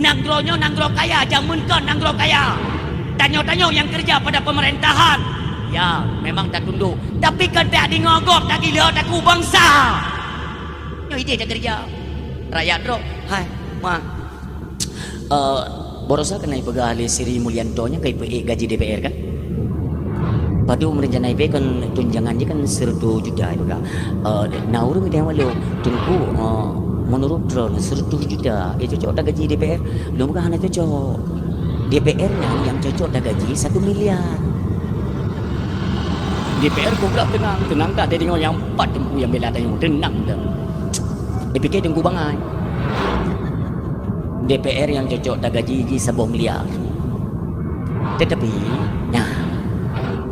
Nanggronyo nanggro kaya, jamun kan nanggro kaya. Tanyo-tanyo yang kerja pada pemerintahan. Ya, memang tak tunduk. Tapi kan tak di ngogok, tak gila, tak ku bangsa. Yo ide tak kerja. Rakyat bro, hai, mak. Borosa kena ipegah ahli Sri Mulyanto nya kai gaji DPR kan? Padu merencana IP kan tunjangan dia kan 100 juta juga. Nah urang dia malu tunggu menurut drone 100 juta itu cocok dah gaji DPR. Belum kan hanya cocok DPR yang cocok dah gaji 1 miliar. DPR gugap tenang tak dia tengok yang 4 tengku yang bela tengok tenang dah. Dia fikir tengku bangai. DPR yang cocok dah gaji 1 miliar. Tetapi nah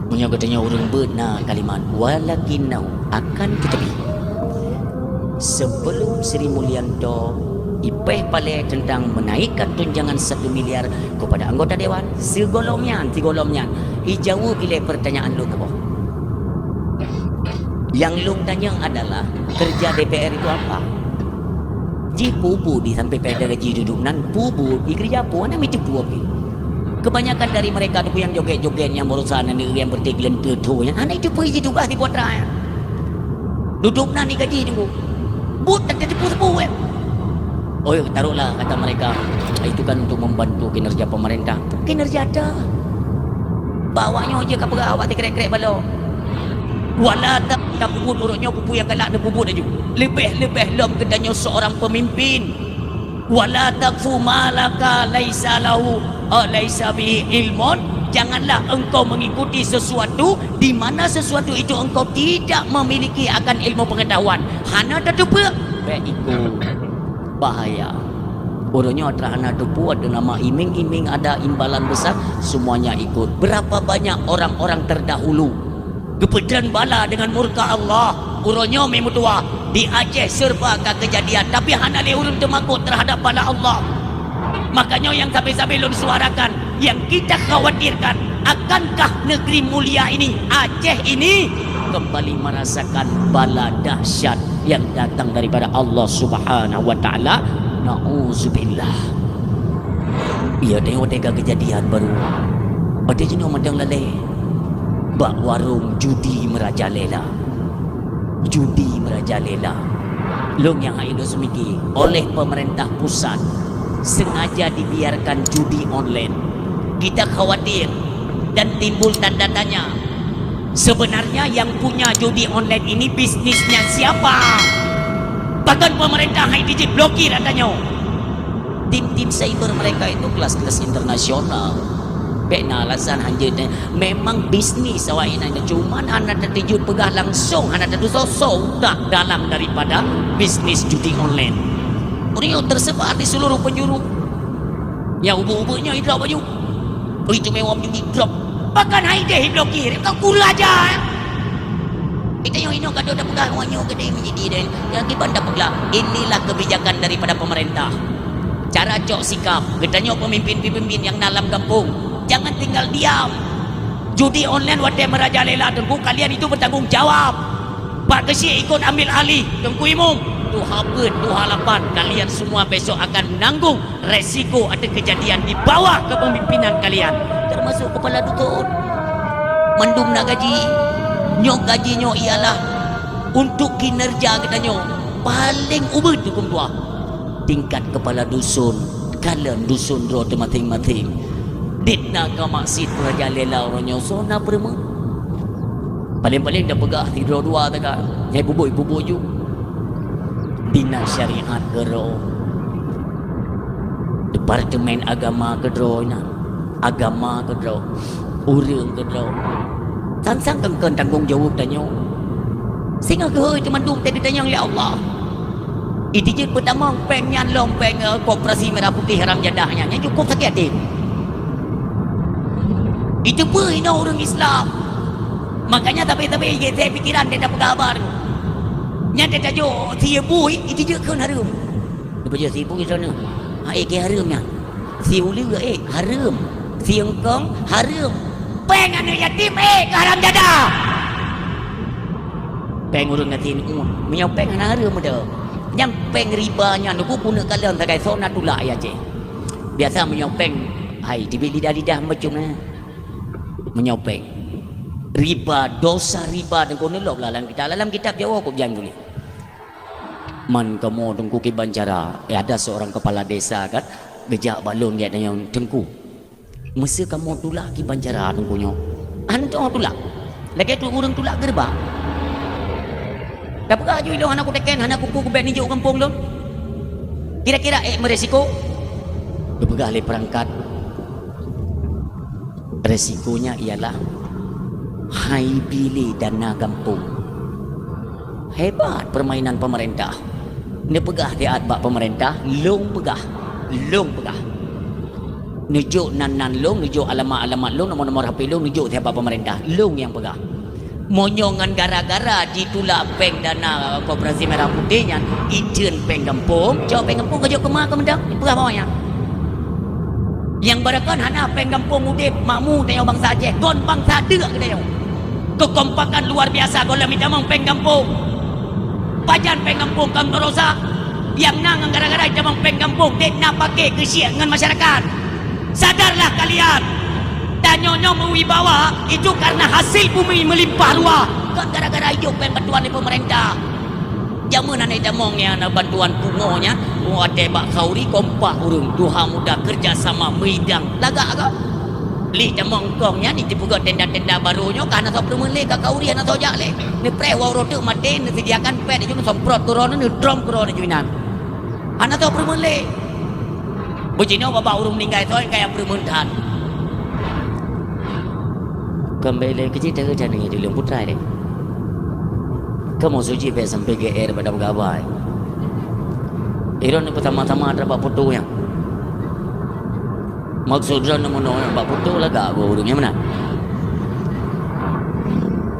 punya katanya orang benar kalimat walakinau akan tetapi sebelum Sri Mulyanto ipeh pale tentang menaikkan tunjangan 1 miliar kepada anggota dewan segolongan dijawab oleh pertanyaan lu ke bawah. Yang lu tanya adalah kerja DPR itu apa? Ji pubu di sampai pada gaji duduk nan pubu di kerja apa nak itu pubu. Kebanyakan dari mereka tu yang joget-joget yang berusaha yang berteglen tu yang anak itu pergi juga di kota ya. Duduk nani gaji tu. But tak tepu-tepu eh. Oh ya, taruhlah kata mereka itu kan untuk membantu kinerja pemerintah. Kinerja ada. Bawanya aja ke pegawai krek-krek balo. Wala tak puput urutnya pupu yang galak dan puput aja. Lebih-lebih lom kedanya seorang pemimpin. Wala takfu malaka laisa lahu laisa bihi ilmun. Janganlah engkau mengikuti sesuatu di mana sesuatu itu engkau tidak memiliki akan ilmu pengetahuan. Hana dah tupu baik ikut bahaya. Orangnya terhana tupu ada nama iming-iming ada imbalan besar semuanya ikut. Berapa banyak orang-orang terdahulu kepedan bala dengan murka Allah. Orangnya memang tua di Aceh serba kejadian tapi hana le urang termakut terhadap bala Allah. Makanya yang sampai-sampai belum suarakan, yang kita khawatirkan, akankah negeri mulia ini, Aceh ini, kembali merasakan bala dahsyat yang datang daripada Allah Subhanahu wa taala? Nauzubillah. Ia tengok kejadian baru. Ada jenis madang lalai. Bak warung judi merajalela. Judi merajalela. Long yang haido semiki oleh pemerintah pusat sengaja dibiarkan judi online. Kita khawatir dan timbul tanda tanya. Sebenarnya yang punya judi online ini bisnisnya siapa? Bahkan pemerintah HIDJ blokir katanya. Tim-tim cyber mereka itu kelas-kelas internasional. Bena alasan hanya memang bisnis awak ini cuma anda tertijut pegah langsung anda tertusuk dah dalam daripada bisnis judi online. Orang tersebar di seluruh penjuru. Yang ubu-ubunya hidup baju. Itu mewah judi drop. Bahkan HIDJ blokir. Kau kula aja. Kita yang ini kata dah pegang wanyo kata menjadi dan yang dibantah pula. Inilah kebijakan daripada pemerintah. Cara cok sikap. Katanya pemimpin-pemimpin yang dalam kampung. Jangan tinggal diam. Judi online wadah merajalela tengku kalian itu bertanggung jawab. Pak Kesi ikut ambil alih tengku imum. Tu habun, tu halapan kalian semua besok akan menanggung resiko ada kejadian di bawah kepemimpinan kalian. Termasuk kepala dukun. Mendum nak gaji. Nyok gajinya ialah untuk kinerja katanya. Paling ubah hukum tua. Tingkat kepala dusun. Kalian dusun dua masing-masing. Ditna ke maksud merajalela orangnya sona perma. Paling-paling dah pegah tidur dua tak kan. Yang bubuk-bubuk je. Bina syariat gero. Departemen agama kedro na. Agama kedro. Urang kedro. Sang-sang kengken tanggung jawab tanya. Sehingga ke itu mandung tadi tanya oleh Allah. Itijit pertama pengnya lompeng Koperasi Merah Putih Haram Jadahnya cukup sakit hati. Itu pun ini orang Islam. Makanya tapi saya pikiran dia dapat kabar. Nyata tajuk si bui itu je kan harum. Dia baca si bui sana. Hai ke harumnya. Si ulu harum. Si engkong harum. Peng anu yatim haram jadah. Peng urang yatim punya peng anu harum dah. Yang peng ribanya nu guna kalian sebagai sona tulak ya je. Biasa menyopeng. Hai, di lidah-lidah macam mana? Menyopeng. Riba, dosa riba dan kau nelok dalam kita. Dalam kitab Jawa kau jangan tulis. Man kamu tengku ke Bancara. Ada seorang kepala desa kan. Gejak balon dia yang tengku. Masa kamu tulak ke Bancara tengkunya. Antum tulak. Lagi tu orang tulak gerbang. Dah pegah je ilang anak aku teken. Anak aku ke beg ninjuk kampung tu. Kira-kira meresiko. Dia pegah oleh perangkat. Resikonya ialah hai pilih dana kampung. Hebat permainan pemerintah. Dia pegah dia adbak pemerintah. Long pegah. Nujuk nan long, nujuk alamat long, nomor HP long, nujuk siapa pemerintah. Long yang pegah. Monyongan gara-gara ditulak peng dana Koperasi Merah Putihnya, ijen peng kampung, jauh peng kampung kejauh kemah kemendang, pegah bawahnya. Yang barakan hana peng kampung udip makmu tengok bangsa Aceh, gon bangsa deuk tengok. Kekompakan luar biasa gola minta mong peng kampung. Pajan peng kampung Kang Torosa yang nang gara-gara jamang peng kampung dek nak pakai kesiak dengan masyarakat. Sadarlah kalian. Dan nyonya berwibawa itu karena hasil bumi melimpah ruah. Kan gara-gara hidup peng bantuan dari pemerintah. Jaman aneh jamong yang bantuan pungonya, ada bak kauri kompak urung duha muda kerjasama meidang lagak ke? Li jamong kongnya ni dibuka tenda-tenda barunya karena so perlu le ka kauri ana so jak le. Ni prewa rote mate ni sediakan pet itu semprot turun ni drum kurang juinan. Ana so perlu le. Bujino bapak urung meninggal so kayak permuntan. Kembali ke cerita kerja dengan Julian Putra ni. Kamu suci pe sampai GR pada pegawai. Iron ni pertama-tama ada bak foto yang. Maksud Ron nak bak foto lagak go urungnya mana?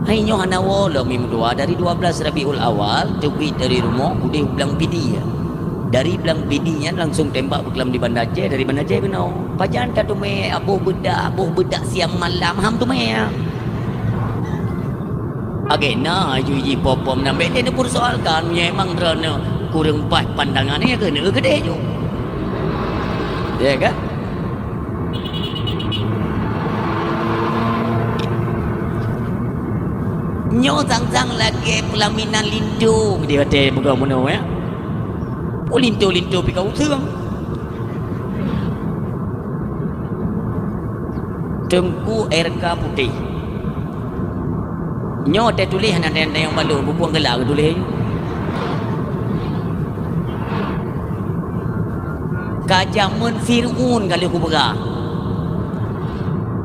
Hai nyo hana wala mim dua dari 12 Rabiul Awal terbit dari rumah udah belang pidi ya. Dari belang pidinya langsung tembak berkelam di Banda Aceh, dari Banda Aceh benar. Pajan tak tu me abuh bedak siang malam ham tu me ya. Agena juji popom nambe dia persoalkan memang kerana kurang pas pandangannya kena gede je. Ya kan? Nyo sang-sang lagi pelaminan lindung dia kata bukan mana ya. Oh lintu-lintu pi kau usung. Tengku RK putih. Nyo ada tulis ada yang balon bubuang gelak tulis. Kajamun Fir'un kalau aku berah.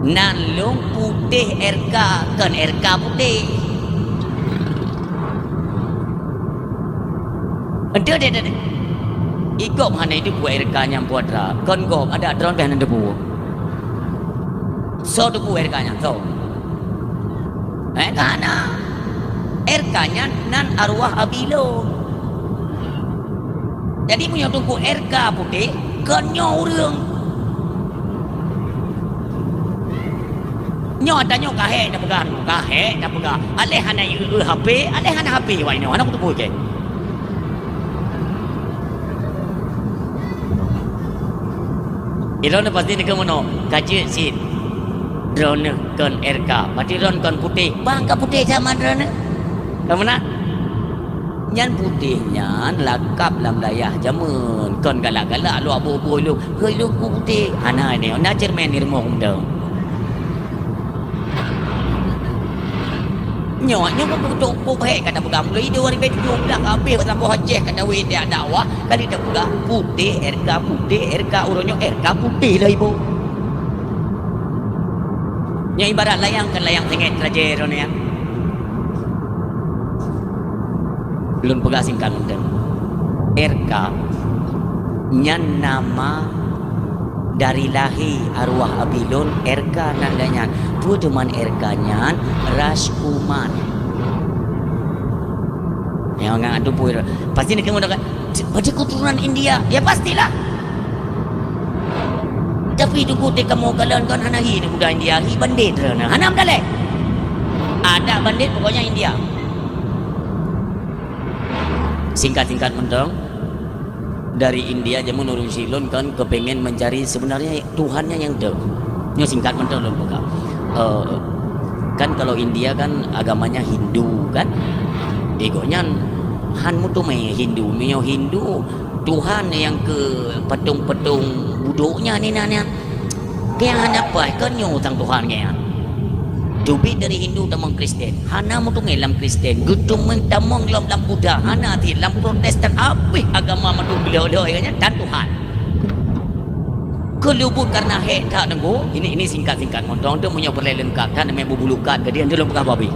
Nalung putih RK kan RK putih. Ada. Ikut mana itu buat RK yang buat ra. Kon gok ada drone behind debu. So debu RK nya so. Karena RK-nya nan arwah Abilo. Jadi punya tunggu RK putih kenyo urang. Nyo ada nyo kahe dah pegang, kahe dah pegang. Aleh hana HP, aleh hana HP wai nyo. Anak tu ke. Ilon pasti ni kemono kaji sit. Drone kon RK, pati drone kon putih. Bang ka putih sama drone. Kamu nak? Nyan putihnya lakap dalam dayah jamun. Kon galak-galak lu abu-abu lu. Hei lu putih. Ana ni, na cermen ni rumah muda. Nyo betul pupeh kata pegang lu itu hari betul belak habis pasal buah Aceh kata we dia dakwah kali dah pula putih RK uronyo RK putih lah ibu. Nya ibarat layang sengit raja rono ya. Belum pegang singkat mungkin. RK nya nama dari lahir arwah Abilun RK nandanya tu cuman RK nya Rashkuman yang nggak ada pun pasti ni kamu dah pada keturunan India ya pastilah tapi itu kute kamu kalian kan hanahi ni budak India hi bandit rana hanam dah le ada bandit pokoknya India singkat mentong dari India jaman urung silon kan kepengen mencari sebenarnya Tuhannya yang dek. Ini singkat mentah lho buka. Kan kalau India kan agamanya Hindu kan. Egonya han mutu me Hindu, mio Hindu Tuhan yang ke petung-petung buduknya ni nanya. Kaya hana apa kan nyo tang Tuhan kaya. Dubi dari Hindu tamang Kristen, hana mutu ngelam Kristen, gutung mentamong lam Buddha, hana ti lam Protestan apa agama matu beliau-beliau kaya dan Tuhan. Kelubut karena heta nenggo ini singkat-singkat montong tu punya berlengkap kan memang bubulukat ke dia dalam bekah babi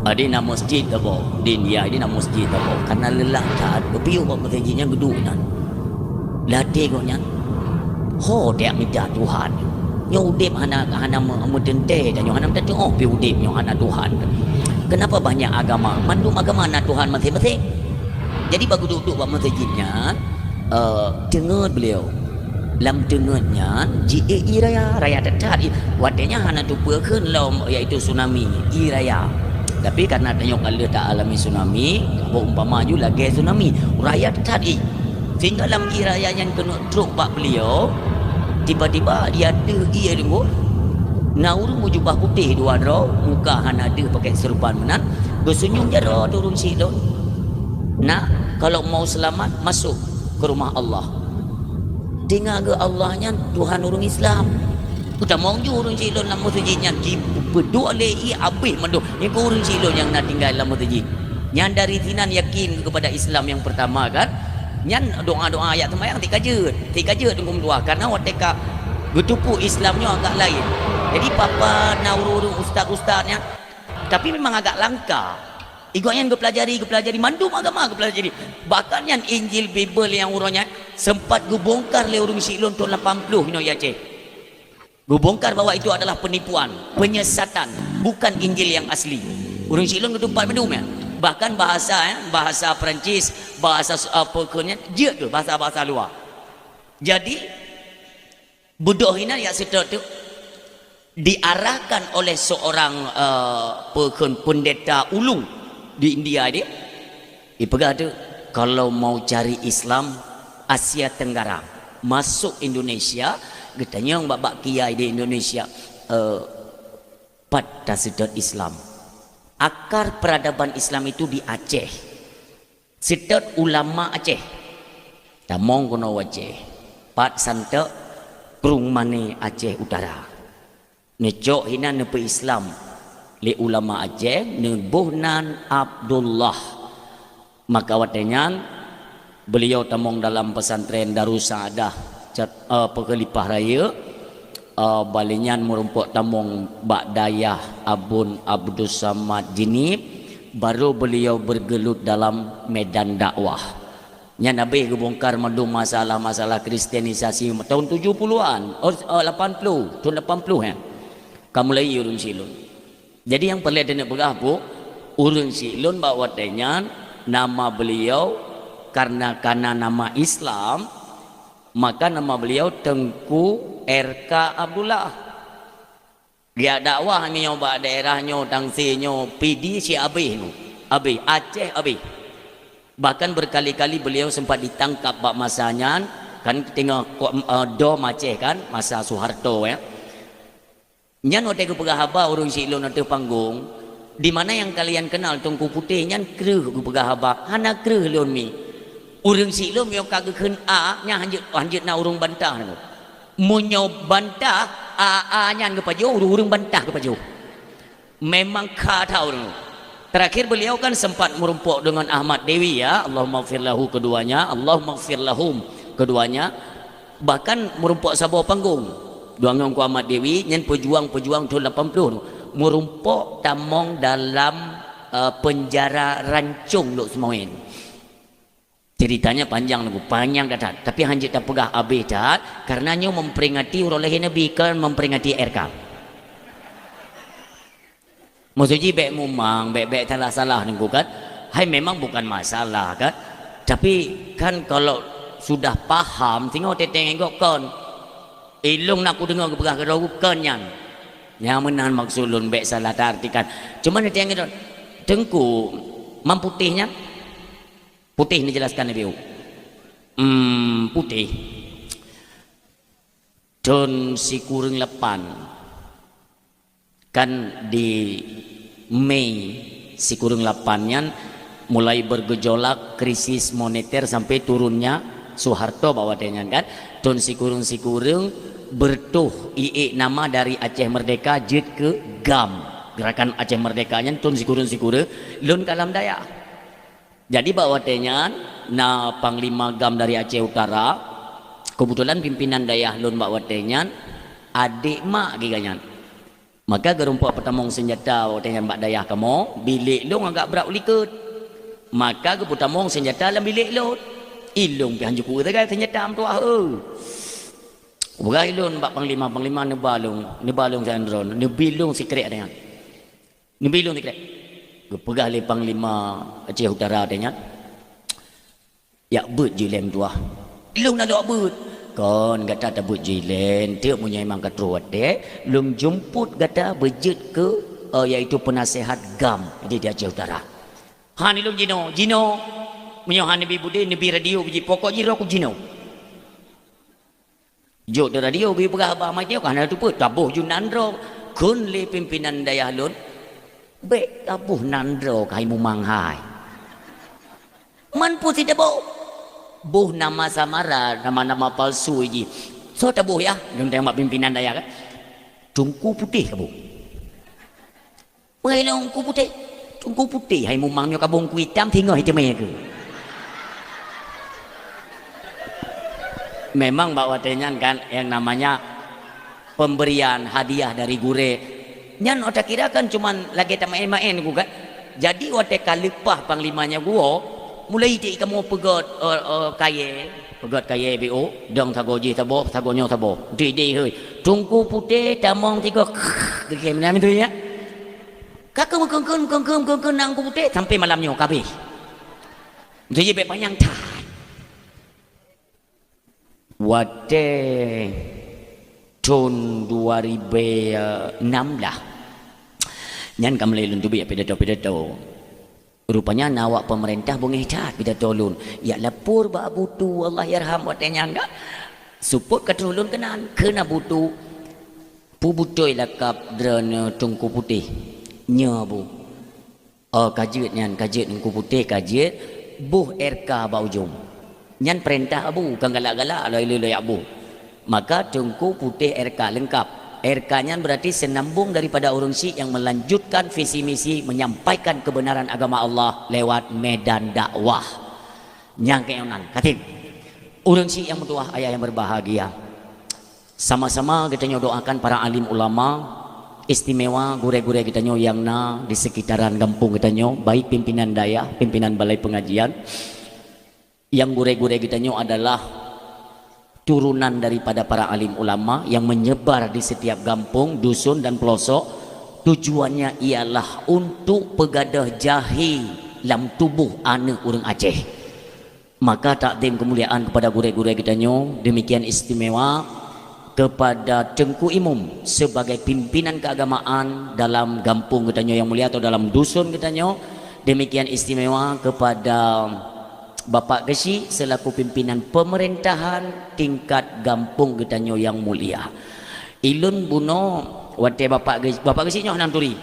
ada nama masjid apa di India ini nama masjid apa karena lelah tak bepiu buat masjidnya gedunan latih koknya ho dia minta Tuhan nyo udip hana mudente dan nyo hana minta oh pi udip nyo hana Tuhan kenapa banyak agama mandum agama hana Tuhan masing-masing jadi bagus duduk buat masjidnya dengar beliau lam dengarnya JAI raya dekat wadanya hana tu perken lom iaitu tsunami raya tapi karena tanyok Allah tak alami tsunami umpama ju lagi tsunami raya dekat sehingga lam raya yang kena truk bak beliau tiba-tiba dia ada dengo naur mujubah putih dua ro muka hana ada pakai serupan menan bersenyum jaro turun silon nak kalau mau selamat masuk ke rumah Allah dengar ke Allahnya Tuhan urung Islam kita mau ju urung silon dalam masjidnya berdua lei habis mandu yang ke urung silon yang nak tinggal dalam masjid yang dari sinan yakin kepada Islam yang pertama kan yang doa-doa ayat sembahyang tiga je tunggu dua karena wateka getupu Islamnya agak lain jadi papa naurung ustaz-ustaznya tapi memang agak langka Igo yang pelajari mandum agama pelajari. Bahkan yang Injil Bible yang urangnya sempat gubongkar le urang silon tahun 80 no ya ceh. Gubongkar bahwa itu adalah penipuan, penyesatan, bukan Injil yang asli. Urang silon ketumpat mandum ya. Bahkan bahasa Perancis, bahasa pokoknya dia tu bahasa luar. Jadi budohina ya sedot tu diarahkan oleh seorang pendeta ulung di India dia ipegah tu kalau mau cari Islam Asia Tenggara masuk Indonesia getanya yang babak kiai di Indonesia pada sedot Islam akar peradaban Islam itu di Aceh sedot ulama Aceh tamong kono Aceh pat santek krung mane Aceh Utara necok hina nepe Islam li ulama Aceh Nubuhnan Abdullah maka watenya beliau tamong dalam pesantren Darussaadah Pekelipah Raya balinyan merumpuk tamong Bak Dayah Abun Abdul Samad Jinib baru beliau bergelut dalam medan dakwah nya Nabi gebongkar mandung masalah-masalah kristenisasi tahun 70-an 80 tahun 80 ya kamu lagi urun silun jadi yang perlu ada pegah bu urun silun bawa tanya nama beliau karena nama Islam maka nama beliau Tengku RK Abdullah dia dakwah nyoba daerahnya tangsinyo PD si Abi Aceh Abi bahkan berkali-kali beliau sempat ditangkap bak masanya kan tengok dom Aceh kan masa Soeharto ya nyan waktu pegah haba urung silon atau panggung di mana yang kalian kenal Tungku Putih nyan kreuh pegah haba hana kreuh leon mi urung silon yo kageukeun a nya hanjeut na urung bantah munyo bantah a nyan ke pajo urung bantah ke pajo memang kata urung terakhir beliau kan sempat merumpuk dengan Ahmad Dewi ya Allahumma ighfir lahu keduanya Allahumma ighfir lahum keduanya bahkan merumpuk sabuah panggung Duangang ku Ahmad Dewi nyen pejuang-pejuang tahun 80 merumpuk tamong dalam penjara Rancung Lok Semoen. Ceritanya panjang datat tapi hanya tak pegah abih dat karena nyo memperingati oleh Nabi kan memperingati RK. Maksudnya bek mumang bek salah nunggu kan. Hai memang bukan masalah kan. Tapi kan kalau sudah paham tengok tetengok kon ilung nak ku dengar kepegah kerogukan yang menahan maksudun baik salah artikan cuma nanti yang itu Tengku mamputihnya Putih ni jelaskan Nabi. Putih. Tahun si kurang 8 kan di Mei si kurang 8-nya mulai bergejolak krisis moneter sampai turunnya Soeharto bawa dengan kan tahun si kurang bertuh nama dari Aceh Merdeka jet ke GAM, gerakan Aceh Merdekanya tahun si kurang lun kalam daya. Jadi bawa dengan na Panglima GAM dari Aceh Utara, kebetulan pimpinan daya lun bawa dengan adik mak giganya. Maka gerumpuk pertamong senjata dengan mbak dayah kamu bilik lu agak berat ulikut. Maka keputamong senjata dalam bilik lu ilung pihan juku tegai senjata am tuah Ugai lun mbak panglima nebalung sandron nebilung sikret dengan nebilung sikret pegah le Panglima Aceh Utara dengan ya bet jilem tuah ilung nak bet kon kata tabut jilen dia punya memang katruat lum jemput kata bejet ke iaitu penasihat GAM di Aceh Utara. Han ilum Jino menyohan Nabi Bude Nabi radio biji pokok jiro aku Jino. Jok de radio bi pegah ba mai dia kan tu put tabuh junandro kun le pimpinan dayah lun be tabuh nandro kai mumang hai. Man pun tidak buh nama samara, nama-nama palsu ini. So tabuh ya, yang tengok pimpinan daya kan. Tungku putih kabu. Mengelong tungku putih. Tungku putih hai mumangnya kabung kuitam tinggal itu mereka. Memang bawa tenyan kan yang namanya pemberian hadiah dari gure. Nyan otak kira kan cuman lagi tak main-main kan. Jadi otak kalipah panglimanya gua mulai dia kamu pegot kaya BO dong tagoji tabo tagonyo tabo dia hơi tungku putih tamong tiga kayak mana itu ya kakak mengkengkeng nang putih sampai malamnya kabeh jadi be panjang tat wate tahun 2006 lah nyan kamle lun tu bi pidato rupanya nawak pemerintah bungih cat kita tolong ya lapor ba butu Allah yarham watenya enggak support katulun kenan kena butu pu butoi lakap drone tungku putih nya bu kajet nyan kajet tungku putih kajet buh RK ba ujung nyan perintah abu kan galak-galak loi abu maka tungku putih RK lengkap RK-nya berarti senambung daripada orang Syiah yang melanjutkan visi misi menyampaikan kebenaran agama Allah lewat medan dakwah. Yang keonan katim. Orang Syiah yang bertuah ayah yang berbahagia. Sama-sama kita doakan para alim ulama istimewa gure-gure kita yang di sekitaran kampung kita baik pimpinan daya, pimpinan balai pengajian. Yang gure-gure kita adalah turunan daripada para alim ulama yang menyebar di setiap kampung, dusun dan pelosok. Tujuannya ialah untuk pegadah jahi dalam tubuh anak orang Aceh. Maka takdim kemuliaan kepada gure-gure kita demikian istimewa kepada Tengku Imum sebagai pimpinan keagamaan dalam kampung kita yang mulia atau dalam dusun kita. Demikian istimewa kepada Bapak Gesi selaku pimpinan pemerintahan tingkat kampung kita yang mulia. Ilun buno wate Bapak Gesi nyoh nanturi.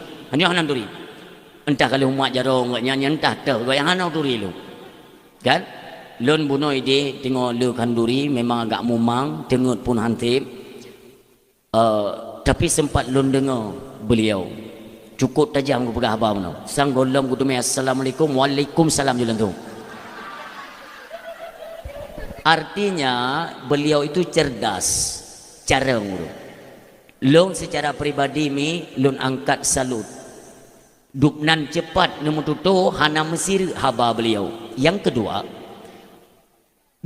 Entah kalau umat jarong nyanyi entah teh goyang hanau turi lu. Kan? Lun buno ide tengok lu kanduri memang agak mumang tengut pun hantip. Tapi sempat lun dengar beliau cukup tajam ku pegah abang no. Sang golom ku demi assalamualaikum waalaikumsalam julan tu. Artinya beliau itu cerdas cara ngurus. Lun secara pribadi mi lun angkat salut. Duknan cepat nemu tutu hana mesir haba beliau. Yang kedua,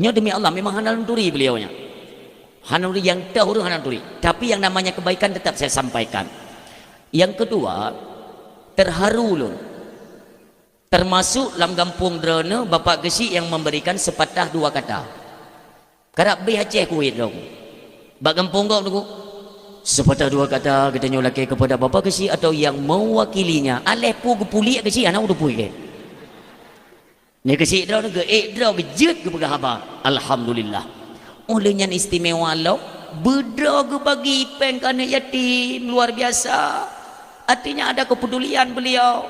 nya demi Allah memang hana turi beliaunya. Hana turi yang tahu hana turi. Tapi yang namanya kebaikan tetap saya sampaikan. Yang kedua, terharu lun. Termasuk dalam kampung Drone Bapak Gesi yang memberikan sepatah dua kata. Karab be Aceh kuit dong. Bak kampung kau tu sepatah dua kata kita nyolake kepada Bapak Gesi atau yang mewakilinya. Aleh pu gepuli Gesi anak udah pui ke. Ni kesik draw ke draw ke jet ke pegah alhamdulillah. Olehnya istimewa lo berdraw ke bagi pen kana yatim luar biasa. Artinya ada kepedulian beliau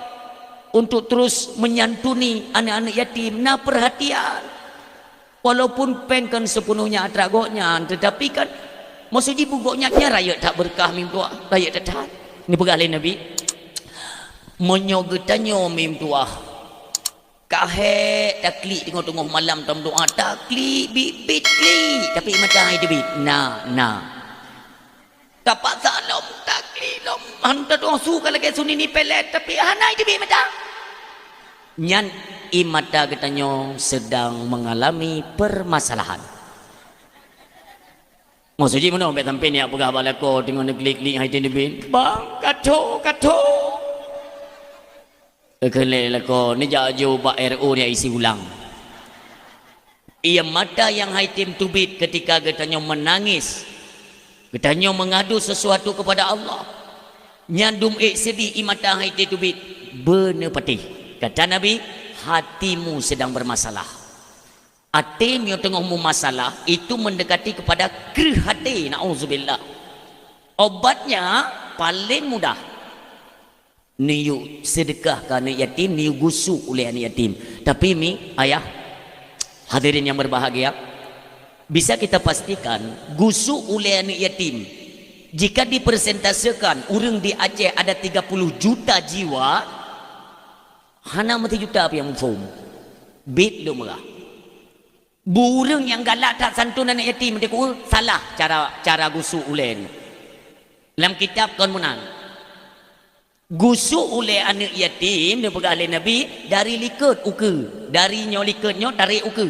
untuk terus menyantuni anak-anak yatim, nah perhatian. Walaupun pen kan sepenuhnya atragoknya, tetapi kan maksudnya bugoknya rakyat tak berkah mim tua, rakyat tak. Ini pegawai Nabi. Menyogetannya mim tua. Kahek takli tengok-tengok malam tam doa takli bibit kli tapi macam itu bit nah tapak salam takli lom hantar doa suka lagi suni ni pelet tapi hana itu bit macam nyan imata katanya sedang mengalami permasalahan. Maksudnya mana sampai sampai ni apa khabar lako tengok negeri-negeri hai tu bit bang kato Kelele lako ni jauh Pak RO dia isi ulang. Ia mata yang haitim tubit ketika katanya menangis. Katanya mengadu sesuatu kepada Allah. Nyandum sedih imata haitim tubit. Benar patih. Kata Nabi, hatimu sedang bermasalah. Hatimu yang tengah masalah itu mendekati kepada kerih hati. Na'udzubillah. Obatnya paling mudah. Niu sedekah ke anak yatim, niu gusuk oleh anak yatim. Tapi mi ayah hadirin yang berbahagia, bisa kita pastikan gusuk oleh anak yatim jika dipresentasekan orang di Aceh ada 30 juta jiwa, hana mati juta apa yang mufum bit lu merah. Burung yang galak tak santun anak yatim dia salah cara gusuk oleh ni. Dalam kitab kon menang gusuk oleh anak yatim dia pegang oleh Nabi dari liket uke, dari nyo liketnya tarik uke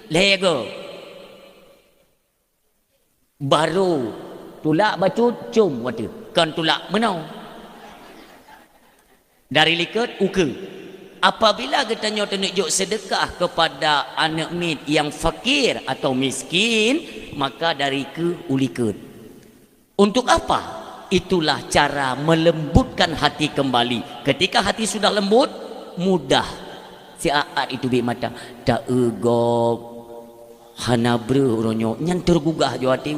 lego baru tulak bacut cum watu kan tulak menau dari liket uke. Apabila katanya tunjuk sedekah kepada anak mit yang fakir atau miskin, maka dari ke uliket. Untuk apa? Itulah cara melembutkan hati kembali. Ketika hati sudah lembut, mudah si aat itu bi mata tak egop hana bre uronyo nyan tergugah jo hati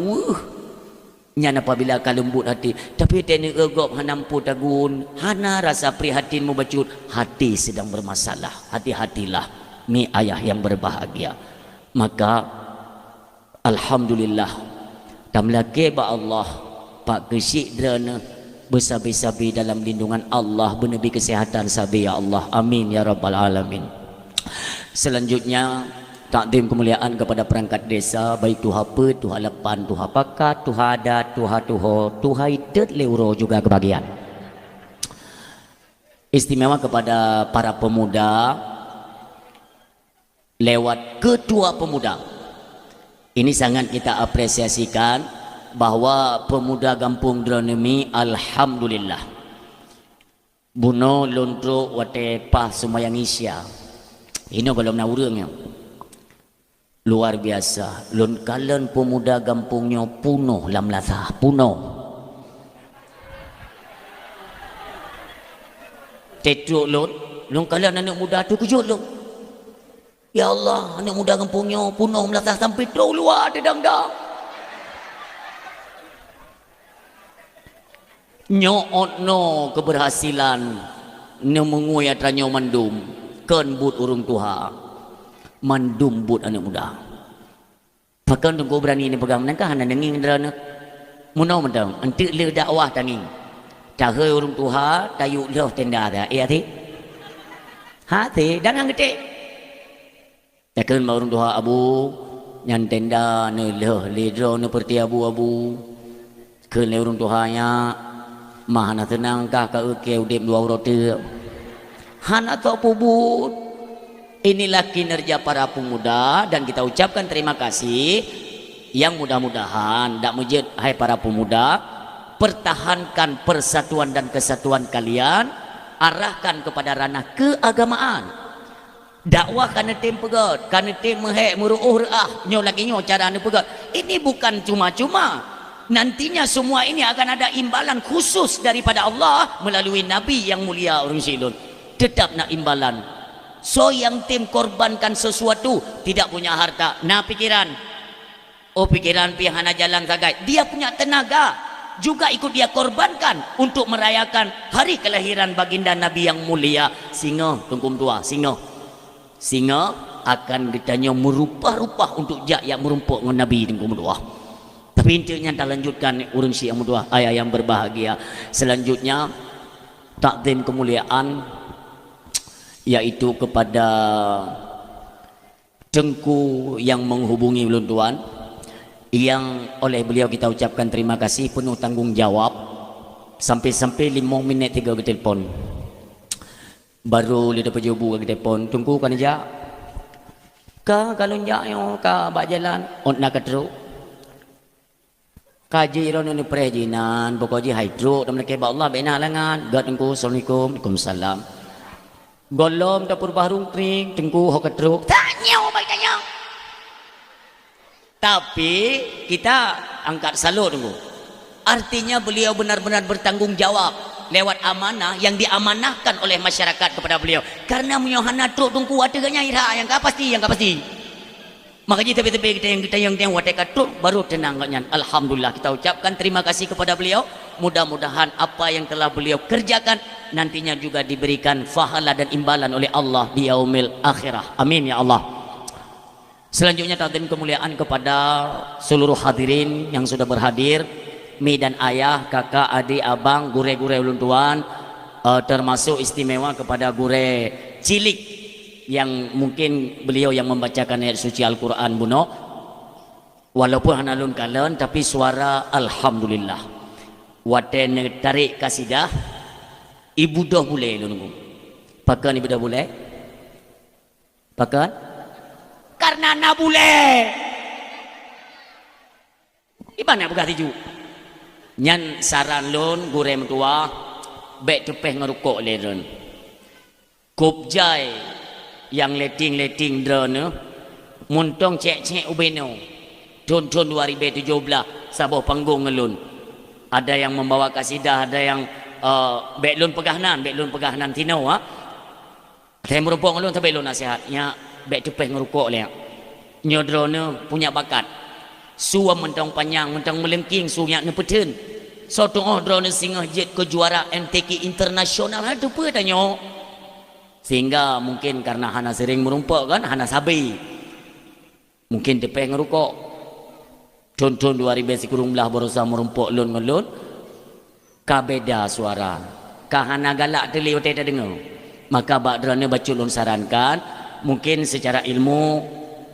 nyan apabila ka lembut hati tapi tene egop hanampu tagun hana rasa prihatin membacut hati sedang bermasalah. Hati-hatilah mi ayah yang berbahagia. Maka alhamdulillah tamlake ba Allah Pak kesik drana bersabi-sabi dalam lindungan Allah bernabi kesihatan sabi ya Allah amin ya rabbal alamin. Selanjutnya takdim kemuliaan kepada perangkat desa baik tuha pe tuha lepan tuha pakat tuha adat tuha tuho tuha itet leuro juga kebagian. Istimewa kepada para pemuda lewat ketua pemuda. Ini sangat kita apresiasikan bahwa pemuda kampung Dronemi alhamdulillah buno lontro wate pah semayang isya ini kalau nak urangnya luar biasa lon kalen pemuda kampungnya punuh lam lasah punuh tetruk lon kalen anak muda tu kejut lon ya Allah anak muda kampungnya punuh lam lasah sampai tu luar dedang-dang nyoot no keberhasilan nemengui atranyo mandum ken but urung tuha mandum but anak muda pakan tunggu berani ni pegang nangkah hana nenging drana munau mendang antik le dakwah tanging cahai urung tuha tayuk leh tenda dah hati hati dan ngete takkan urung tuha abu nyan tenda ne leh ledro ne perti abu ken le urung tuhanya mahana tenangkah ka uke udip dua roti hana atau pubut. Inilah kinerja para pemuda dan kita ucapkan terima kasih yang mudah-mudahan tak mujud hai para pemuda pertahankan persatuan dan kesatuan kalian, arahkan kepada ranah keagamaan dakwah kana tim pegat kana tim mehek muruh reah nyo lagi nyo cara anu pegat. Ini bukan cuma-cuma, nantinya semua ini akan ada imbalan khusus daripada Allah melalui Nabi yang mulia urung silun. Tetap nak imbalan So yang tim korbankan sesuatu, tidak punya harta, nah pikiran, oh pikiran pihana jalan sagai, dia punya tenaga juga ikut dia korbankan untuk merayakan hari kelahiran baginda Nabi yang mulia. Singa tungkum tua, singa akan ditanya merupah-rupah untuk jak yang merumpuk dengan Nabi tungkum tua. Tapi intinya tak lanjutkan urun si yang muda ayah yang berbahagia. Selanjutnya takdim kemuliaan yaitu kepada Tengku yang menghubungi ulun tuan, yang oleh beliau kita ucapkan terima kasih penuh tanggung jawab. Sampai-sampai 5 minit 3 ke telefon, baru dia dapat jawab ke telefon, tunggu kan aja ka kalau nyak yo ka bak jalan on nak teruk kaji ron ni prejinan bokoji hydro dan mereka ba Allah bena langan gad tunggu assalamualaikum waalaikumsalam golom dapur barung kring tunggu hok teruk tanya bak tanya. Tapi kita angkat salut tunggu. Artinya beliau benar-benar bertanggung jawab lewat amanah yang diamanahkan oleh masyarakat kepada beliau. Karena menyohana truk tungku wateganya ira yang ka pasti. Makanya tepi-tepi kita yang wateka truk baru tenang katnya. Alhamdulillah kita ucapkan terima kasih kepada beliau. Mudah-mudahan apa yang telah beliau kerjakan nantinya juga diberikan fahala dan imbalan oleh Allah di yaumil akhirah. Amin ya Allah. Selanjutnya takdim kemuliaan kepada seluruh hadirin yang sudah berhadir, mi dan ayah, kakak, adik, abang, gure-gure ulun tuan, termasuk istimewa kepada gure cilik yang mungkin beliau yang membacakan ayat suci Al-Quran buno, walaupun hanalun kalen tapi suara alhamdulillah. Waten tarik kasidah ibu dah boleh nunggu. Pakan ibu dah boleh? Pakan? Karena nak boleh. Ibana buka tiju. Nyan saran lon gure mentua bek tepeh ngerukok leren. Kopjai yang leting drone muntong cek ubeno. Don 2017 sabuh panggung ngelun. Ada yang membawa kasidah, ada yang bek lon pegahanan tinau ha. Saya merupok ngelun tapi lon nasihatnya bek tepeh ngerukok le. Nyodrone punya bakat. Suam mentang panjang, mentang melengking sunyak ne peten. So tong drone singa jet ke juara MTQ internasional ada apa tanya. Sehingga mungkin karena hana sering merumpok kan, hana sabi. Mungkin tepeh ngerukok. Contoh 2000 kurung belah berusaha merumpok lon ngelun. Kabeda suara. Kahana galak teli ote tak dengar. Maka bak drone baca lon sarankan mungkin secara ilmu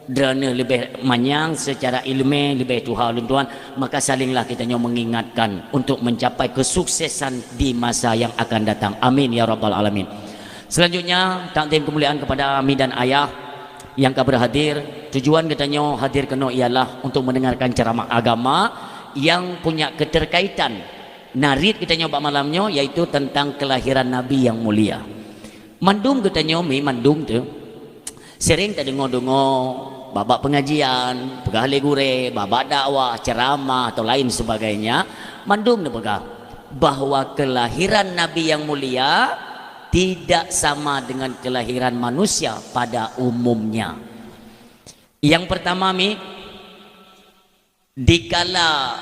drone lebih manyang, secara ilmu lebih tuhan tuan, maka salinglah kita mengingatkan untuk mencapai kesuksesan di masa yang akan datang. Amin ya rabbal alamin. Selanjutnya takdim kemuliaan kepada ami dan ayah yang berhadir. Tujuan katanya hadir kena ialah untuk mendengarkan ceramah agama yang punya keterkaitan narid kita nyoba malamnya, yaitu tentang kelahiran Nabi yang mulia. Mandum katanya mandum tu sering tak dengar-dengar babak pengajian, pegahli gure, babak dakwah, ceramah atau lain sebagainya. Mandum dia pegang bahwa kelahiran Nabi yang mulia tidak sama dengan kelahiran manusia pada umumnya. Yang pertama dikala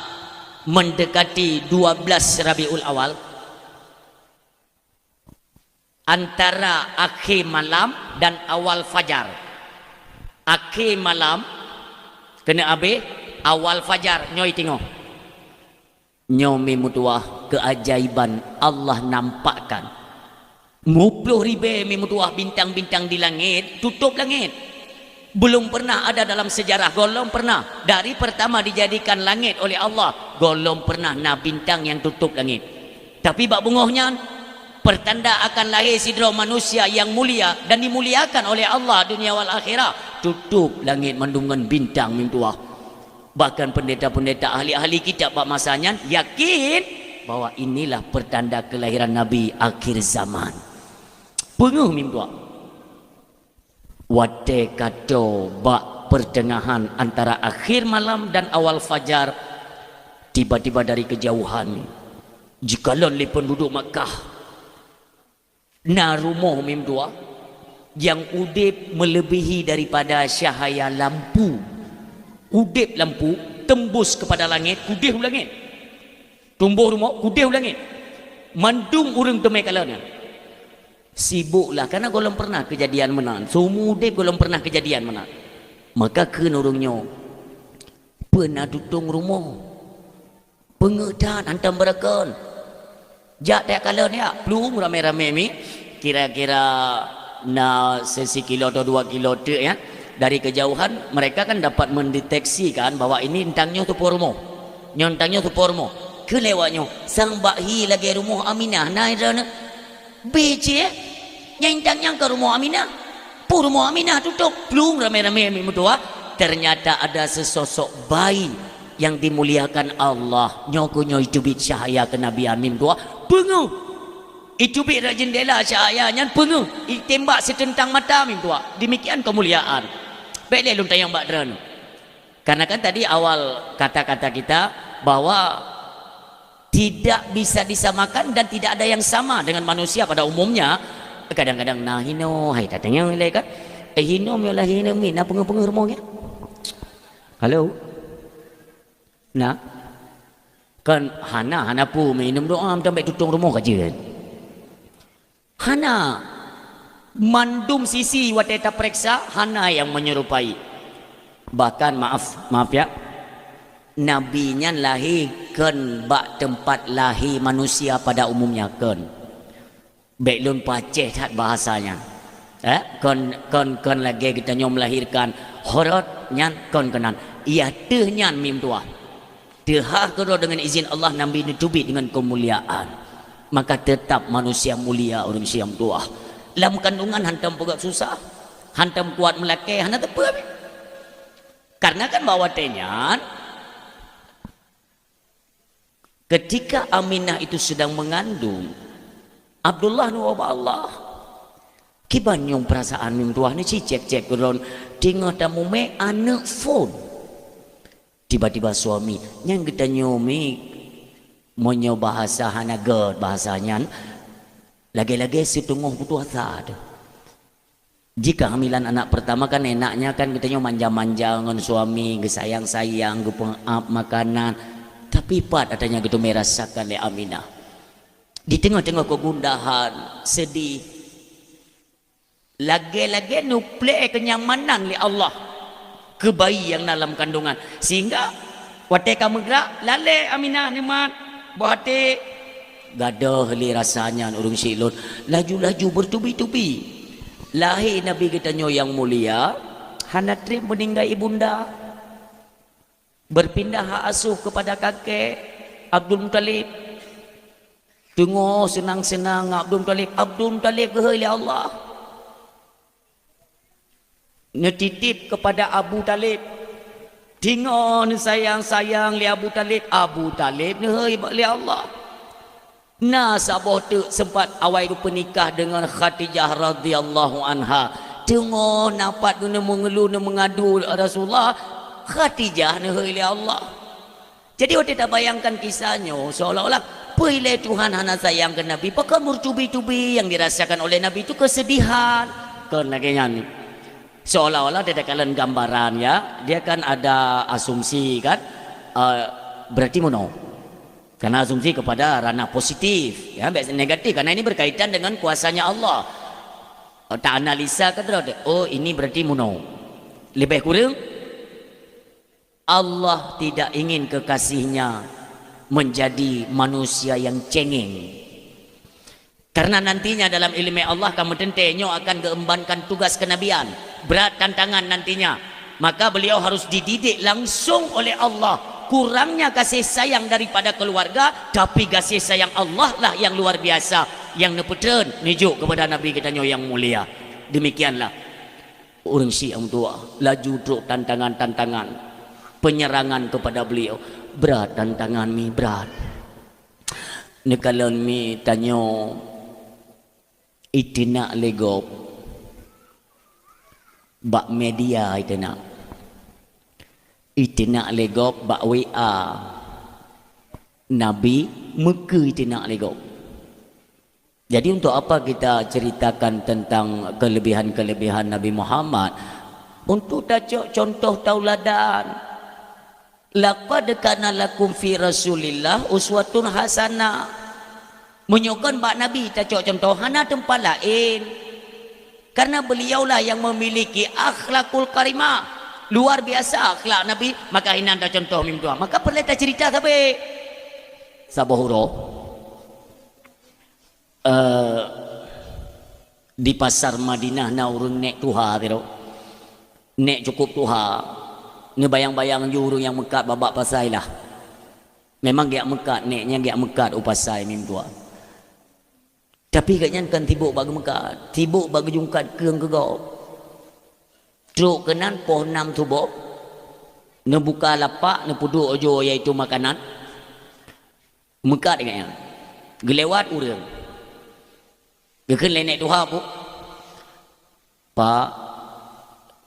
mendekati 12 Rabiul Awal, antara akhir malam dan awal fajar. Akhir malam kena abe, awal fajar nyoy tengok. Nyomi mutuah keajaiban Allah nampakkan. 10,000 mutuah bintang-bintang di langit, tutup langit. Belum pernah ada dalam sejarah, golong pernah. Dari pertama dijadikan langit oleh Allah, golong pernah na bintang yang tutup langit. Tapi bak bungohnya pertanda akan lahir sidra manusia yang mulia dan dimuliakan oleh Allah dunia wal akhirah. Tutup langit mendungan bintang mintuah. Bahkan pendeta-pendeta ahli-ahli kitab pada masanya yakin bahwa inilah pertanda kelahiran Nabi akhir zaman. Penguh mintuah. Wate kato bak pertengahan antara akhir malam dan awal fajar, tiba-tiba dari kejauhan jikalau penduduk Makkah na rumah mim dua yang udip melebihi daripada cahaya lampu. Udip lampu tembus kepada langit, kudih langit. Tumbuh rumah, kudih langit. Mandung urang temai kalanya. Sibuklah karena golong pernah kejadian menan. Semua udip golong pernah kejadian menan. Maka kena orangnya pernah tutung rumah. Pengedan hantam berakan. Jak tak kala ni plung rame-rame mi kira-kira na sekilo atau 2 kilo tu ya. Dari kejauhan mereka kan dapat mendeteksikan bahwa ini entangnya tu pormo. Nyontangnya tu pormo. Kelewatnya sang bakhi lagi rumah Aminah naik sana. Bece nyentangnya ke rumah Aminah. Pu rumah Aminah tutup plung rame-rame mi mutua. Ternyata ada sesosok bayi yang dimuliakan Allah. Nyokunyo itu bit cahaya ke Nabi Amin tua. Pengu. Itu bit jendela cahayanya pengu. Tembak setentang mata Amin tua. Demikian kemuliaan. Baiklah lum tayang Mbak Dran. Karena kan tadi awal kata-kata kita bahwa tidak bisa disamakan dan tidak ada yang sama dengan manusia pada umumnya. Kadang-kadang nah hino hai tatanya nilai kan. Hino miolah hino mina pengu-pengu rumahnya. Halo. Nah. Kan hana pu minum doa sampai tutung rumah kaje kan. Hana mandum sisi wateta periksa hana yang menyerupai. Bahkan maaf ya. Nabinya lahir kan bak tempat lahir manusia pada umumnya kan. Beklun paceh tak bahasanya. Kon lagi kita nyom melahirkan horot nyan kon kenan. Ia teh nyan mim tua. Tehah kena dengan izin Allah Nabi ditubik dengan kemuliaan. Maka tetap manusia mulia orang siam tua. Dalam kandungan hantam pegak susah. Hantam kuat melakai hana tepa. Karena kan bawa tenyan ketika Aminah itu sedang mengandung Abdullah nuwa Allah kibanyong perasaan mim tua ni cicek ron tengah tamu me anak phone. Tiba-tiba suami yang kita nyomi monyo bahasa hanagat bahasanya lagi-lagi setengah putus asa. Jika hamilan anak pertama kan enaknya kan kita manja-manja dengan suami, sayang-sayang, pengap makanan. Tapi pat adanya gitu merasakan le Aminah. Di tengah-tengah kegundahan, sedih. Lagi-lagi nuple kenyamanan le Allah ke bayi yang dalam kandungan sehingga wate kamu gerak lale Aminah nikmat buhati gadah li rasanya urung silun laju-laju bertubi-tubi lahir Nabi kita yang mulia hana trip meninggal ibunda berpindah hak asuh kepada kakek Abdul Muttalib tengok senang-senang Abdul Muttalib ke Allah netitip kepada Abu Talib tengok sayang-sayang li Abu Talib ni li Allah nah sabah tu sempat awal tu pernikah dengan Khadijah radhiyallahu anha tengok napat guna mengeluh mengadu Rasulullah Khadijah ni li Allah jadi waktu tak bayangkan kisahnya seolah-olah pilih Tuhan hana sayang ke Nabi pakai bertubi-tubi yang dirasakan oleh Nabi itu kesedihan kan lagi nyanyi seolah-olah tidak kalian gambaran ya dia kan ada asumsi kan berarti mono karena asumsi kepada ranah positif ya negatif karena ini berkaitan dengan kuasanya Allah tak analisa kan oh ini berarti mono lebih kurang Allah tidak ingin kekasihnya menjadi manusia yang cengeng karena nantinya dalam ilmu Allah kamu tentunya akan keembankan tugas kenabian berat tantangan nantinya maka beliau harus dididik langsung oleh Allah kurangnya kasih sayang daripada keluarga tapi kasih sayang Allah lah yang luar biasa yang neputren nijuk kepada Nabi kita yang mulia demikianlah orang Syiah tua laju truk tantangan-tantangan penyerangan kepada beliau berat tantangan mi berat ni kalau mi tanya itina legop bak media itina legop bak WA Nabi meke itina legop Jadi untuk apa kita ceritakan tentang kelebihan-kelebihan Nabi Muhammad? Untuk tajuk contoh tauladan. Laqad kana lakum fi Rasulillah uswatun hasanah. Menyokong bak Nabi tajuk contoh hana tempat lain. Karena beliaulah yang memiliki akhlakul karimah. Luar biasa akhlak Nabi, maka ini anda contoh mim dua. Maka perlu kita cerita tapi Sabohuro di pasar Madinah na urun nek tuha tiro. Nek cukup tuha. Ni bayang-bayang juru yang mekat babak pasai lah. Memang dia mekat, neknya dia mekat upasai mim dua. Tapi katnya kan tibuk bagi mekat, tibuk bagi jungkat keung kegau. Truk kenan poh 6 tubuk. Ne buka lapak, ne puduk ojo iaitu makanan. Mekat katnya. Gelewat urang. Dia kan lenek tuha pu. Pak,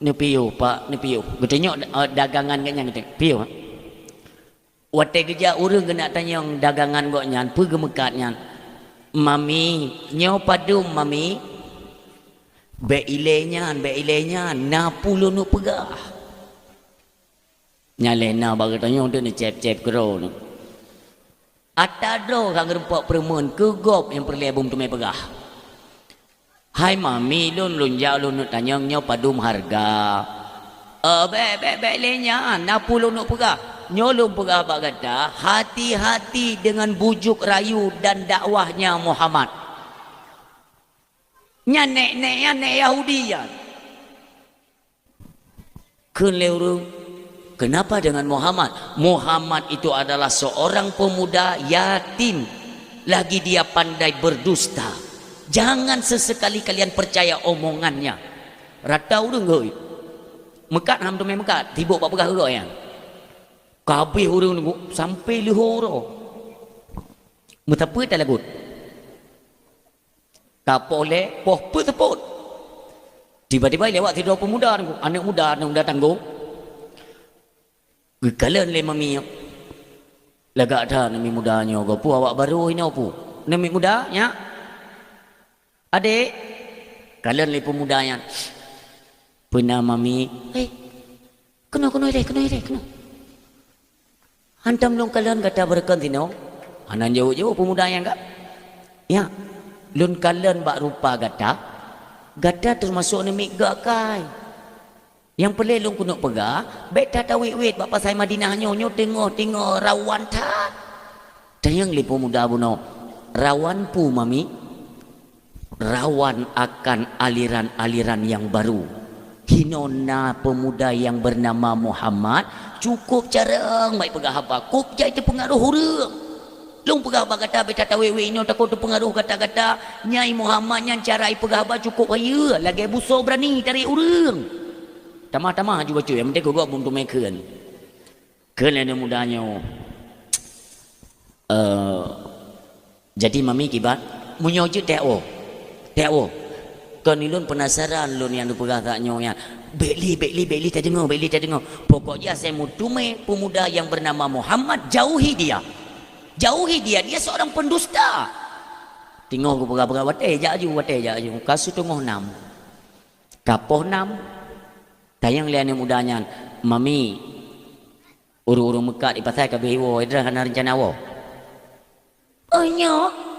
ne piu, pak, ne piu. Getanyok dagangan katnya gitu. Piu. Wate kerja urang kena tanya dagangan goknya, pergi mekatnya. Mami, nyo padum mami. Be ilenya, na puluh nu pegah. Nyalena bagi tanya tu ni cep-cep kero tu. Atado kang rempok perempuan ke gop yang perlu bum tu mai pegah. Hai mami, lun jauh lun tanya nyo padum harga. Be ilenya, na puluh nu pegah. Nyolong pegah bak kata, hati-hati dengan bujuk rayu dan dakwahnya Muhammad. Nek Yahudi ya. Kenapa dengan Muhammad? Muhammad itu adalah seorang pemuda yatim. Lagi dia pandai berdusta. Jangan sesekali kalian percaya omongannya. Ratau dong mekat ham tu mekat, tibuk bak pegah gok ya. Kabeh orang nunggu sampai lihoro. Betapa tak lagut. Kapoleh poh peteput. Tiba-tiba lewat tidur pemuda nunggu, anak muda tanggung. Gekalan le mami. Lagak dah nami mudanya gopu awak baru ini opu. Nami mudanya. Adik. Kalian le pemudanya. Pernah mami, kena. Hantam long kalian kata berkan tino. Anan jauh-jauh pemuda yang enggak. Ya. Lun kalian bak rupa gata. Gata termasuk ni gak kai. Yang pelai lung kunuk pegah, beta tawit bak pasai Madinah nyo tengok rawan ta. Tayang li pemuda buno. Rawan pu mami. Rawan akan aliran-aliran yang baru. Hinona pemuda yang bernama Muhammad cukup jarang baik pegah apa kup jai tu pengaruh hurung long pegah apa kata beta tawewe ini takut tu pengaruh kata-kata nyai Muhammad yang cara pegah apa cukupaya lagi buso berani tarik hurung tamah-tamah juga cuy yang penting gua buntu meken kena mudanya jadi mami kibat munyojut teo kan ilun penasaran lun yang dipegah tak nyonya. Beli tak dengar. Pokoknya saya mutume pemuda yang bernama Muhammad jauhi dia. Dia seorang pendusta. Tengok aku pegah-pegah wate jaju. Kasu tengok 6. Kapoh 6. Tayang lian yang mudanya. Mami. Uru-uru mekat di pasai kabeh wo idra hana rencana wo. Oh nyok.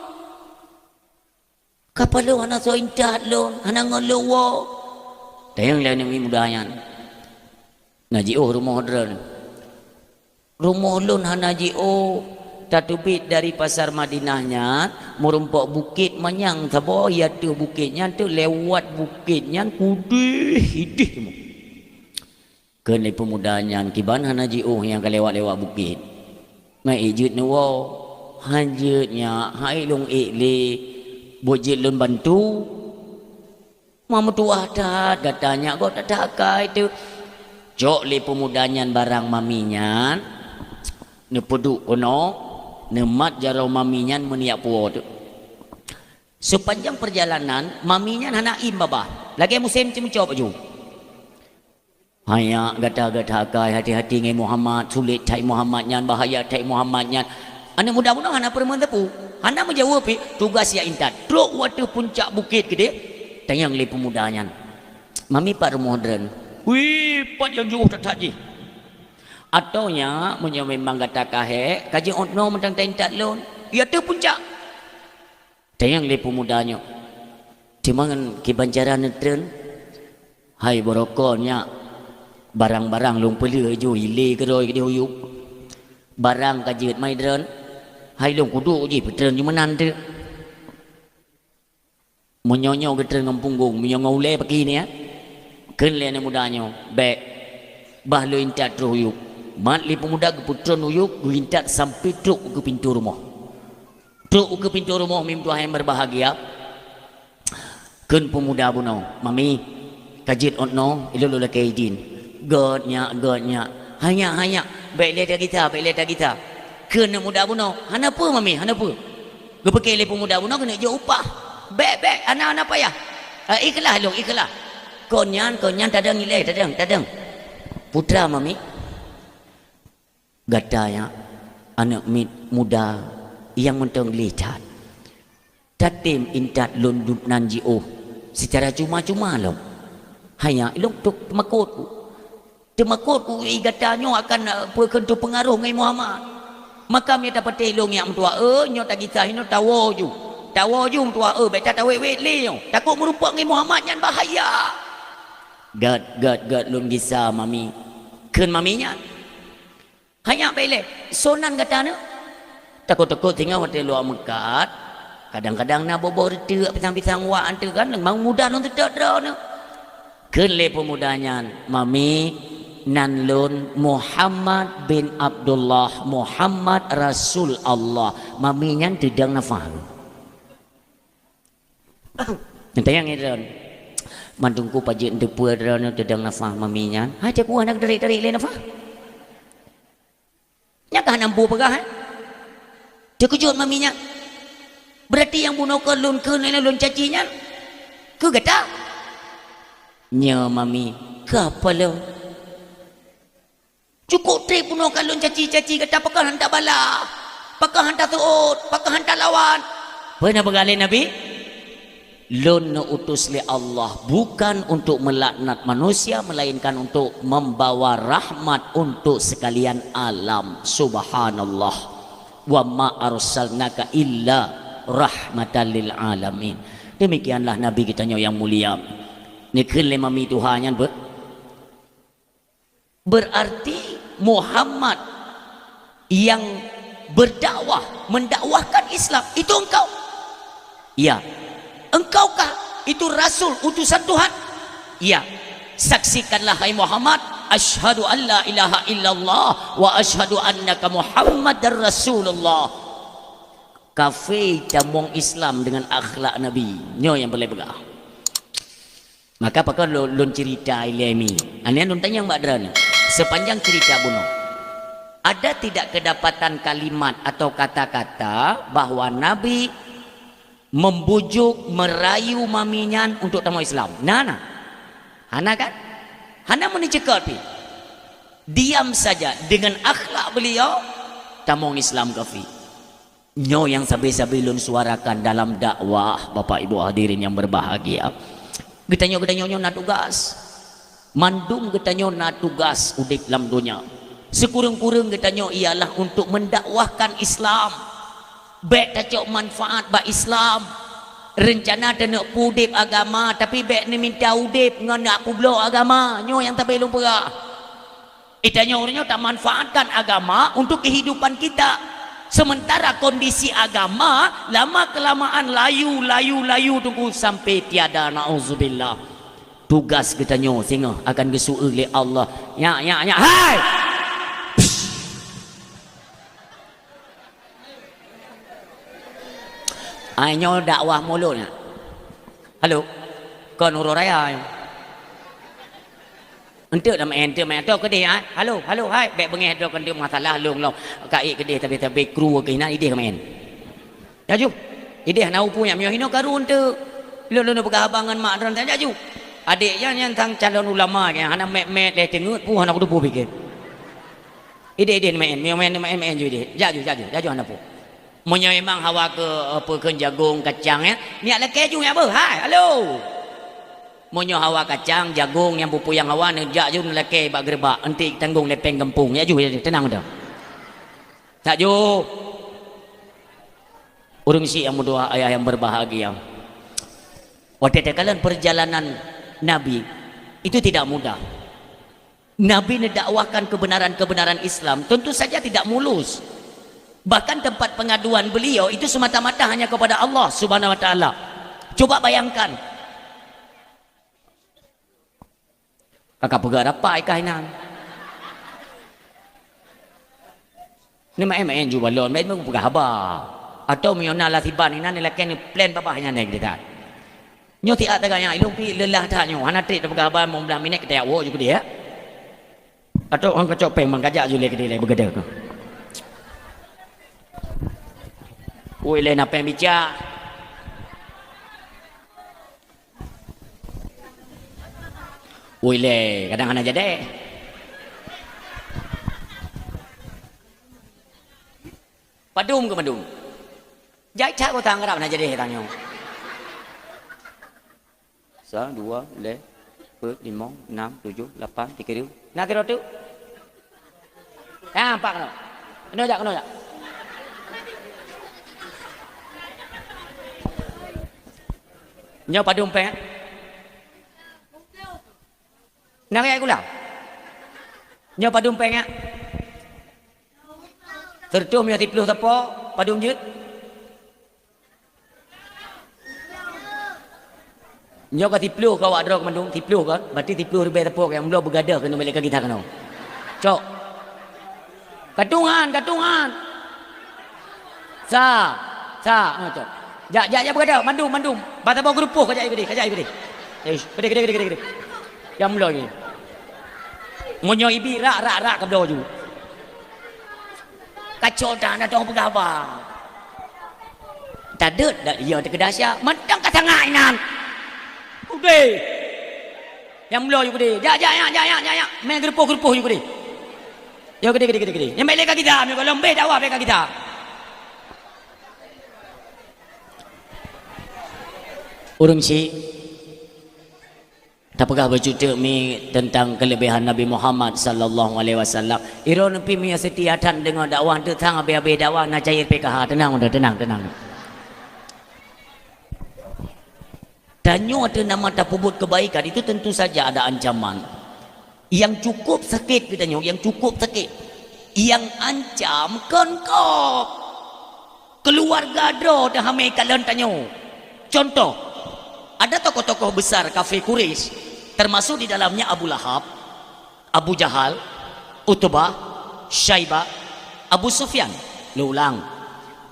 Kapal lo hana so intat lo hana ngolo wo tayang lain ni mudayan ngaji rumah hodran rumah lon hana ji tatubit dari pasar Madinahnya merumpok bukit manyang sabo ya tu bukitnya tu lewat bukitnya kudih hidih mo kenai pemudanya kiban hana ji yang kelewat-lewat bukit mai ijut ni wo hanjutnya hai long ikli bojil lun bantu mama tu ada datanya kau tak kai tu jok le pemudanya barang maminya ne peduk kono ne mat jarau maminya meniak puo tu sepanjang perjalanan maminya hana im baba lagi musim cemcop baju haya gata-gata kai hati-hati ngai Muhammad sulit tai Muhammadnya bahaya tai Muhammadnya anak muda pun hana perempuan tepu Hana menjawab tugas ya intat. Truk waktu puncak bukit gede. Tanya oleh pemudanya. Mami pak modern. Wih, pak yang jauh tak saja. Ataunya memang kata kahe, kaji ono mentang intat lon. Ya tu puncak. Tanya oleh pemudanya. Timangan kebanjaran tren. Hai borokonya. Barang-barang long peli jo ile keroi ke huyuk. Barang kaji mai dren. Hai long kudu je petren cuma nanti. Menyonyo ke tren punggung, menyonyo le pagi ni ya. Kenle ni mudanya, baik. Bah lo intat huyuk. Mat li pemuda ke putron huyuk, gu intat sampai truk ke pintu rumah. Truk ke pintu rumah mim Tuhan yang berbahagia. Ken pemuda buno, mami kajit onno, ilo lo kaidin. Godnya. Hanya, baik lihat kita. Kena muda buno, hanapa mami, hanapa? Gepeke le pemuda buno kena je upah. Bek, anak apa ya? Ikhlas long, ikhlas. Konyan tadang nilai, tadang. Putra mami. Gatanya anak muda yang mentang lihat. Tatim intat lunduk nanji secara cuma-cuma lo. Hanya long tuk temakutku gatanya akan berkentu pengaruh ngai Muhammad. Maka dia dapat telong yang tua nyo tak kita hino tawo ju tua beta tawe leo takut merupak ngai Muhammad yang bahaya. Gad lun gisa mami ken maminya hanya bele sonan katana takut tinggal hotel luar mekat kadang-kadang na bobo retek pisang-pisang wa ante kan mau muda non tidak drone ken le pemudanya mami nanlun Muhammad bin Abdullah Muhammad Rasul Allah maminya tidak nafah nanti yang itu mandungku pajak depur drone tidak nafah maminya aja ku anak dari le nafah nyakah nampu pegah dia kejut maminya berarti yang bunuh ke lun cacinya ke gata nya mami kapalo cukup trip puno kalun caci kata pakah hantar bala pakah hantar tuut pakah hantar lawan pernah bergalih Nabi lun utus li Allah bukan untuk melaknat manusia melainkan untuk membawa rahmat untuk sekalian alam subhanallah wa ma arsalnaka illa rahmatan lil alamin. Demikianlah Nabi kita yang mulia ni kele mami Tuhan berarti Muhammad yang berdakwah mendakwahkan Islam itu engkau ya engkaukah itu rasul utusan Tuhan ya saksikanlah hai Muhammad asyhadu an la ilaha illallah wa asyhadu annaka Muhammadar Rasulullah kafe jamong Islam dengan akhlak Nabi nyo yang boleh begah maka apakah lon cerita ilmi ane lon tanya mbak Dran sepanjang cerita bunuh ada tidak kedapatan kalimat atau kata-kata bahwa Nabi membujuk merayu maminya untuk tamu Islam hana kan hana menicekal pi diam saja dengan akhlak beliau tamu Islam kafi nyo yang sabi-sabi lun suarakan dalam dakwah Bapak Ibu hadirin yang berbahagia getanyo na tugas mandum getanyo na tugas udik dalam dunia sekurang-kurang getanyo ialah untuk mendakwahkan Islam baik tacok manfaat ba Islam rencana nak pudip agama tapi baik ni minta udip ngana publo agama nyo yang tak belum perah itanyo tak manfaatkan agama untuk kehidupan kita sementara kondisi agama lama kelamaan layu tunggu sampai tiada na'udzubillah tugas kita nyo sehingga akan gesu'u oleh Allah ya hai nyo dakwah mulutnya halo kon huru raya ente dah main tu ke dia halo hai baik bengeh do kan dia masalah long kai ke dia tapi kru ke ina ide main jaju ide nau punya mio hino karun tu lo pekabangan mak dan jaju adik yang tang calon ulama ke hana met le tengut pu hana kudu pu pikir ide main mio main ju ide jaju hana pu Monya memang hawa ke apa ke jagung kacang ya. Ni ada keju yang apa? Hai, halo. Monya hawa kacang, jagung yang pupu yang hawa nejak ju lelaki bak gerbak. Entik tanggung lepeng gempung. Ya ju tenang dah. Tak ju. Urung si yang berdoa ayah yang berbahagia. Waktu kalian perjalanan Nabi itu tidak mudah. Nabi mendakwahkan kebenaran-kebenaran Islam tentu saja tidak mulus. Bahkan tempat pengaduan beliau itu semata-mata hanya kepada Allah Subhanahu wa taala. Coba bayangkan. Kakak pegang apa ikainan? Ni main-main juga balon, main pegang haba. Atau miona lah tiba ni nani laken plan apa hanya naik dekat. Nyo ti ataganya ilung pi lelah dah nyo. Hana trik pegang haba mau belah minit kita wo juga dia. Atau orang kacau peng mengajak jule ke dia bergedek. Oi lain apa yang bicara. Oi le kadang-kadang jadi. Padum ke padum? Jai cak kau tangan apa nak jadi tanya. 1, 2, 3, 4, 5, 6, 7, 8, 3, 2. Nak kira tu? Ah, empat kena. Kena jak, kena jak. Nyo padum peng. Nak ayat gula. Nyo padum peng ya. Tertum ya tipluh tepo padum jut. Nyo ka tipluh kau adro mandung tipluh kan. Berarti tipluh lebih tepo yang mula bergadah kena balik ke kita kena. Cok. Katungan. Sa. Cok. Jak berada, mandum. Bata bawa grupuh kajak ikut dia. Gede. Yang mula ni. Monyo ibi rak ke belah ju. Kacau dah nak tahu apa. Tak ada dah ia terkedasya. Mentang kat tengah inan. Udah. Yang mula ju gede. Jak. Main grupuh ju gede. Yo gede. Yang melek kita, kalau lembeh dakwah mereka kita. Urung si tak pegah bercutuk mi tentang kelebihan Nabi Muhammad sallallahu alaihi wasallam. Iron pi mi setiatan dengan dakwah tu tang abe-abe dakwah nak cair PKH. Tenang. Danyo ada nama tapubut kebaikan itu tentu saja ada ancaman. Yang cukup sakit kita nyo, yang cukup sakit. Yang ancam konkop. Keluarga do dah hamil kalian tanyo. Contoh ada tokoh-tokoh besar kafir Quraisy, termasuk di dalamnya Abu Lahab, Abu Jahal, Utbah, Syaibah, Abu Sufyan. Lu ulang.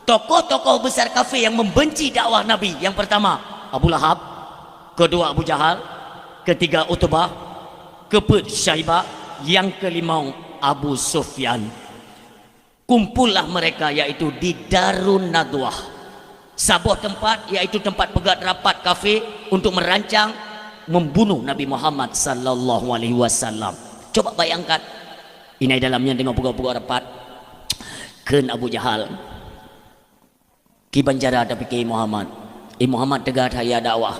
Tokoh-tokoh besar kafir yang membenci dakwah Nabi. Yang pertama Abu Lahab, kedua Abu Jahal, ketiga Utbah, keempat Syaibah, yang kelima Abu Sufyan. Kumpullah mereka yaitu di Darun Nadwah. Sebuah tempat iaitu tempat pegat rapat kafir untuk merancang membunuh Nabi Muhammad sallallahu alaihi wasallam. Coba bayangkan ini dalamnya dengan pegat-pegat rapat ken Abu Jahal ki banjara tapi ki Muhammad. Muhammad tegak haya dakwah.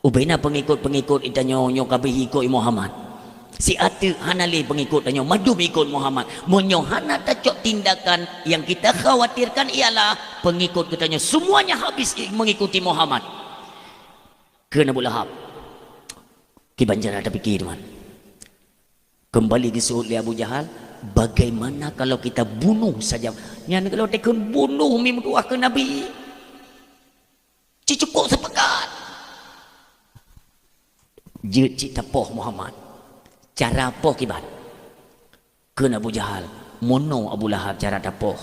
Ubena pengikut-pengikut itanyo nyo kabeh ikut Muhammad. Si atu hanale pengikut danyo madu ikut Muhammad. Monyo hana tacok tindakan yang kita khawatirkan ialah pengikut katanya semuanya habis mengikuti Muhammad. Kena Abu Lahab. Ki banjara ada fikir man. Kembali disuruh oleh Abu Jahal, bagaimana kalau kita bunuh saja? Yang kalau tekun bunuh mi menduah ke Nabi. Cukup sepakat. Je cik tapoh Muhammad. Cara apa kibat? Kena Abu Jahal. Mono Abu Lahab cara tapoh.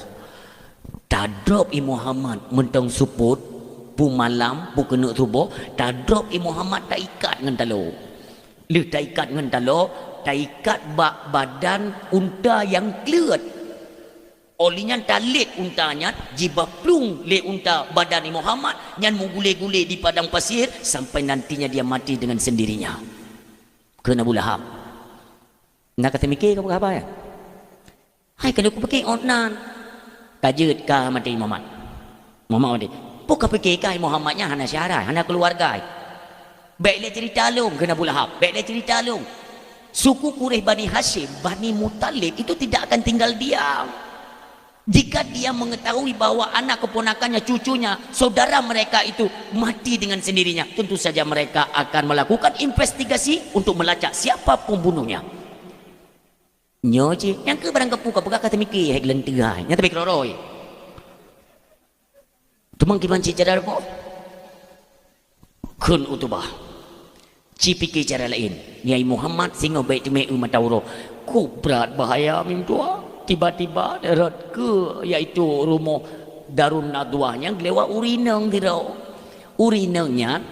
Tadrop Muhammad mentong suput pu malam pu kena subuh. Tadrop Muhammad tak ikat dengan talo. Lih tak ikat dengan talo, tak ikat bak badan unta yang kelet. Olinya talit untanya jibah plung le unta badan Muhammad yang menggule-gule di padang pasir sampai nantinya dia mati dengan sendirinya. Kena Abu Lahab. Nak kata mikir kau apa ya? Hai kena aku pakai onan. Tajud kah mati Muhammad. Muhammad mati. Bukan fikir kai Muhammadnya hana syarah, hana keluarga. Baiklah cerita long kena Abu Lahab. Baiklah cerita long. Suku Quraisy Bani Hashim, Bani Muttalib itu tidak akan tinggal diam. Jika dia mengetahui bahwa anak keponakannya, cucunya, saudara mereka itu mati dengan sendirinya, tentu saja mereka akan melakukan investigasi untuk melacak siapa pembunuhnya. Nyoje, yang ke barang kepuka, buka kata mikir, hek lenterai, yang tapi keroroi. Tumang kiban cik cara apa? Kun Utubah. Cik fikir cara lain. Nyai Muhammad singo baik tu me'u matawro. Ku berat bahaya mintua. Tiba-tiba darat ke iaitu rumah Darun Nadwah yang lewat urineng tidak. Urinengnya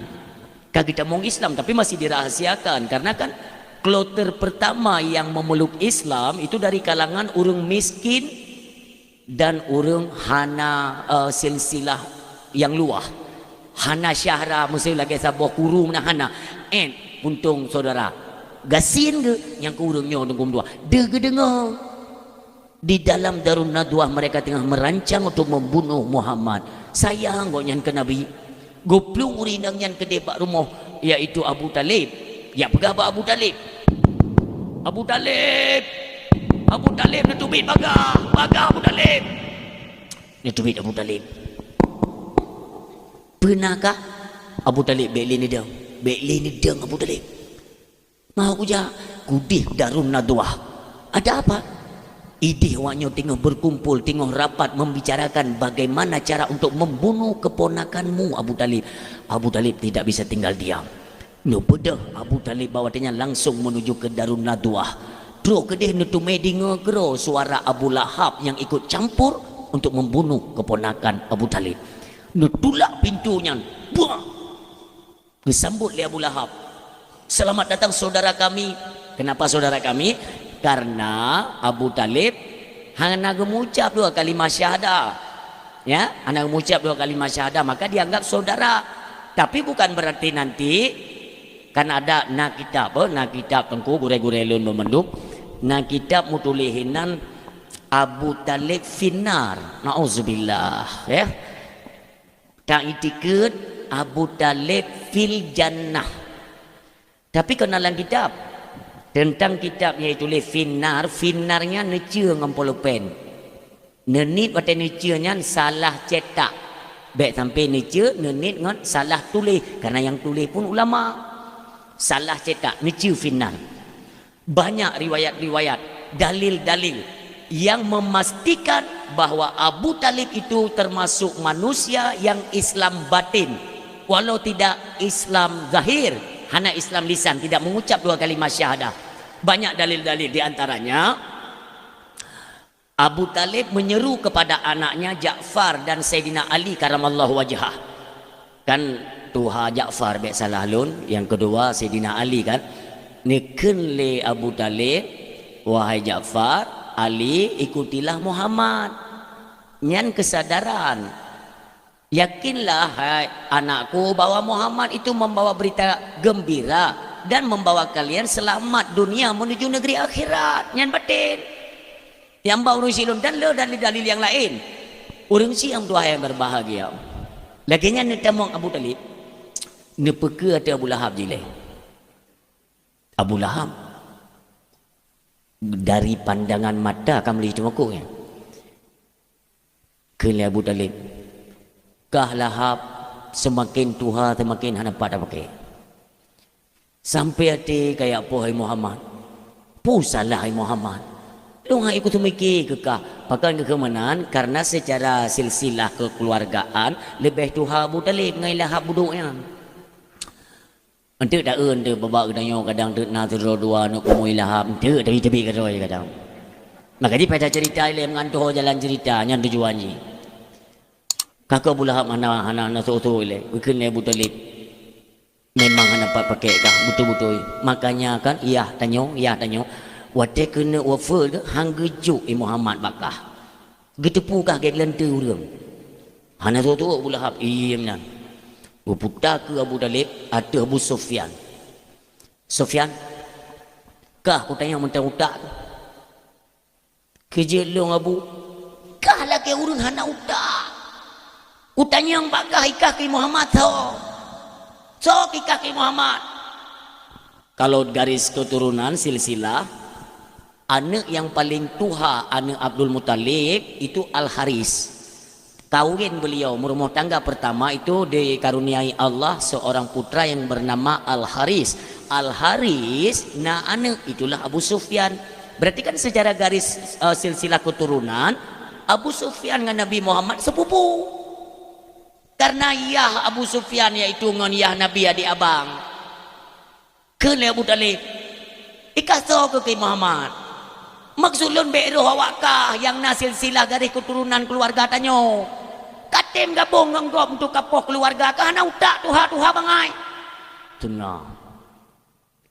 kan kita mau Islam tapi masih dirahasiakan karena kan kloter pertama yang memeluk Islam itu dari kalangan orang miskin dan orang hana silsilah yang luah. Hana syahra mesti lagi sabuh kurung nak hana. Untung saudara gasin ke yang kurungnya tunggu dua. Dega dengar. Di dalam Darun Nadwah mereka tengah merancang untuk membunuh Muhammad. Sayang goknya ke Nabi. Goplung urinang yang ke debak rumah iaitu Abu Talib. Ya pegah Abu Talib. Abu Talib. Abu Talib nak tubit bagah. Bagah Abu Talib. Nak tubit Abu Talib. Pernahkah Abu Talib beli ni dang? Beli ni dang Abu Talib. Mau kuja kudih Darun Nadwah. Ada apa? Idih waknya tengah berkumpul, tengah rapat membicarakan bagaimana cara untuk membunuh keponakanmu Abu Talib. Abu Talib tidak bisa tinggal diam. No bedah Abu Talib bawa dia langsung menuju ke Darun Nadwah. Terus ke dia nutu medinga gero suara Abu Lahab yang ikut campur untuk membunuh keponakan Abu Talib. Nutulak pintunya. Buah. Disambut oleh Abu Lahab. Selamat datang saudara kami. Kenapa saudara kami? Karena Abu Talib hanya mengucap 2 kalimah syahadah, ya, hanya mengucap 2 kalimah syahadah, maka dianggap saudara. Tapi bukan berarti nanti kan ada nak kitab tengku gure-gure lun memenduk, nak kitab mutulihinan Abu Talib finar, nauzubillah, ya. Tak itikut Abu Talib fil jannah. Tapi kenalan kitab tentang kitabnya itu le finar, finarnya nece ngampolopen. Nenit wate necenya salah cetak. Baik sampai nece nenit ngot salah tulis karena yang tulis pun ulama. Salah cetak nece finar. Banyak riwayat-riwayat, dalil-dalil yang memastikan bahwa Abu Talib itu termasuk manusia yang Islam batin. Walau tidak Islam zahir, hanya Islam lisan, tidak mengucap 2 kalimah syahadah. Banyak dalil-dalil, di antaranya Abu Talib menyeru kepada anaknya Ja'far dan Sayyidina Ali karamallahu wajhah. Kan tuha Ja'far baik salah lun, yang kedua Sayyidina Ali kan. Niken le Abu Talib, wahai Ja'far, Ali ikutilah Muhammad. Nyan kesadaran. Yakinlah hai anakku bahwa Muhammad itu membawa berita gembira dan membawa kalian selamat dunia menuju negeri akhirat. Nyan batin. Yang bawa silun dan le dalil-dalil yang lain. Orang siang dua yang berbahagia. Laginya netamong Abu Talib. Nepeka atau Abu Lahab jile. Abu Lahab dari pandangan mata akan melihat cemokoknya. Kali Abu Talib. Kah Lahab semakin tuha semakin hana pada pakai. Sampai hati kayak apa hai Muhammad. Pusalah hai Muhammad. Lu nggak ikut mikir ke kah? Pakai kekemanan karena secara silsilah kekeluargaan lebih tuha Abu Talib ngai Lahab buduknya. Ente dah ente babak kadang kadang tu na tu dua nak kumui Lahab ente dari tepi kadoi kadang. Maka di pada cerita ile mengantuh jalan ceritanya tujuan ji. Kakak Abu Lahab mana nasutu ile, bikin Abu Talib. Memang hana pakai kah betul-betul. Makanya kan iya tanyo. Wate kena wafer ke hang gejuk Muhammad bakah. Getepu kah ke lente urang. Hana tu Abu Lahab iya menan. Putar ke Abu Talib atau Abu Sufyan. Sufyan, kah aku tanya mentang utak. Kejelong Abu. Kah laki ke urun hana utak. Utanya yang bakah ikah ke Muhammad so ikah ke Muhammad. Kalau garis keturunan silsilah, anak yang paling tua anak Abdul Muthalib itu Al Haris. Kawin beliau berumah tangga pertama itu dikaruniai Allah seorang putra yang bernama Al Haris. Al Haris na anak itulah Abu Sufyan. Berarti kan secara garis silsilah keturunan Abu Sufyan dengan Nabi Muhammad sepupu. Karena yah Abu Sufyan yaitu ngon yah Nabi adik abang. Kene Abu Talib ikaso ke Muhammad. Maksud lun be'roh awakah yang na silsilah garis keturunan keluarga tanyo. Katim gabung ngenggom untuk kapoh keluarga kah na utak tuha bangai. Tenang.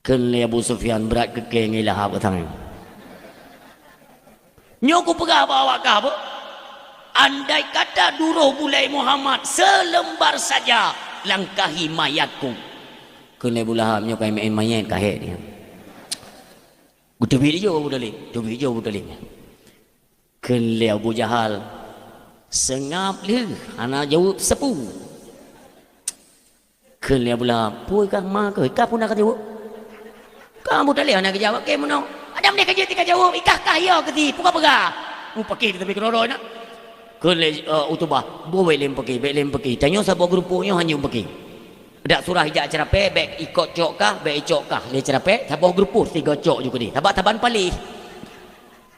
Kene Abu Sufyan berat kekeng ilah apa tangan. Nyoku pegah bawa kah apa? Andai kata duruh bulai Muhammad selembar saja langkahi mayatku. Kene Abu Lahab nyoku main mayat kahit dia. Gudebi dia Abu Talib. Dubi dia Abu Talib. Kene Abu Jahal sengap le anak jawab sepu. Kene Abu Lahab pui kah ma ke kah pun nak jawab. Kamu Talib nak jawab ke mono? Ada mereka kerja tika jawab ikah kaya ke ti pegah-pegah. Mu pakai tapi kenoro nak. Kene Utubah boleh lem pakai. Tanya siapa grupnya hanya pakai. Dak surah hijak cerape bek ikut cok kah bek cok kah le cerape siapa grup tiga cok juga ni. Taban palih.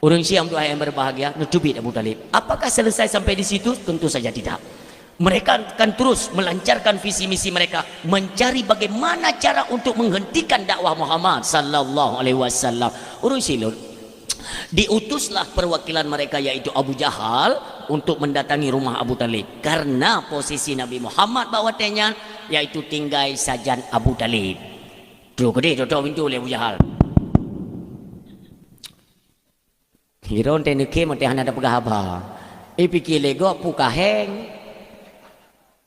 Orang Syiah untuk yang berbahagia nutubit Abu Talib. Apakah selesai sampai di situ? Tentu saja tidak. Mereka akan terus melancarkan visi misi mereka mencari bagaimana cara untuk menghentikan dakwah Muhammad sallallahu alaihi wasallam. Urus silur diutuslah perwakilan mereka yaitu Abu Jahal untuk mendatangi rumah Abu Talib karena posisi Nabi Muhammad bawa tenyan yaitu tinggai sajan Abu Talib. Tu gede tu pintu le Abu Jahal. Hiron tenu ke mate hana ada pegah apa. Pikir lego puka heng.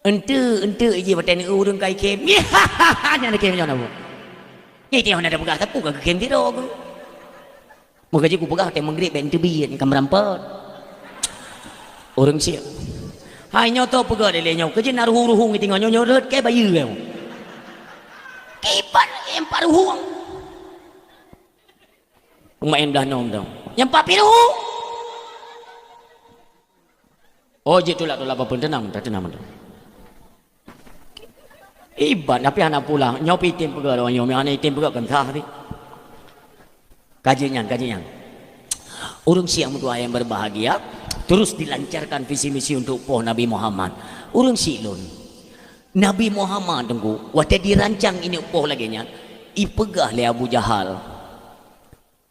Ente iji baten urung kai kem. Hanya ada kem jana bu. Ni dia hana ada pegah tapi puka kem tiro aku. Muka je ku pegah te mengrip ben tebi ni kamerampot. Orang siap. Hai nyoto pegah de le nyau ke je naruhu-ruhung ti ngonyo nyorot ke bayu eu. Kipan empar ruhung. Main dah nom dong. Yang papiru. Oh je tulak apa pun tenang tu. Iban tapi anak pulang nyopi tim pegak orang nyomi anak tim pegak kan tapi kajian orang Syiah mutua yang berbahagia terus dilancarkan visi misi untuk poh Nabi Muhammad. Orang silun Nabi Muhammad tunggu waktu dirancang ini poh lagi nya ipegah le Abu Jahal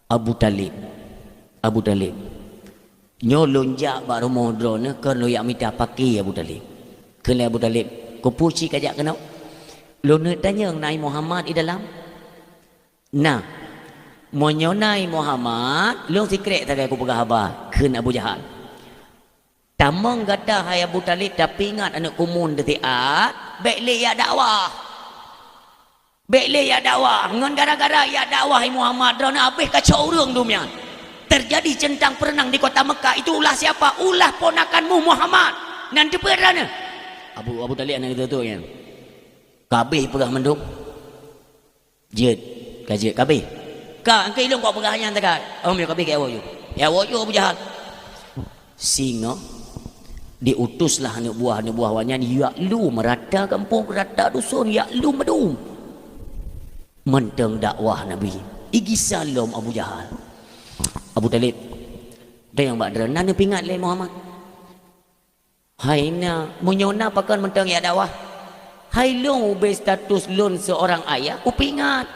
Abu Talib nyolonjak baru modron ke lo yang minta pakai Abu Talib ke Abu Talib ko puci kajak kenau lo nak tanya Nabi Muhammad di dalam nah menyonai Muhammad lo secret tak aku pegah abah ke Abu Jahal tamang kata hai Abu Talib tapi ingat anak kumun detiat baik le ya dakwah ngan gara-gara ya dakwah Muhammad drona habis kacau urang dunia terjadi centang perenang di kota Mekah itu ulah siapa? Ulah ponakanmu Muhammad nan depan Abu Talib anak itu tu kan kabeh pegah mendung jet kajet kabeh ka angkai long kau pegahnya dekat yo kabeh ke awo yo Abu Jahal singa diutuslah anak buahnya ya lu merata kampung merata dusun ya lu medum menteng dakwah Nabi igi salam Abu Jahal Abu Talib dia yang badran nana pingat le Muhammad hai na munyona pakan menteng ya dakwah hai long ube status lon seorang ayah ku pingat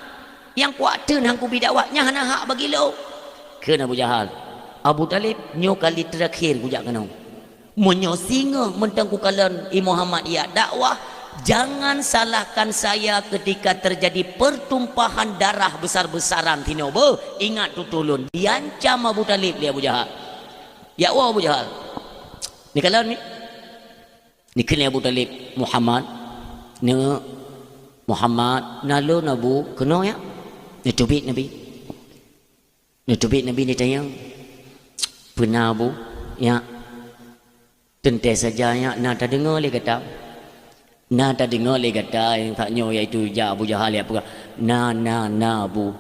yang kuaten hang ku bidakwahnya hana hak bagi lo ke Abu Jahal Abu Talib nyo kali terakhir ku jak kenau munyo singa menteng ku kalan Muhammad ya dakwah. Jangan salahkan saya ketika terjadi pertumpahan darah besar-besaran tinobo. Ingat tutulun diancam Abu Talib dia Abu Jahal. Ya Abu Jahal. Ni kalau ni kena Abu Talib Muhammad nalo nabu kena ya. Ni tubik Nabi ni tanya pernah Abu ya Tentu sajanya nak tak dengar le kata. Nak tak dengar le kata yang tak nyo iaitu ja Abu Jahal apa. Na bu.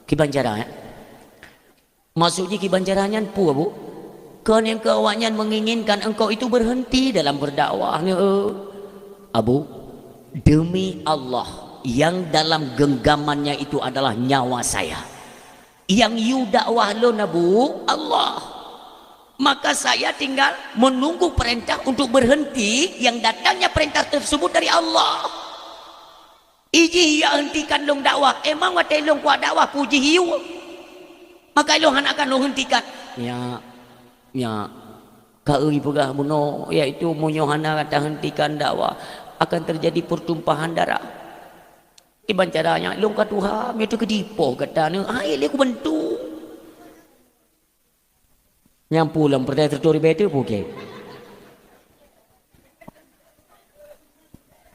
Kibanjara ya. Maksudnya kibanjaranya pu bu. Kan yang awaknya menginginkan engkau itu berhenti dalam berdakwah ni. Abu, demi Allah yang dalam genggamannya itu adalah nyawa saya. Yang you dakwah lo Abu Allah. Maka saya tinggal menunggu perintah untuk berhenti yang datangnya perintah tersebut dari Allah. Iji ya hentikan long dakwah. Emang watai long kuat dakwah puji hiu. Maka long akan long hentikan. Ya. Kau pegah buno yaitu munyohana kata hentikan dakwah akan terjadi pertumpahan darah. Iban caranya long katuha itu kedipo kata ni ai le ku bantu. Yang pulang percaya tertori betul bukan.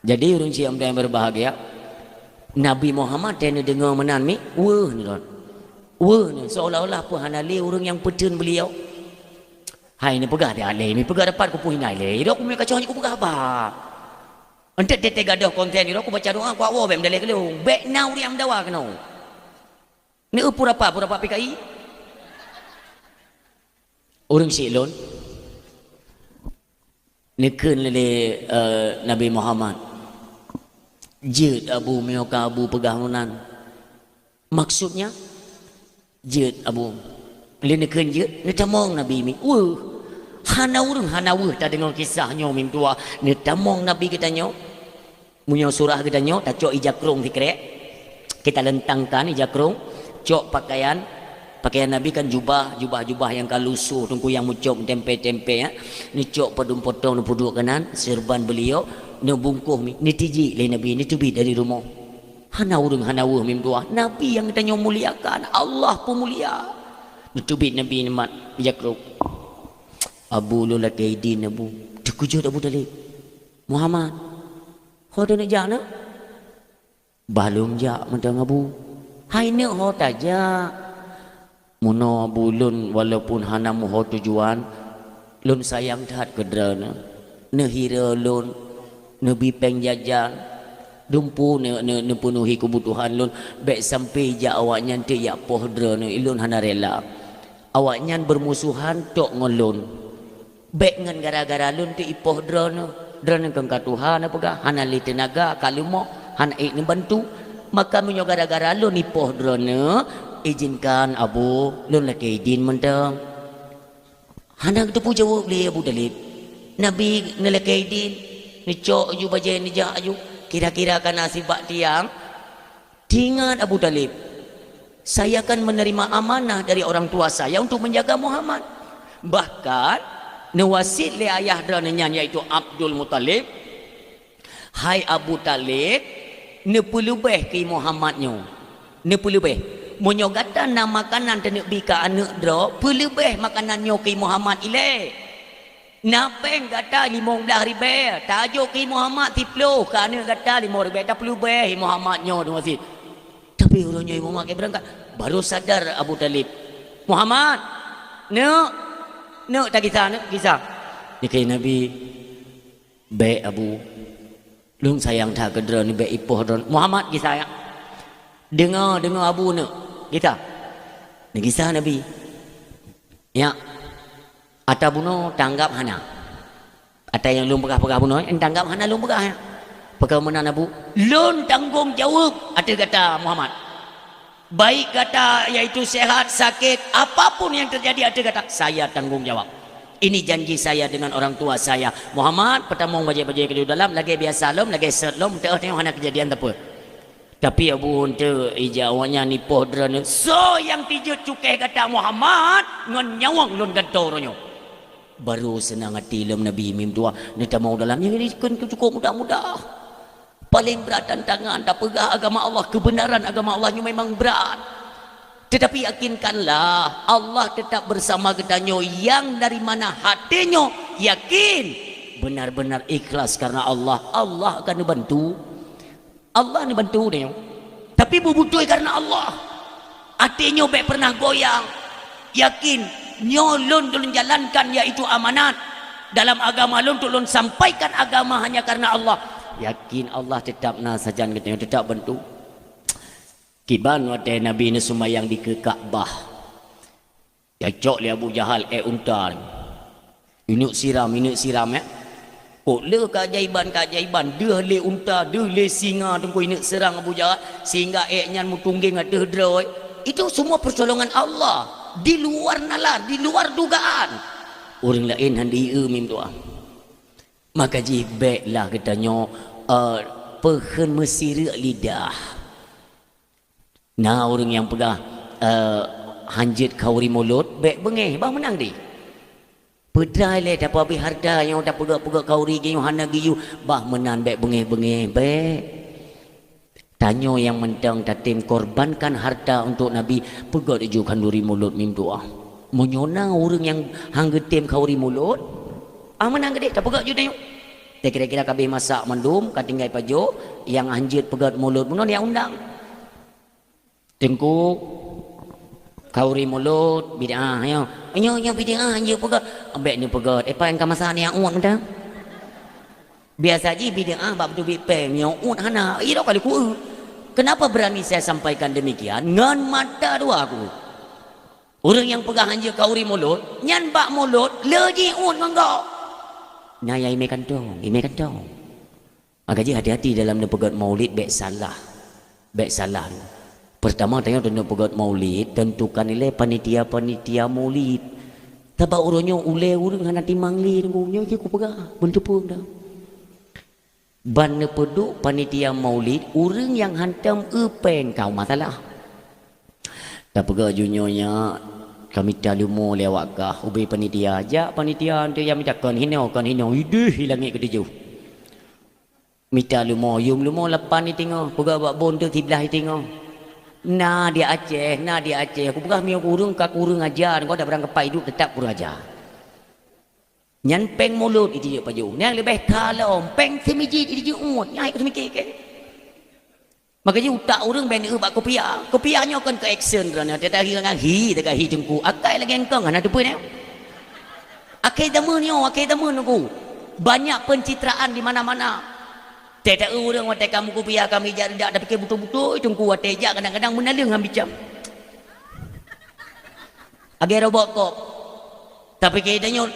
Jadi urang siam yang berbahagia Nabi Muhammad tena dengar menan mi wah ni kan. Wah ni seolah-olah apa hanali orang yang pedun beliau. Hai ni pegah dia ale ni pegah dapat ku puhin ale. Ida ku me kacau ni ku pegah apa. Ente tete gadah konten ni aku baca doa ku awo bem dalek lu. Back now dia amdawa kena. Ni pura apa PKI. Orang silon neken lele Nabi Muhammad jid Abu Mioka Abu pegahunan maksudnya jid Abu neken jid ni tamong Nabi mi hanaur tak dengar kisahnya mim tua ni tamong Nabi kita nyo munyo surah kita nyo tak cok ijakrung dikrek kita lentangkan ijakrung cok pakaian Nabi kan jubah yang kalusuh tungku yang mucok tempe ya. Ni cok padum potong nu puduk kanan serban beliau nu bungkuh ni tiji le Nabi ni tubi dari rumah. Hanawur mim dua. Nabi yang kita muliakan, Allah pun mulia. Ni tubi Nabi ni mat jakruk. Abu lu lakaidin Abu. Dikujud Abu Talib. Muhammad. Ho dah nak jana? Balum jak mentang Abu. Hai ni ho taja. Muno bulun walaupun hana muho tujuan lun sayang tat kedrana ne hira lun ne bipeng jajan dumpu ne penuhi kebutuhan lun baik sampai ja awaknya te ya pohdra ne ilun hana rela awaknya bermusuhan tok ngolun baik ngan gara-gara lun te ipohdra ne drana kang katuhan apa ga hana li tenaga kalumo hana ik ne bantu maka menyo gara-gara lun ipohdra ne izinkan Abu lun laki din mentang hanang tu puja boleh Abu Talib Nabi ngelaki din ni cok ju bajai ni jak ju kira-kira kan nasibak tiang tingat Abu Talib saya akan menerima amanah dari orang tua saya untuk menjaga Muhammad bahkan newasit le ayah drananya yaitu Abdul Muttalib hai Abu Talib ne pelubeh ke Muhammadnya ne pelubeh menyogata na makanan tenek bika anak dro pelebih makanan nyoki Muhammad ile napeng kata 15 ribu tajuk ki Muhammad tiplo kana kata 5 ribu tak pelebih Muhammad nyo tu masih tapi urangnya Muhammad ke berangkat baru sadar Abu Talib Muhammad ne tak kisah ni kai Nabi baik Abu lung sayang tak kedra ni baik ipoh Muhammad kisah ya dengar Abu ne kita ni kisah Nabi ya ata buno tanggap hana ata yang lum pegah buno tanggap hana lum pegah ya pegah menan Abu lun tanggung jawab ada kata Muhammad baik kata yaitu sehat sakit apapun yang terjadi ada kata saya tanggung jawab ini janji saya dengan orang tua saya Muhammad pertama bajai-bajai ke dalam lagi biasa lom lagi set lom tengok hana kejadian apa tapi Abu Hunter ijawanya ni pohdran so yang tijut cukai kata Muhammad ngon nyawang lun gantoronyo baru senang hati lem Nabi mim tua ni tak mau dalamnya ini kan cukup mudah-mudah paling berat tantangan tak pegah agama Allah kebenaran agama Allahnya memang berat tetapi yakinkanlah Allah tetap bersama ketanyo yang dari mana hatinya yakin benar-benar ikhlas karena Allah akan dibantu Allah ni bantu dia tapi bubutuh karena Allah hatinya baik pernah goyang yakin nyolon jalankan yaitu amanat dalam agama lun untuk lun sampaikan agama hanya karena Allah. Yakin Allah tetap nasajan kita tetap bantu. Kiban wate Nabi ni sumayang di ke Kaabah. Ya cok li Abu Jahal unta. Inuk siram ya. Kok le keajaiban dia le unta, dia le singa tunggu inuk serang Abu Jahal sehingga nyan mutungging ada droi. Itu semua pertolongan Allah. Di luar nalar, di luar dugaan. Orang lain handi mim doa. Maka jibeklah katanya pehen mesir lidah. Nah orang yang pegang hanjit kauri mulut bek bengeh bang menang di. Pedrai le dapat habis harta yang dah pegak-pegak kauri giyu hana giyu bah menan bek bengeh bek. Tanya yang mentang tatim korbankan harta untuk Nabi pegat dijukan duri mulut mim doa. Menyonang orang yang hanggetim kauri mulut menang gede tak pegat juga yuk. Tak kira-kira kabeh masak mandum katinggai pajo yang anjit pegat mulut menon yang undang. Tengku kauri mulut bid'ah ya. Yang bid'ah anjit pegat ambek ni pegat apa yang kamasa ni yang uang dah. Biasa je bid'ah bab tu bipem yang uang hana. Ira kali ku. Kenapa berani saya sampaikan demikian? Ngan mata dua aku. Orang yang pegang anjir kauri mulut, nyan bak mulut, leji un mengkau. Nah ya ime kantong. Maka je hati-hati dalam nak pegat maulid baik salah. Pertama tanya tentang pegat maulid, tentukan nilai panitia maulid. Tabak orangnya ule orang hana timang li tunggunya je ku pegang. Bentuk pun dah. Ban peduk panitia maulid, orang yang hantam pen kau masalah. Tak pegang junyonya kami talumo lewat kah ubi panitia aja panitia tu yang minta kan hino idih hilangi ke tujuh minta lumo yum lumo lepan ni tengok pegak bak bon tu tiblah tengok nah dia Aceh aku pegah miok urung kak urung ajar kau dah berang kepai hidup tetap urung ajar nyan peng mulut itu je paju yang lebih kalau peng semiji itu je nyai aku semikir ke. Makanya utak orang benda bak kopiahnya akan ke action kerana dia tak kira dengan hi jengku akai lagi engkau kan ada apa ni akai temen aku banyak pencitraan di mana-mana tak orang watai kamu kopiah kami jadi tak fikir betul-betul jengku watai jak kadang-kadang menalung ambil jam agai robot kok tapi keadanya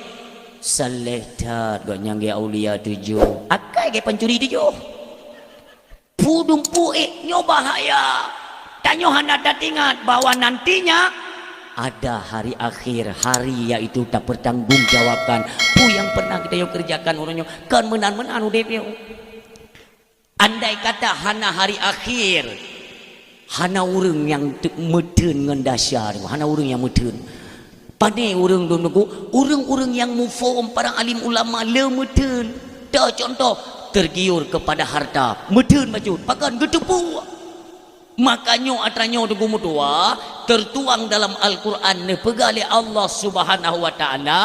saleh tat gak nyangge aulia tujuh akai ke pencuri tujuh pudung puik nyo bahaya. Tanyo hendak ingat bahwa nantinya ada hari akhir, hari yaitu tak bertanggungjawabkan. Pu yang pernah kita kerjakan orangnya kan menan-menan udep yo. Andai kata hana hari akhir, hana urang yang meteun ngan dasyar, hana urang yang meteun. Pane urang dulu urang-urang yang mufaham para alim ulama le meteun. Dah contoh tergiur kepada harta medun majud pakan gedepu makanya atranyo tunggu mutua tertuang dalam Al-Quran ne pegali Allah Subhanahu wa taala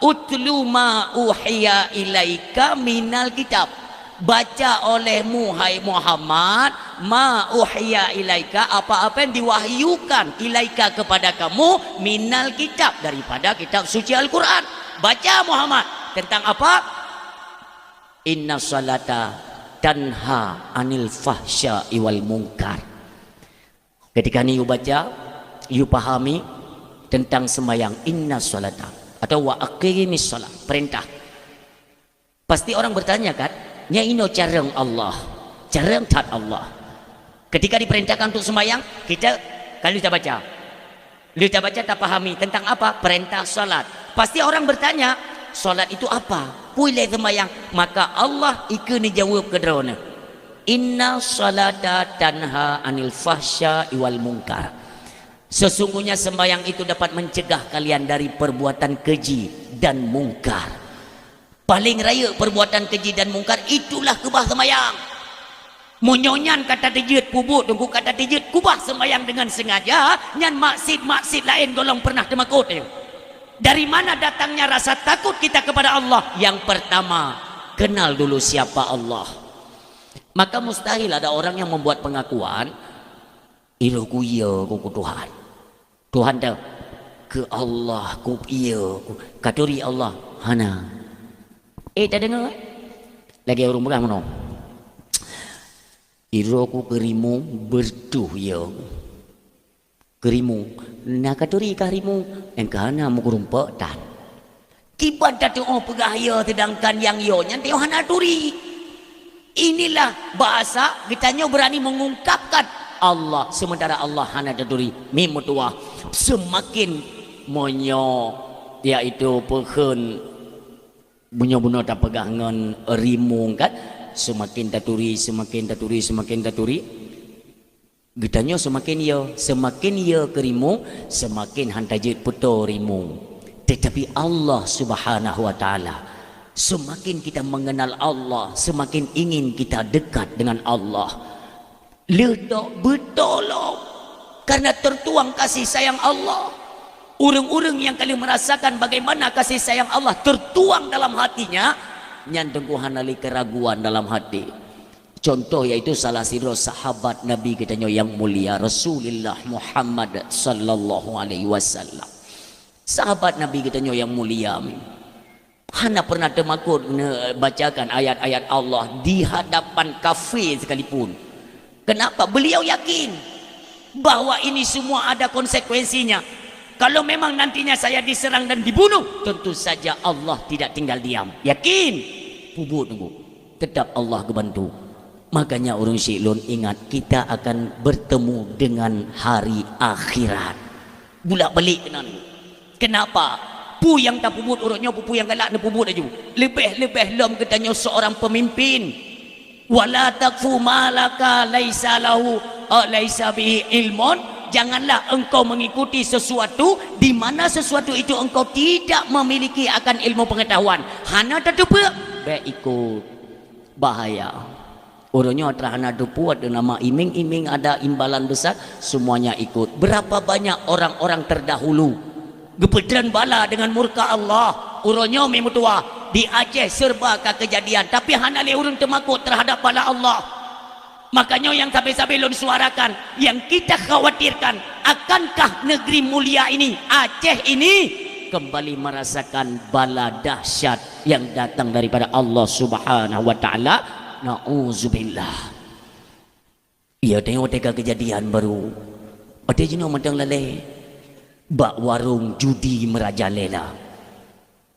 utlu ma uhiya ilaika minal kitab baca olehmu hai Muhammad ma uhiya ilaika apa-apa yang diwahyukan ilaika kepada kamu minal kitab daripada kitab suci Al-Quran baca Muhammad tentang apa. Inna salata tanha anil fahsya iwal mungkar. Ketika ni you baca, you pahami tentang sembahyang inna salata atau wa aqimis salat, perintah. Pasti orang bertanya kan, nya ino careng Allah, careng tat Allah. Ketika diperintahkan untuk sembahyang, kita kalau kita baca, tak pahami tentang apa perintah salat. Pasti orang bertanya, salat itu apa? Puilai sembahyang, maka Allah ikut dijawab ke drone. Inna salata tanha anil fahsya iwal mungkar. Sesungguhnya sembahyang itu dapat mencegah kalian dari perbuatan keji dan mungkar. Paling raya perbuatan keji dan mungkar itulah kubah sembahyang. Munyonyan kata tejit pubut tunggu kata tejit kubah sembahyang dengan sengaja nyan maksud lain golong pernah temakut ya. Dari mana datangnya rasa takut kita kepada Allah? Yang pertama, kenal dulu siapa Allah. Maka mustahil ada orang yang membuat pengakuan ilu ku iya ku Tuhan. Tuhan dah ke Allah ku iya ku katuri Allah hana Tak dengar. Lagi orang berang mana? Iro ku kerimu bertuh ya. Kerimu nak katuri karimu engkana mu kurumpa tan. Kibat datu pegah ya sedangkan yang yo nya teu hana turi. Inilah bahasa kitanya berani mengungkapkan Allah sementara Allah hana daturi mimutua semakin monyo yaitu peken bunyo-bunyo tak pegangan rimung kan semakin taturi getanya semakin ya kerimung semakin hantajit puto rimung. Tetapi Allah Subhanahu wa taala semakin kita mengenal Allah semakin ingin kita dekat dengan Allah. Ledak betul karena tertuang kasih sayang Allah. Orang-orang yang kali merasakan bagaimana kasih sayang Allah tertuang dalam hatinya, nyandengkuhan ali keraguan dalam hati. Contoh yaitu salah satu sahabat Nabi kitanya yang mulia Rasulullah Muhammad sallallahu alaihi wasallam. Sahabat Nabi kitanya yang mulia, hana pernah temakut bacakan ayat-ayat Allah di hadapan kafir sekalipun. Kenapa? Beliau yakin bahwa ini semua ada konsekuensinya. Kalau memang nantinya saya diserang dan dibunuh, tentu saja Allah tidak tinggal diam. Yakin? Pubut nunggu. Tetap Allah kebantu. Makanya orang Syi'lun ingat kita akan bertemu dengan hari akhirat. Bulak balik kena. Kenapa? Pu yang tak pubut urutnya, pu yang galak nak pubut aja. Lebih-lebih lom katanya seorang pemimpin. Wala takfu malaka laisa lahu laisa bihi ilmun. Janganlah engkau mengikuti sesuatu di mana sesuatu itu engkau tidak memiliki akan ilmu pengetahuan. Hana tertutup, baik ikut bahaya. Orangnya terhana dupuat nama iming-iming ada imbalan besar, semuanya ikut. Berapa banyak orang-orang terdahulu gepedran bala dengan murka Allah. Orangnya memutua di Aceh serba kejadian, tapi hana le urang temakut terhadap bala Allah. Makanya yang sampai-sampai lon suarakan, yang kita khawatirkan, akankah negeri mulia ini, Aceh ini, kembali merasakan bala dahsyat yang datang daripada Allah Subhanahu wa taala. Nauzubillah. Ia tengok kejadian baru. Ada jenuh madang lale. Bak warung judi merajalela.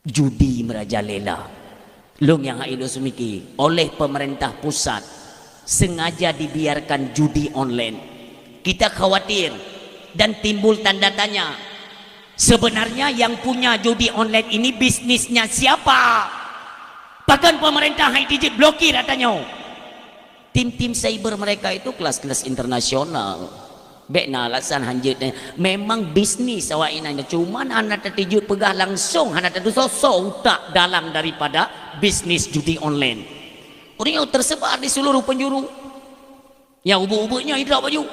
Judi merajalela. Long yang hailu semiki oleh pemerintah pusat sengaja dibiarkan judi online. Kita khawatir dan timbul tanda tanya, sebenarnya yang punya judi online ini bisnisnya siapa? Bahkan pemerintah Haiti blokir katanya. Tim-tim cyber mereka itu kelas-kelas internasional. Bekna alasan hanjutnya memang bisnis awak ini, cuman anak tertijut pegah langsung anak tertusuk tak dalam daripada bisnis judi online. Orang yang tersebar di seluruh penjuru. Yang ubuk-ubuknya drop baju.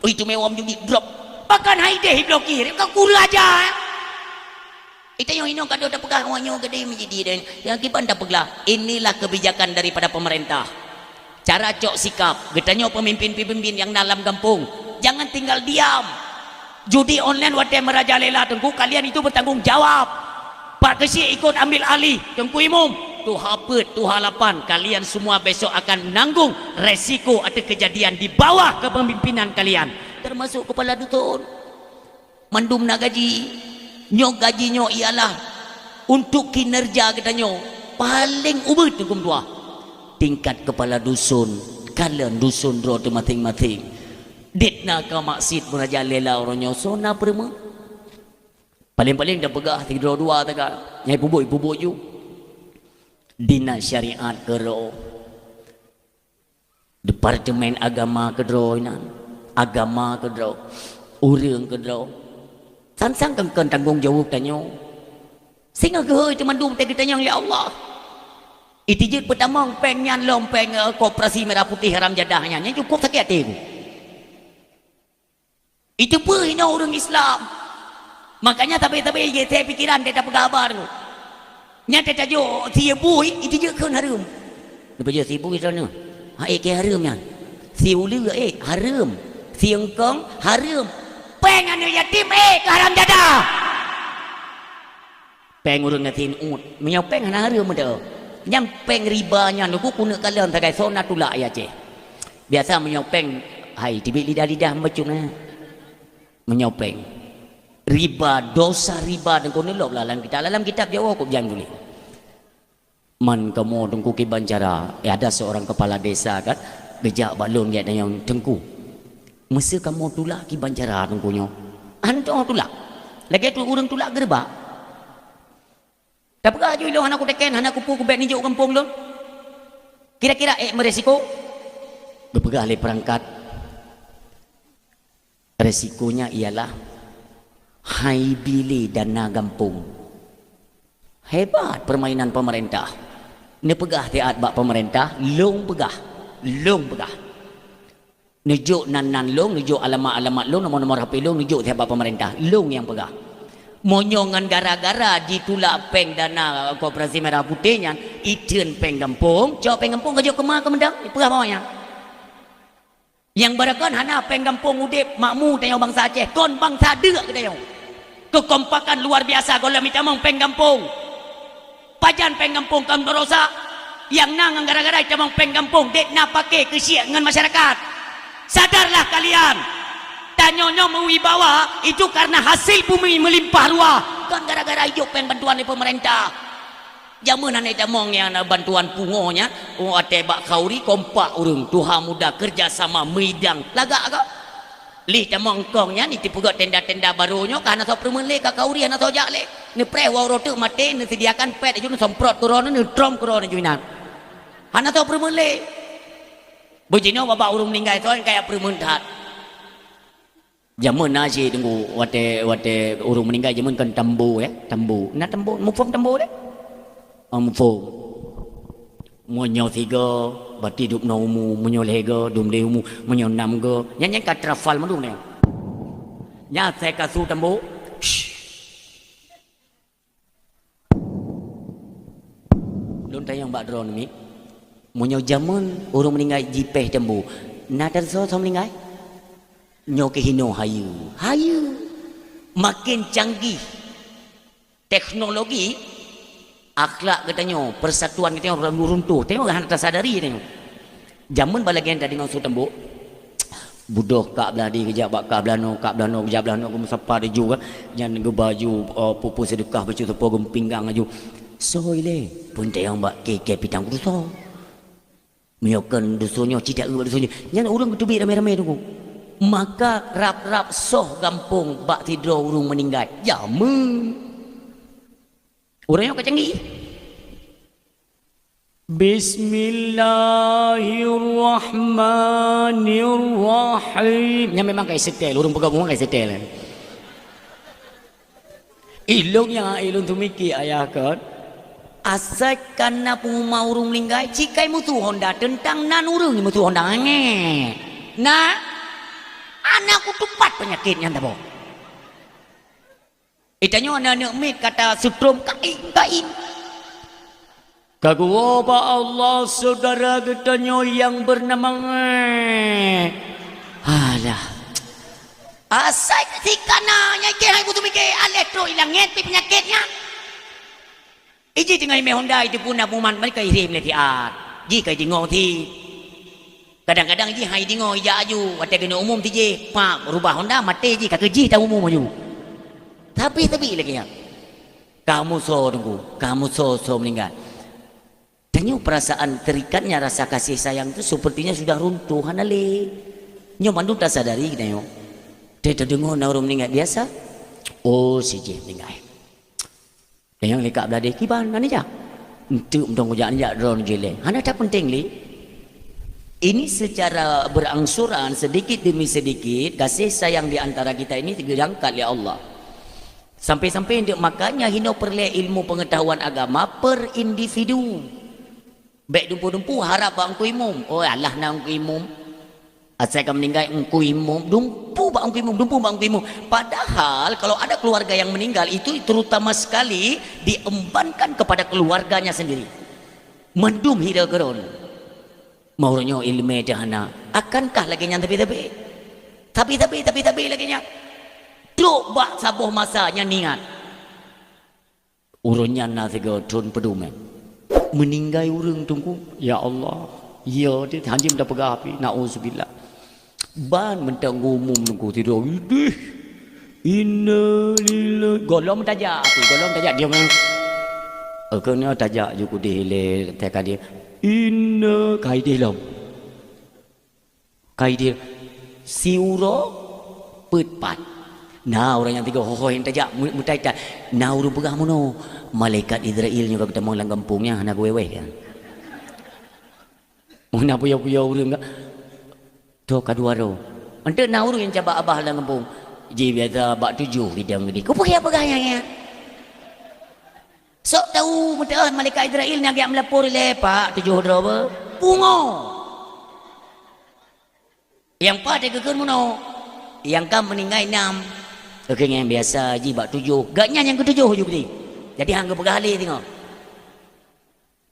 Oh, itu mewah judi drop. Bahkan Haideh blokir. Kau kuru aja. Itu yang ini kada ada pegang awaknya gede menjadi dan yang kiban tak peglah. Inilah kebijakan daripada pemerintah. Cara cok sikap. Getanya pemimpin-pemimpin yang dalam kampung. Jangan tinggal diam. Judi online wadah merajalela tengku kalian itu bertanggung jawab. Pak Kesi ikut ambil alih tengku imum. Tu hapet, tu halapan, kalian semua besok akan menanggung resiko atau kejadian di bawah kepemimpinan kalian, termasuk kepala dusun. Mandum nak gaji, nyok gajinya ialah untuk kinerja katanya paling ubah hukum tua. Tingkat kepala dusun, kalian dusun ro tu masing-masing. Ditna ke maksud merajalela orangnya sona perma. Paling-paling dah pegah 3-2 tak nyai pubuk ju. Dina syariat kero, Departemen agama kedro inan, agama kedro, urang kedro. Sansang kengken tanggung jawab tanyo. Sehingga ke itu mandum tadi tanya ya Allah. Itijut pertama pengyan lompeng koperasi merah putih haram jadahnya, nya cukup sakit hati. Itu pun hina orang Islam. Makanya tapi saya pikiran dia tak pegabar tu. Nyata tajuk si bui itu je kan harum. Lepas je si bui sana. Hai ke harumnya. Si ulu harum. Si engkong harum. Peng anu yatim ke haram jadah. Peng urang ngatin ut. Menyau peng hana harum dah. Nyampeng ribanya nuku kuna kalian tagai sona tulak ya ceh. Biasa menyopeng hai tibik lidah-lidah macam na. Menyopeng. Riba, dosa riba dan kau nelok dalam kitab Jawa kau jangan boleh. Man kamu tengku ke Banjara, ada seorang kepala desa kan, bejak balon dia yang tengku. Masa kamu tulak ke Banjara tengkunya. Antum tulak. Lagi tu orang tulak gerbak. Tak pegah je ilang anak aku teken, anak aku pu kubek ninjuk kampung tu. Kira-kira meresiko? Berpegah le perangkat. Resikonya ialah hai bili dana kampung. Hebat permainan pemerintah. Ni pegah tiat bak pemerintah, long pegah. Nujuk nan long, nujuk alamat long, nomor HP long, nujuk tiap bak pemerintah. Long yang pegah. Monyongan gara-gara ditulak peng dana Koperasi Merah Putihnya, iten peng kampung, jauh peng kampung kerja kemah kemendang, pegah bawahnya. Yang barakan hana peng kampung udip makmu tanya bangsa Aceh, kon bangsa dek kita yang. Kekompakan luar biasa kalau minta mong peng kampung. Pajan peng kampung kan berosak. Yang nang gara-gara kita mong peng kampung, dek na pakai kesiak dengan masyarakat. Sadarlah kalian. Tanyonyo mewibawa itu karena hasil bumi melimpah ruah. Kan gara-gara hidup peng bantuan dari pemerintah. Jaman ane tamong yang bantuan pungonya, ate bak kauri kompak urung tuha muda kerjasama midang lagak ke? Li tamong kongnya ni tipu gak tenda-tenda barunya karena so permele ka kauri ana so jak le. Ni pre rotu mate ni sediakan pet ju semprot corona ni trom corona ju nan. Ana so permele. Bejino baba urung meninggal so kayak permentat. Jaman nasi tunggu wate urung meninggal jaman kan tambu ya, tambu. Na tambu, mufum tambu deh. Mufum. Monyo tiga, bati duk naumu, monyo lega, dum leumu, monyo nam go. Nyan ka trafal madum ne. Nya saya kasu tambu. Don tayang bak drone mi. Monyo jaman urung meninggal jipeh tambu. Na terso meninggal. Nyoke hino hayu makin canggih teknologi akhlak katanya persatuan katanya orang runtuh tengok kan tak sadari tengok zaman balagian tadi ngau sutembo budoh kak beladi kejap bak kak belano kejap belano aku sapa dia juga jangan ke baju pupu sedekah baju tepo gempinggang aju soile pun tengok bak ke pitang kudu miyokan dusunyo cidak ke dusunyo jangan orang ketubik ramai-ramai tunggu. Maka rap-rap soh gampung bak tidur urung meninggal. Jamu. Orang yang kecanggih. Bismillahirrahmanirrahim. Yang memang kayak setel, urung pegang kayak setel. Ilung yang ilung tu mikir ayah kan. Asal karena pengumah urung meninggal, cikai mutu Honda tentang nan urung ni mutu Honda nge. Nah. Anakku tupat penyakitnya tak boh. Itanya anak-anak mit kata sutrum kain. Kagum Allah saudara katanya yang bernama alah. Asai ketika nanya ke hai butuh mikir elektro hilang ngerti penyakitnya. Iji tinggal me Honda itu pun nabuman mereka irim letiat. Jika jengok ti kadang-kadang ji hai dingo ija aju wate kena umum ti je pak rubah Honda mate ji ka keji ta umum aju tapi lagi ya kamu so meninggal tanya perasaan terikatnya rasa kasih sayang itu sepertinya sudah runtuh hanale nyo mandung tak sadari kita yo tete dengo na orang meninggal biasa oh si je meninggal yang lekak belade kiban nani ja untuk dong ujak ja drone jele hana tak penting li. Ini secara berangsuran sedikit demi sedikit kasih sayang di antara kita ini diangkat oleh Allah. Sampai-sampai untuk makanya hino perle ilmu pengetahuan agama per individu. Baik dumpu-dumpu harap bang imum. Oh Allah na imum. Asal kamu meninggal engku imum. Dumpu bang imum. Padahal kalau ada keluarga yang meninggal itu terutama sekali diembankan kepada keluarganya sendiri. Mendum hidau geron. Maunya ilmu dahana akankah lagi yang tapi lagi nya duk bak sabuh masanya niat urunnya nasigo tun pedumen meninggal orang tunggu. Ya Allah. Ya dia hanya mendapat api. Na'udzubillah. Ban mentang umum tunggu tidur. Idih. Inna lillahi. Golong tajak tu. Golong tajak dia memang. Kena tajak juga dia. Tekan dia. Inna kaidilom. Kaidil. Siuro petpat. Nah orang yang tiga yang tajak mutai tak. Nah urung pegah mono. Malaikat Israel juga kita mengelang kampungnya anak wewe kan. Mana puya-puya urang enggak. Tu kedua ro. Ante nah urang yang coba abah dalam kampung. Ji biasa bak 7 hidang gede. Kau pegah ya. Sok tahu mudah malaikat Israel nak yang melapor lepak 7 ro apa? Bungo. Yang pada kekeun mono. Yang kam meninggal 6. Okey yang biasa ji bak 7. Gaknya yang ke-7 juga ni. Jadi hang pegah ali tengok.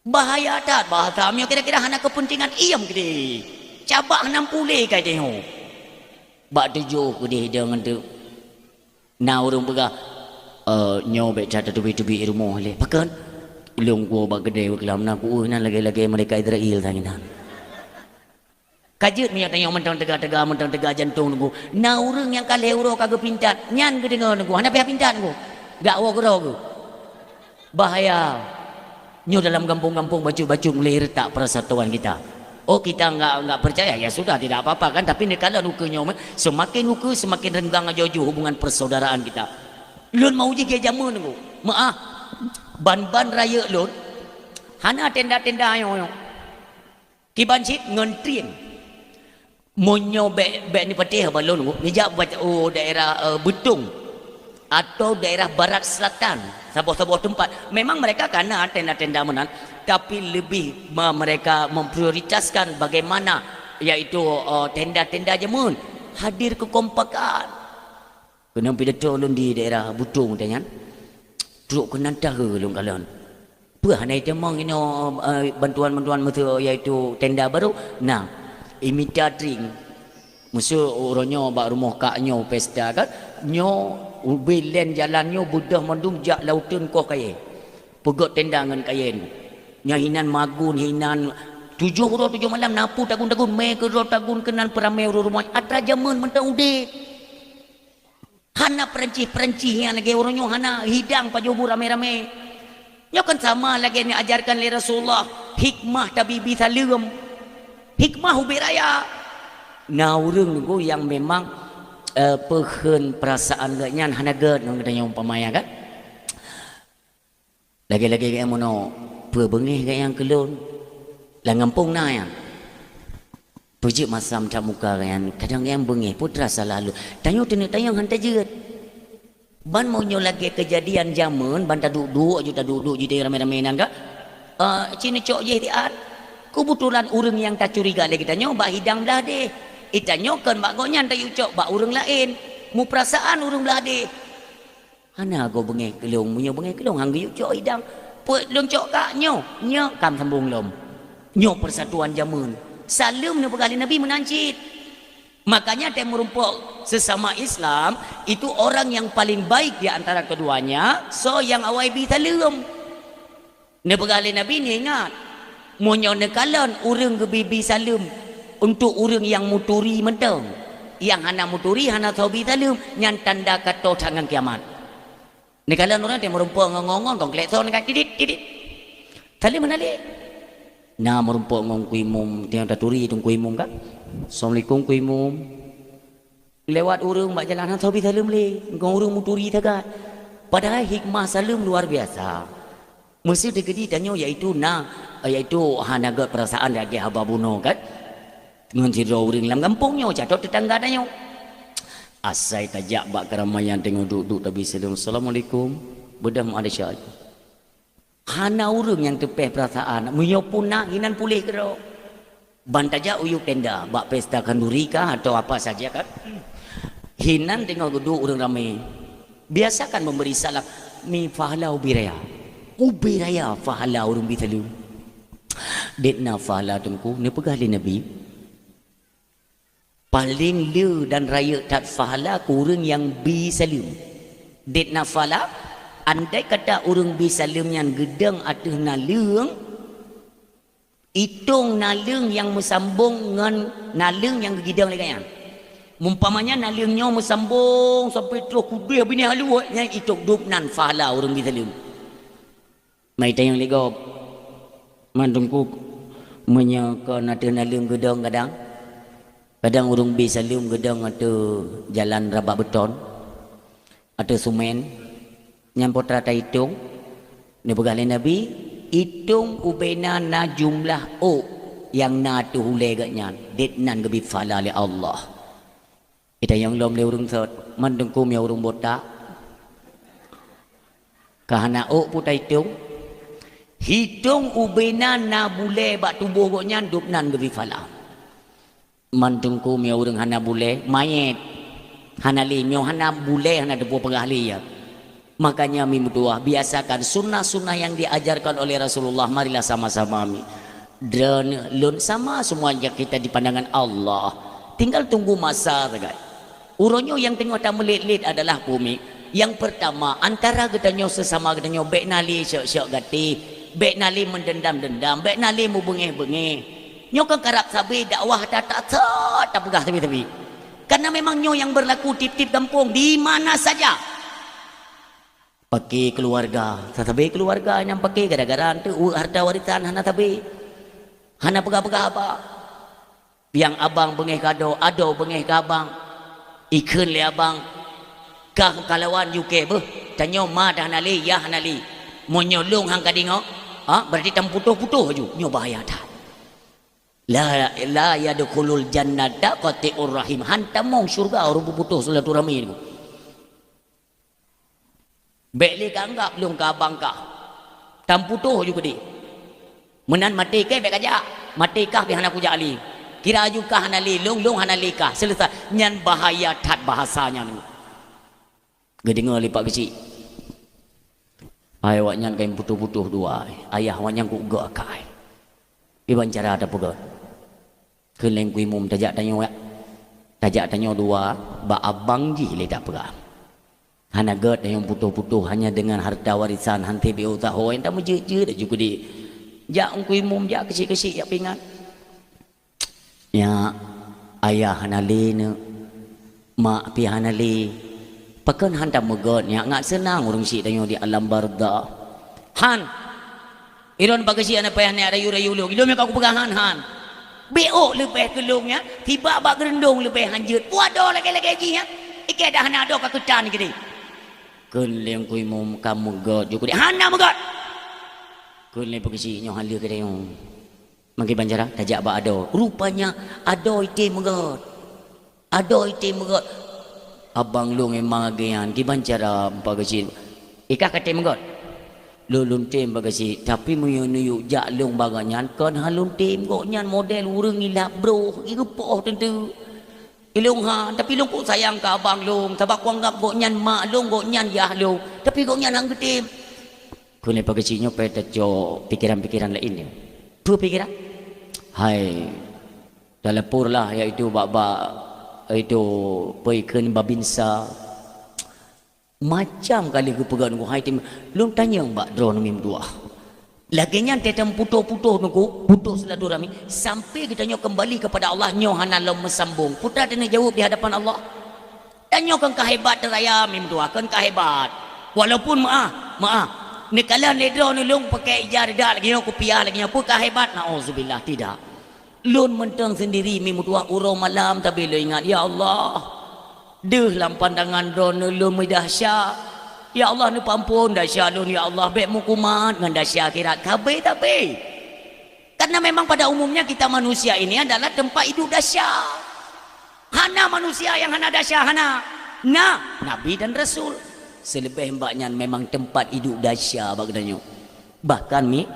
Bahaya tak bahasa amnya kira-kira hana kepentingan iam gede. Cabak 60 kai tengok. Bak 7 gede dengan tu. Nah urang pegah nyo be cata tubi-tubi rumah le. Pakan long gua bak gede kelam nak ku nan lagi-lagi mereka Israel tanya. Kajut minyak tanya mentang tegak-tegak mentang tegak jantung nunggu. Nah urang yang kali euro kagak pintat. Nyan ke dengar nunggu. Hana pihak pintat nunggu. Gak wa gero. Bahaya. Nyo dalam kampung-kampung baju-baju mulai retak persatuan kita. Oh kita enggak percaya ya sudah tidak apa-apa kan tapi kalau nukenya semakin nuke semakin renggang jauh hubungan persaudaraan kita. Lun mau je ke jamun nunggu. Maaf. Ban-ban raya lun. Hana tenda-tenda ayo. Kiban cip ngentrien. Monyo be ni patih balon ni jak oh daerah Betung atau daerah barat selatan sebuah tempat memang mereka kana tenda-tenda menan tapi lebih mereka memprioritaskan bagaimana yaitu tenda-tenda jemun hadir kekompakan kena pidato lun di daerah Betung tanyan truk kena dah ke lun kalian apa hanai temang ini bantuan-bantuan yaitu tenda baru nah imitadring musuh orangnya bak rumah kaknya pesta kan nyo ubilen jalannya budah mandum jak lautan koh kaye pegot tendangan kayen nyahinan magun hinan 7 malam napu tagun-tagun me ke tagun kenal peramai rumah atra jaman mentang ude hana perancis yang lagi orangnya hana hidang pajobu rame-rame nyo kan sama lagi ni ajarkan oleh Rasulullah hikmah tabibi salim hikmah ubi raya. Nah urang nunggu yang memang pehen perasaan gaknya hanagat nang katanya umpamanya kan. Lagi-lagi kayak mono perbengih kayak yang kelon. Lah ngampung na yang. Puji masa macam muka kan kadang yang bengih putra selalu. Tanya tayang hantar jeut. Ban mau nyo lagi kejadian zaman ban ta duduk je rame-rame nang ka. Cini cok je tiat. Kebetulan urang yang tak curiga lagi tanya bak hidang belah deh. Itanya kan bak gonyan tak ucap bak urang lain. Mu perasaan urang belah deh. Hana go bengeh kelong munyo bengeh kelong hang ucap hidang. Puat long cok kak nyo kam sambung lom. Nyo persatuan zaman. Salam ni pegali Nabi menancit. Makanya dia merumpuk sesama Islam itu orang yang paling baik di antara keduanya. So yang awai bi salam. Ni pegali Nabi ni ingat. Monyo nekalan urang ke bibi salam untuk urang yang muturi mentang yang hana muturi hana taubi salam nyan tanda kata tangan kiamat nekalan orang dia merumpuk ngongong kong klekson kan didit salam menalik nah merumpuk ngong kuimum dia taturi tung kuimum kan assalamualaikum kuimum lewat urang bak jalan hana taubi salam le ngong urang muturi tagat padahal hikmah salam luar biasa. Mesti digedi tanya yaitu hanagat perasaan lagi haba bunuh kan. Dengan cerita orang dalam kampungnya jatuh tetangga tanya. Asai tajak bak keramaian tengok duduk tapi salam assalamualaikum. Bedah ada syai. Hana orang yang tepeh perasaan. Munyo punah hinan pulih kero. Ban tajak uyuk tenda bak pesta kanduri kah atau apa saja kan. Hinan tengok duduk orang ramai. Biasakan memberi salam mi fahala ubiraya. Ubiraya fahala urung bitalu. Detna fahala tungku ni pegali Nabi. Paling le dan raya tak fahala kurang yang bisalim. Detna fahala andai kata urung bisalim yang gedang atau na leung Hitung nalung yang mesambung dengan nalung yang gegidang lagi kan. Mumpamanya nalungnya mesambung sampai terus kudih bini halu yang hitung dupnan fahala orang di salum. Mai tayang lego mandungku menyaka nada nalung gedang kadang. Kadang orang bi salum gedang ada jalan rabak beton. Ada sumen yang potrata hitung. Ni bergalai Nabi hitung ubena na jumlah o yang na tu hulai gatnya detnan gebi fala li Allah. Kita yang lom le urung sot mandengkum ya urung botak kahana o puta hitung ubena na bule bak tubuh gatnya dupnan gebi fala mandengkum ya urung hana bule mayet hana li myo hana bule hana debu pegahli ya. Makanya mimi doa biasakan sunnah-sunnah yang diajarkan oleh Rasulullah. Marilah sama-sama dan lun sama semuanya kita di pandangan Allah. Tinggal tunggu masa saja. Uronyo yang tengok tak melit-lit adalah bumi. Yang pertama antara katanya sesama katanya baik nali syok-syok gati, baik nali mendendam-dendam, baik nali mu bengih-bengih. Nyo kan karap sabi dakwah tak pegah tapi. Karena memang nyo yang berlaku tip-tip kampung di mana saja. Pakai keluarga, tetapi keluarga yang pakai gara-gara tu harta warisan hana tapi hana pegah-pegah apa yang abang bengih kado ado bengih ke abang ikan le abang kah kalawan UK beh tanyo ma dah nali ya nali mo nyolong hang kadingo berarti tam putuh-putuh ju nyo bahaya dah la yadkhulul jannata qati'ur rahim hantamong syurga orang putuh silaturahmi ni. Bekli kanggap lung ka bangka. Tam putuh juga di. Menan mati ke bek aja. Mati kah bi hana puja ali. Kira aju kah hana li lung hana li kah. Selesai nyan bahaya tat bahasanya ni. Gedengar lipat kecil. Ai wak nyan kain putuh-putuh dua. Ayah wak nyan ku gak kai. Iban cara ada pegat. Keleng ku imum tajak tanyo ya. Tajak tanyo dua ba abang ji le tak pegang. Hana gad yang putuh-putuh hanya dengan harta warisan hanti biu tahu yang tak menje-je dah juga di jak ungkui mum jak kecil-kecil jak pingat ya ayah hanali ne mak pi hanali pakan hantam megad nya ngak senang urang si tanyo di alam barda han iron bagasi ana payah ni ada rayu lu ilmu aku pegangan han bo lebih kelungnya tiba bak gerendong lebih hanjut waduh lagi-lagi nya ikai dah hana ada ka ketan gini keleng kui mum kamu god juga dia hana megad keleng pekesi nyo halir ke dia mangki banjara tajak ba ado rupanya ado ite megad abang lu memang agian ki banjara pekesi ikah kate megad lulun tim pekesi tapi muyu jak lung baganyan kon halun tim kok nyan model urang ilap bro igepoh tentu ilung ha tapi lung kok sayang ke abang lung sebab ku anggap kok nyan mak lung kok nyan yah lung tapi kok nyan hang getim ku ni pagasinya peta jo pikiran-pikiran lain dia tu pikiran hai dalepur lah iaitu baba itu peikan babinsa macam kali ku pegang ku hai tim lung tanya mbak drone mim dua laginya tetem putuh-putuh nunggu putuh silaturahmi sampai kita nyo kembali kepada Allah nyo hana lom mesambung putra kena jawab di hadapan Allah dan nyo kan kahebat raya mim dua kan kahebat walaupun maaf ni kala nedro nulung pakai ijar dak lagi nyo kupiah lagi nyo pun kahebat nauzubillah tidak lun menteng sendiri mim dua urau malam tapi lo ingat ya Allah deh lam pandangan drone nulung dahsyat. Ya Allah ni pampun dahsyat lun ya Allah baik mukumat dengan dahsyat akhirat kabeh tapi karena memang pada umumnya kita manusia ini adalah tempat hidup dahsyat hana manusia yang hana dahsyat hana nabi dan rasul selebih mbaknya memang tempat hidup dahsyat bagdanya bahkan ni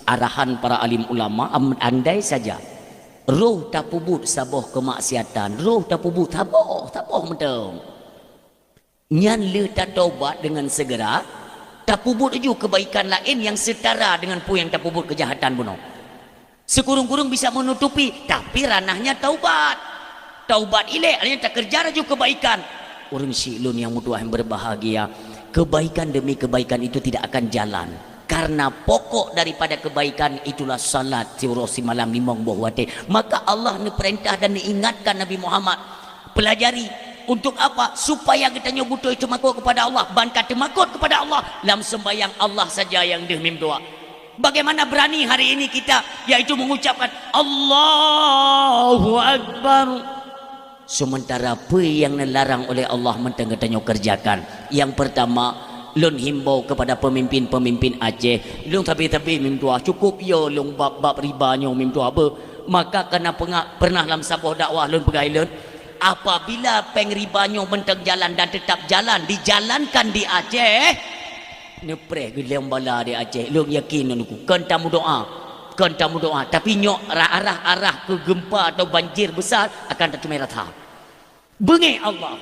arahan para alim ulama andai saja roh tak pubut saboh kemaksiatan roh tak pubut taboh mentang nyan le tak taubat dengan segera tak pubut juga kebaikan lain yang setara dengan pu yang tak pubut kejahatan bunuh sekurung-kurung bisa menutupi tapi ranahnya taubat ilek artinya tak kerja juga kebaikan orang silun yang mudah yang berbahagia kebaikan demi kebaikan itu tidak akan jalan Karena pokok daripada kebaikan itulah salat si malam limang buah wate. Maka Allah ni perintah dan diingatkan Nabi Muhammad, pelajari untuk apa? Supaya kita butuh itu makut kepada Allah, ban kata makut kepada Allah dalam sembahyang Allah saja yang dihmim doa. Bagaimana berani hari ini kita yaitu mengucapkan Allahu Akbar, sementara apa yang dilarang oleh Allah mentang-tang kerjakan. Yang pertama, lun himbau kepada pemimpin-pemimpin Aceh, lun tapi mim tua cukup yo lun bab ribanya mim tua apa, maka kena pernah dalam sabuh dakwah lun pegai lun, apabila peng ribanya mentang jalan dan tetap jalan dijalankan di Aceh, nepreh gelem bala di Aceh, lun yakin nuku kan tamu doa tapi nyok arah ke gempa atau banjir besar akan tertumai rata. Bengi Allah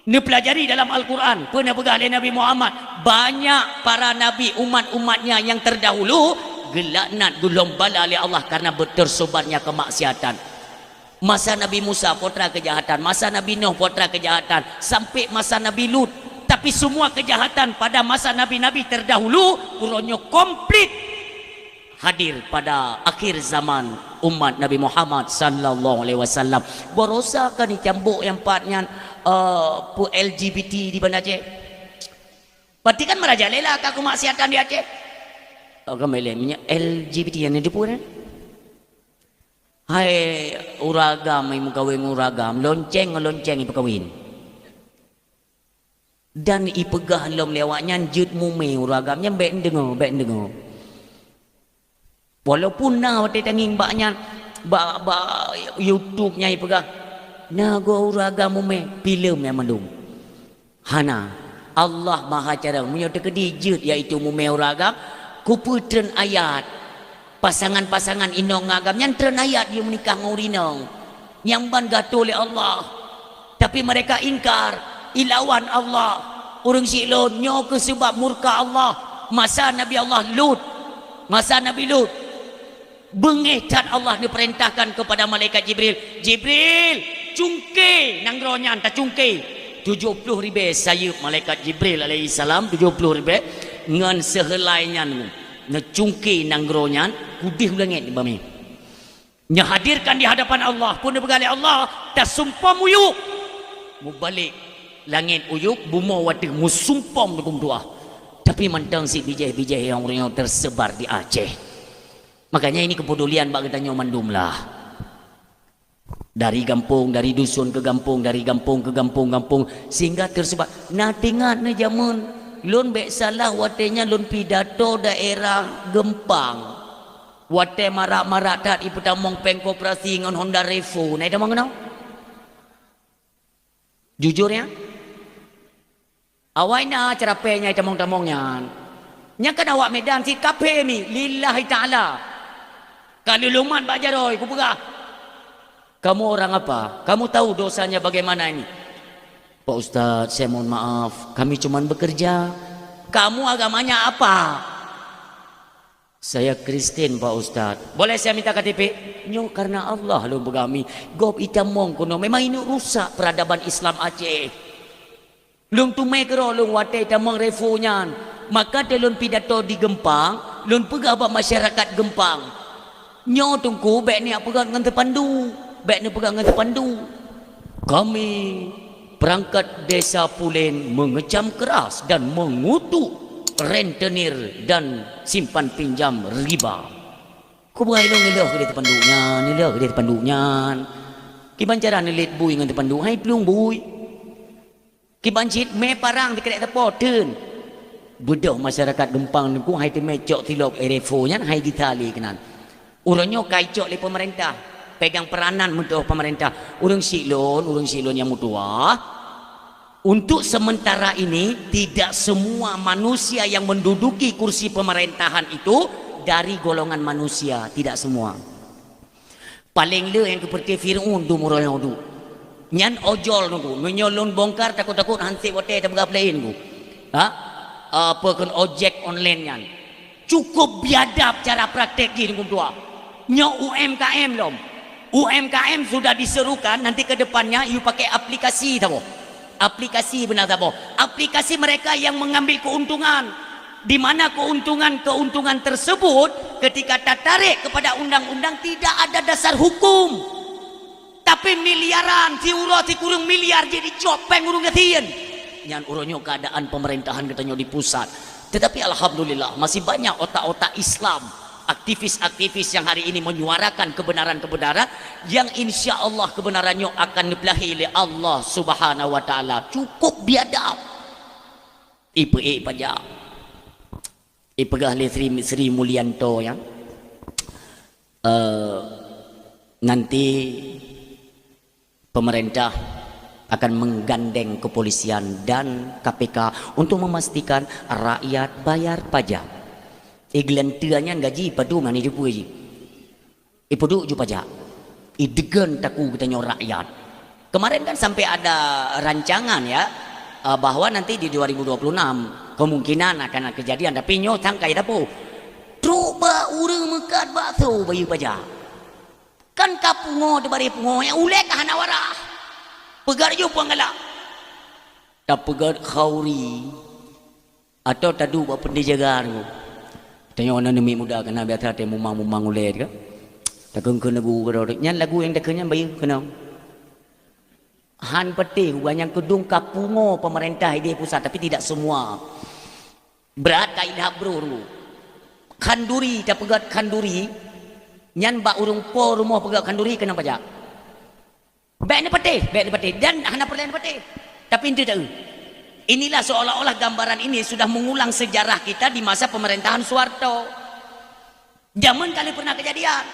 ni pelajari dalam Al-Quran, pernah pegang oleh Nabi Muhammad, banyak para nabi umat-umatnya yang terdahulu gelaknat gulombala oleh Allah karena tersebarnya kemaksiatan. Masa Nabi Musa potera kejahatan, masa Nabi Nuh potera kejahatan, sampai masa Nabi Lut. Tapi semua kejahatan pada masa nabi-nabi terdahulu kurangnya komplit hadir pada akhir zaman umat Nabi Muhammad sallallahu alaihi wasallam. Borosakan dicambuk yang partnya LGBT di Banda Aceh. Berarti kan merajalela ke kemaksiatan di Aceh. Kembali LGBT yang di pun. Hai uragam yang kawin uragam, lonceng ibu kawin. Dan ipegah lom lewatnya jut mume uragamnya baik dengar. Walaupun na wate tanging baknya YouTube-nya ipegah na go uragam mume film yang mandum. Hana Allah Maha Cara punya tekedi yaitu mume uragam kuputren ayat pasangan-pasangan inong ngagam yang tren ayat dia menikah ngurinong yang ban gatul oleh Allah, tapi mereka ingkar ilawan Allah urang silon nyo ke sebab murka Allah. Masa Nabi Lut bengetan Allah diperintahkan kepada malaikat Jibril cungke nang ronyan ta cungke 70 ribu sayup malaikat Jibril alaihi salam 70 ribu ngan sehelainya ngecungke nang ronyan kudih langit di bumi nya hadirkan di hadapan Allah pun bergali Allah tak sumpah muyuk mubalik langit uyuk bumo wati musumpam dukung doa, tapi mentang si bijih-bijih yang orang tersebar di Aceh. Makanya ini kepedulian bagi tanya mandum lah. Dari kampung, dari dusun ke kampung, dari kampung ke kampung sehingga tersebar. Nah tingat na jamun lun bek salah watenya lun pidato daerah Gempang. Wate marak-marak tak ibu tamong peng koperasi ngan Honda Revo. Nah itu mengenal? Jujur ya? Awalnya cara penya tamong-tamongnya. Nya kan awak medan si kape ni lillahi ta'ala. Kalau luman Pak Jaroy, ku pegah. Kamu orang apa? Kamu tahu dosanya bagaimana ini? Pak Ustaz, saya mohon maaf. Kami cuma bekerja. Kamu agamanya apa? Saya Kristen Pak Ustaz. Boleh saya minta KTP? Nyo karena Allah lu begami. Gob itamong kuno. Memang ini rusak peradaban Islam Aceh. Lung tumai kero lung wate tamong refunya. Maka telun pidato di Gempang, lun pegah abang masyarakat Gempang. Nyo tungku bek ni apa pegang dengan terpandu. Bek ni pegang dengan terpandu. Kami perangkat desa Pulen mengecam keras dan mengutuk rentenir dan simpan pinjam riba. Kau buat nilai ke terpandunya. Kiban cara nilai bui dengan terpandu. Hai pelung bui. Kiban cit me parang di kedai tepo turn. Bedoh masyarakat Gempang ni ku hai te mecok tilok erefonya hai ditali kenan. Urangnya kaicok le pemerintah. Pegang peranan untuk pemerintah. Urang silon yang mutua. Untuk sementara ini tidak semua manusia yang menduduki kursi pemerintahan itu dari golongan manusia, tidak semua. Paling le yang seperti Fir'aun tu murah tu. Nyan ojol tu, menyolong bongkar takut-takut hansi wote tak berapa lain tu. Apa kan ojek online nyan. Cukup biadab cara praktek ni tua. Nyo UMKM lom. UMKM sudah diserukan nanti ke depannya you pakai aplikasi tahu. Aplikasi benar tak boh? Aplikasi mereka yang mengambil keuntungan. di mana keuntungan tersebut ketika tertarik kepada undang-undang tidak ada dasar hukum, tapi miliaran si kurung miliar jadi copeng urung getien nyan uronyo keadaan pemerintahan katanya di pusat. Tetapi alhamdulillah masih banyak otak-otak Islam, aktivis-aktivis yang hari ini menyuarakan kebenaran-kebenaran yang insya Allah kebenarannya akan dipelahi oleh Allah Subhanahu wa taala. Cukup biadab ipe pajak ipegah le Sri Mulyanto yang nanti pemerintah akan menggandeng kepolisian dan KPK untuk memastikan rakyat bayar pajak. Iglantianya gaji padu mani jupu ji. Ipudu ju pajak. Idegan taku katanya rakyat. Kemarin kan sampai ada rancangan ya bahwa nanti di 2026 kemungkinan akan ada kejadian, tapi nyo tangkai dapu. Coba urang mekat bakso bayu pajak. Kan kapungo de bari pungo yang ulek hana warah. Pegar ju panggala. Tak pegar khauri atau tadu ba pendijagaan. Tanya orang nemi muda kena biasa te mumang ulet ke. Takung kena lagu ke nyan lagu yang dekenya bayu kena. Han peti banyak kedung kapungo pemerintah di pusat tapi tidak semua. Berat kailah bro. Kanduri tak pegat kanduri. Nyan ba urung po rumah pegat kanduri kena pajak. Baik ni peti dan hana perlahan peti. Tapi itu tak. Inilah seolah-olah gambaran ini sudah mengulang sejarah kita di masa pemerintahan Soeharto. Zaman kali pernah kejadian.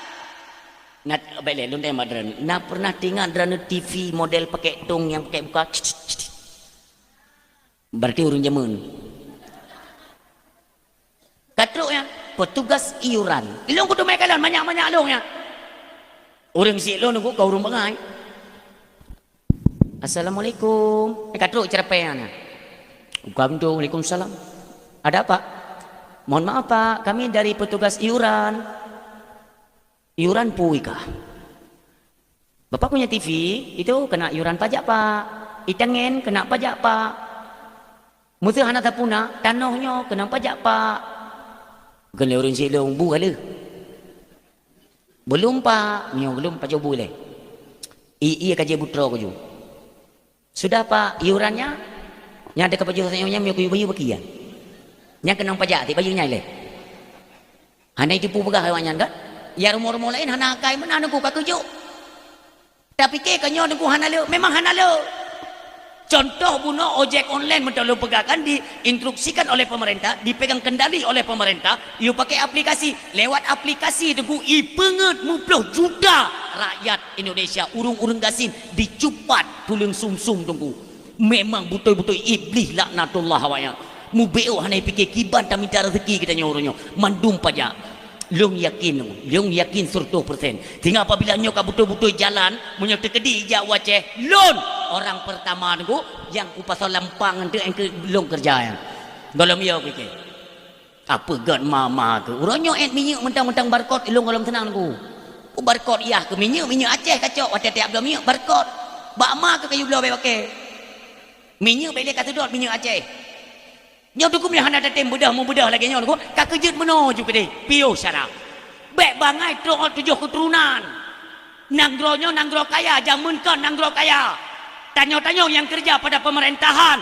Nah, baiklah, lu tengok madran. Nah, pernah tengok drama TV model pakai tong yang pakai buka. Berarti urung zaman. Katruk ya, petugas iuran. Ilong kudu mereka lan banyak-banyak long ya. Urang si lo nunggu kau urung bangai. Assalamualaikum. Katruk cerapaian. Waalaikumsalam. Ada apa? Mohon maaf Pak, kami dari petugas iuran. Iuran pui kah? Bapak punya TV, itu kena iuran pajak Pak. Itangen kena pajak Pak. Musuh anak tapuna, tanahnya kena pajak Pak. Kena urun silong bu kali. Belum Pak, nyo belum pajak boleh. Iya kaji butra ko ju. Sudah Pak, iurannya nya ada ke baju saya nya bayu bagian. Nya kena pajak ti bajunya le. Hana itu pu begah hewannya kan? Ya rumor-rumor lain hana kai mana aku ka keju. Tapi ke kanyo aku hana le, memang hana le. Contoh buno ojek online mentolo pegakan diinstruksikan oleh pemerintah, dipegang kendali oleh pemerintah, you pakai aplikasi, lewat aplikasi tengku ipenget muploh juta rakyat Indonesia urung-urung gasin dicupat tulang sumsum tengku. Memang betul-betul iblis laknatullah awaknya. Mu beo hanai fikir kiban tak minta rezeki kita nyoronyo. Mandum pajak. Long yakin 100%. Tinggal apabila nyo ka betul-betul jalan munyo tekedi ijak waceh lon orang pertama niku yang ku pasal lampang ente yang ke long kerja yang. Golom yo fikir. Apa gan mama ke? Uronyo et minyak mentang-mentang barcode ilong golom tenang niku. Ku barcode iya ke minyak Aceh kacok wate tiap belum minyak barcode. Bak ma ke kayu belau pakai. Minyak beli kata dot minyak Aceh. Nyo tu kumnya hana datem bedah mu bedah lagi nyo tu ka kejut meno juga deh. Pio syarah. Bek bangai tro 7 keturunan. Nanggro kaya jamun kan nanggro kaya. Tanyo-tanyo yang kerja pada pemerintahan.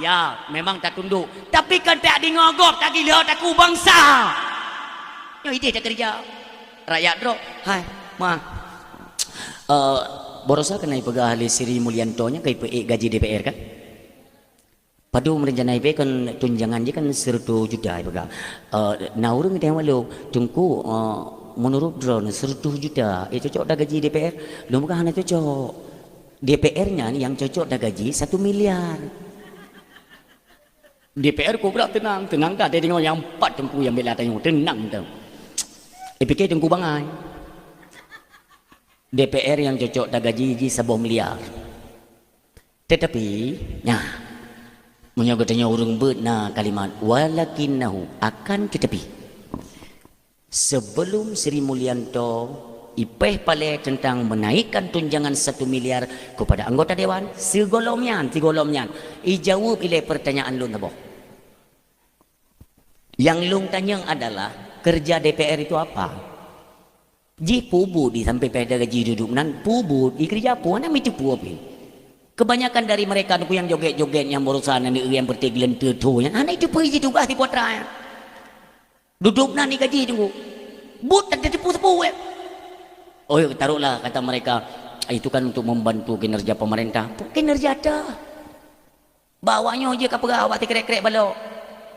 Ya, memang tak tunduk. Tapi kan tak di ngogop tak gila tak ku bangsa. Nyo ide tak kerja. Rakyat dro. Hai, ma. Borosa kena ipegah ahli Sri Mulyanto nya kai gaji DPR kan? Padu merencanai be kan tunjangan je kan 100 juta ibaga. Nah urang kita malu tungku menurut drone 100 juta itu cocok dah gaji DPR. Lu bukan hanya cocok. DPR-nya yang cocok dah gaji 1 miliar. DPR ku berat tenang dah tengok yang 4 tungku yang bela tengok tenang tu. Fikir tungku bangai. DPR yang cocok dah gaji 1 miliar. Tetapi nah menyogotnya urung benar kalimat walakinnahu akan tetapi sebelum Sri Mulyanto ipeh pale tentang menaikkan tunjangan 1 miliar kepada anggota dewan segolomnya ijawab ile pertanyaan lu nabo Yang Long tanya adalah kerja DPR itu apa? Ji pubu di sampai pada gaji duduk nan pubu di kerja apa? Mana itu pubu? Kebanyakan dari mereka tu yang joget-joget yang berusaha nanti yang berteglen tu yang anak itu pergi tugas di potra. Duduk nan ni gaji tunggu. But tak tipu-tipu. Oh taruhlah kata mereka itu kan untuk membantu kinerja pemerintah. Kinerja dah. Bawanya je ke pegawai kerek-kerek balok.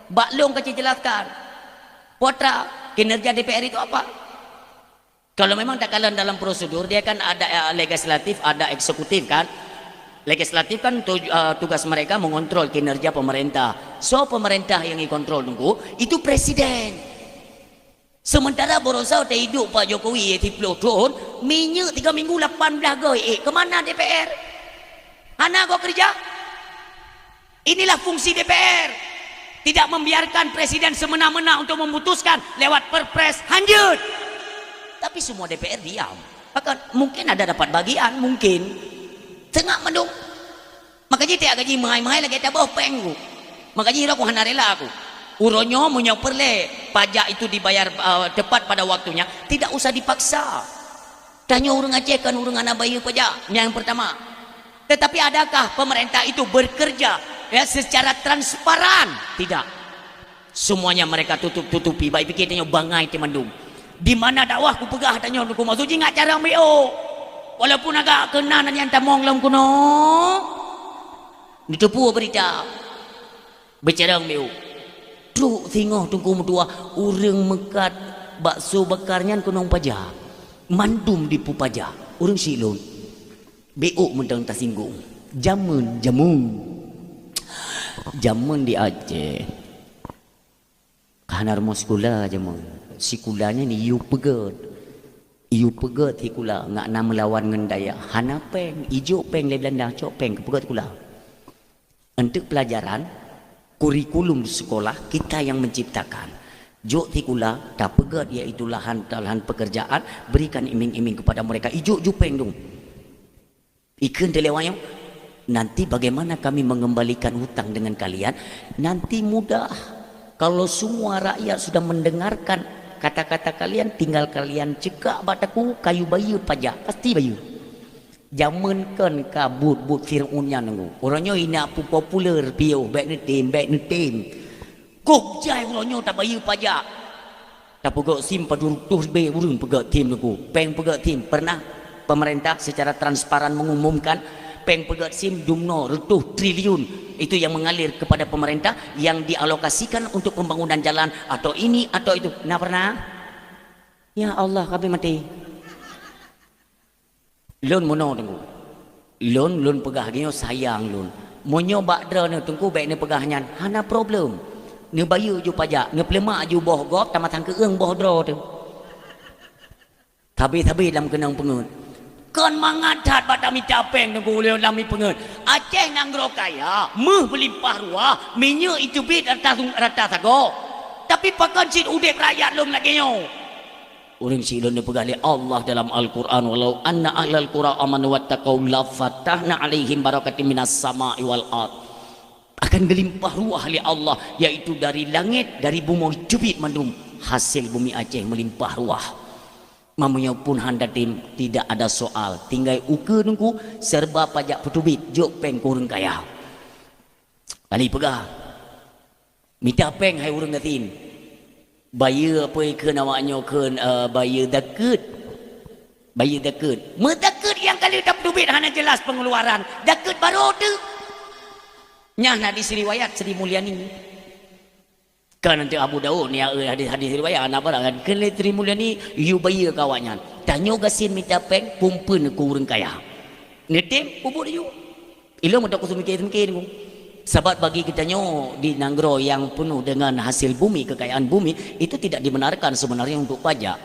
Baklong kecil jelaskan. Potra kinerja DPR itu apa? Kalau memang tak kalah dalam prosedur dia kan ada legislatif, ada eksekutif kan. Legislatif kan tugas mereka mengontrol kinerja pemerintah. So pemerintah yang dikontrol tunggu itu presiden. Sementara berusaha tak hidup Pak Jokowi 30 tahun, minyak 3 minggu 18 goi. Kemana DPR? Hana kau kerja? Inilah fungsi DPR. Tidak membiarkan presiden semena-mena untuk memutuskan lewat perpres hanjut. Tapi semua DPR diam. Maka mungkin ada dapat bagian, mungkin tengah mendung. Makanya tiap gaji mahal-mahal lagi tak bawa pengku. Makanya aku hana rela aku. Uronyo munyok perle pajak itu dibayar tepat pada waktunya, tidak usah dipaksa. Tanya orang Aceh kan orang anak bayar pajak yang pertama. Tetapi adakah pemerintah itu bekerja ya secara transparan? Tidak. Semuanya mereka tutupi. Baik fikir tanya bangai temandung. Di mana dakwah ku pegah tanya aku maksud je ngak cara ambil. Walaupun agak kena nanya tamong lam kuno. Ditepu berita. Bercerang ambil. Truk tengok tunggu mutua orang mekat bakso bakarnya kunong pajak. Mandum di pu pajak. Orang silon. Beok mentang tak singgung. Jamun di Aceh kanar mo sekolah jamun sekolahnya ni iu pegat hikula ngak nama melawan ngendaya hana peng ijo peng le Belanda cok peng kepegat kula untuk pelajaran kurikulum sekolah kita yang menciptakan jok hikula tak pegat iaitu lahan pekerjaan berikan iming-iming kepada mereka ijo peng dong ikan telewayang. Nanti bagaimana kami mengembalikan hutang dengan kalian? Nanti mudah. Kalau semua rakyat sudah mendengarkan kata-kata kalian, tinggal kalian cekak bataku kayu bayar pajak. Pasti bayar. Zaman kan kabut Fir'unnya nunggu. Orangnya ini apa popular piu, baik ni tim. Kok jai orangnya tak bayar pajak. Tak pegak sim paduruk tuh be urun pegak tim nunggu. Peng pegak tim pernah pemerintah secara transparan mengumumkan peng pegat sim dumno retuh triliun itu yang mengalir kepada pemerintah yang dialokasikan untuk pembangunan jalan atau ini atau itu. Nah pernah? Ya Allah kami mati. Lon mono tunggu. Lon pegah gini sayang lon. Monyo bakdra ni tunggu baik ni pegahnya. Hana problem. Ni bayar ju pajak, ni pelemak ju boh gop tamatang keeng boh dra tu. Tabi dalam kenang pengut. Kan mangadat batami capeng nunggu ulun lami pengen Aceh nanggro kaya meh berlimpah ruah minyak itu bit rata sago tapi pakan sit udek rakyat lom lagi nyo orang silon pegali Allah dalam Al-Quran walau anna ahlal qura amanu wattaqau la fatahna alaihim barakatim minas sama'i wal ard akan gelimpah ruah li Allah yaitu dari langit dari bumi cubit mandum hasil bumi Aceh melimpah ruah. Mamanya pun handa tim tidak ada soal tinggal uke nunggu serba pajak petubit jok peng kurang kaya kali pegah minta peng hai urang datin bayar apa ke nawaknya ke bayar dakut medakut yang kali tak petubit hanya jelas pengeluaran dakut baru tu nyah nak disiriwayat Sri Mulyani kan nanti Abu Daud ni hadis riwayat anak barang kan kena terima ni you bayar kawannya tanya gasin minta peng pumpun ku urang kaya netem bubur you ilo mudah ku semikir sebab bagi kita nyo di Nanggro yang penuh dengan hasil bumi kekayaan bumi itu tidak dibenarkan sebenarnya untuk pajak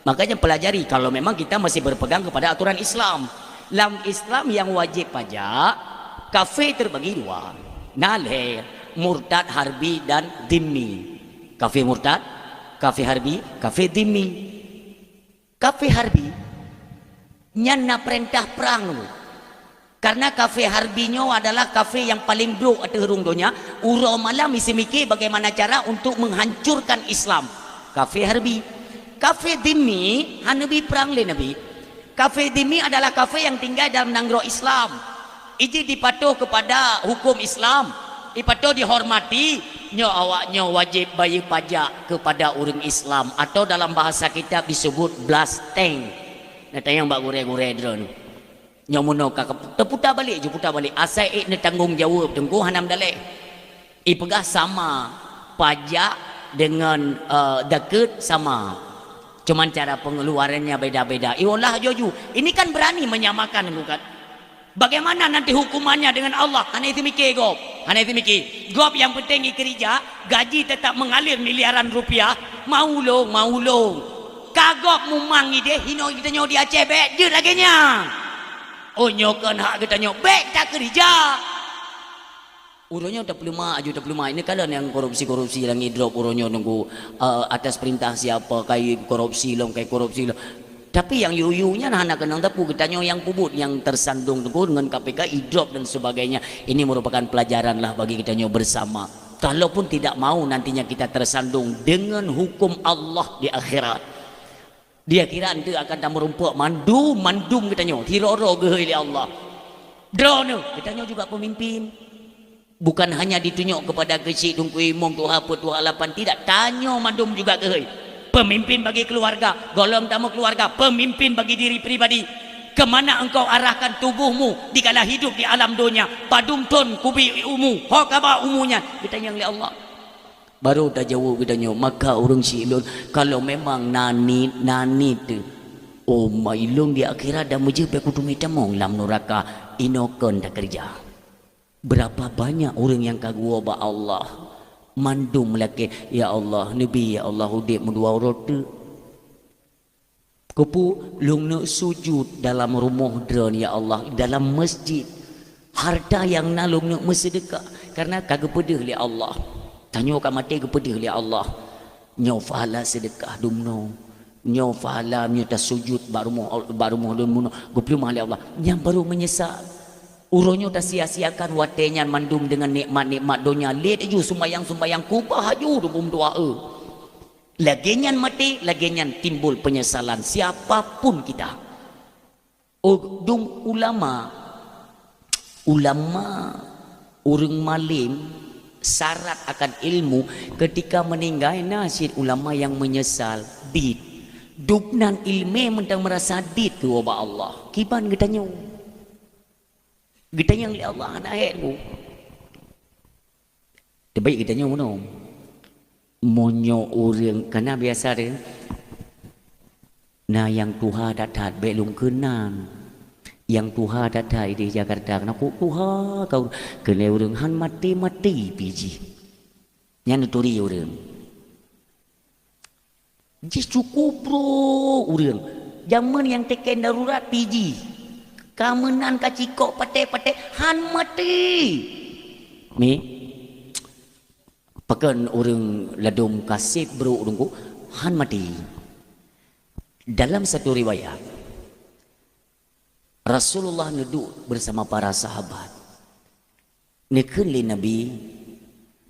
makanya pelajari kalau memang kita masih berpegang kepada aturan Islam dalam Islam yang wajib pajak kafe terbagi dua nalher murtad, harbi dan dhimmi. Kafe murtad, kafe harbi, kafe dhimmi. Kafe harbi nyana perintah perang. Karena kafe Harbinyo adalah kafe yang paling buruk atau herung dunia. Uro malam mesti mikir bagaimana cara untuk menghancurkan Islam. Kafe Harbi. Kafe Dimi, Nabi perang le Nabi. Kafe Dimi adalah kafe yang tinggal dalam nanggro Islam. Ini dipatuh kepada hukum Islam. Dipatuh dihormati. Nyo awaknya wajib bayar pajak kepada orang Islam. Atau dalam bahasa kitab disebut blasteng. Nak tanya mbak gure-gure drone. Nyamuno kakak terputar balik je putar balik asai ni tanggungjawab tengku hanam dalek ipegah sama pajak dengan deket sama cuman cara pengeluarannya beda-beda iyalah joju ini kan berani menyamakan bukan bagaimana nanti hukumannya dengan Allah hanya itu mikir gop yang penting kerja gaji tetap mengalir miliaran rupiah mau long kagok mumang ide hino kita nyo dia cebek je laginya. Oh nyokan hak kita nyok baik tak kerja. Uronya tak peluma aju tak peluma ini kalian yang korupsi yang drop uronya nunggu atas perintah siapa kayak korupsi long kayak korupsi long. Tapi yang yuyunya nah anak kenang tapu kita nyok yang pubut yang tersandung tunggu dengan KPK idrop dan sebagainya. Ini merupakan pelajaran lah bagi kita nyok bersama. Kalaupun tidak mau nantinya kita tersandung dengan hukum Allah di akhirat. Dia kira anda akan tak merumpuk mandum kita nyo tiroro ge Allah drone kita nyo juga pemimpin bukan hanya ditunjuk kepada kecil tungku imam tuha petua lapan tidak tanyo mandum juga ge pemimpin bagi keluarga golong tamu keluarga pemimpin bagi diri pribadi kemana engkau arahkan tubuhmu dikala hidup di alam dunia padum ton kubi umu hokaba umunya kita yang oleh Allah baru dah jauh kita nyo maka orang silon kalau memang nani tu oh mailung di akhirat dah mujib kudu mitamong lam neraka inokon dah kerja berapa banyak orang yang kagua ba Allah mandum laki ya Allah nabi ya Allah udip mendua rote kupu lung nak sujud dalam rumah dron ya Allah dalam masjid harta yang nalung nak bersedekah karena kagak pedih li Allah tanya kat mati kepada oleh Allah nyaw fahala sedekah dumno nyaw fahala nyata sujud baru mohon goplu mahli Allah yang baru menyesal uronyo tak sia-siakan watenya mandum dengan nikmat-nikmat dunia let aju sembayang kubah aju dum doa lagian mati lagian timbul penyesalan siapapun kita ulama orang malim syarat akan ilmu ketika meninggal nasib ulama yang menyesal dit dupnan ilme mentang merasa dit tu ba Allah kiban getanya li Allah naik ku terbaik getanya mana monyo orang kena biasa dia nah yang Tuhan datat belum kenang yang Tuhan datai di Jakarta kena Tuhan kau kena orang han mati biji yang nuturi orang jis cukup bro orang zaman yang teken darurat biji kamenan kacikok pate han mati mi pakan orang ladum kasih bro orang han mati dalam satu riwayat Rasulullah duduk bersama para sahabat. Nekun li Nabi,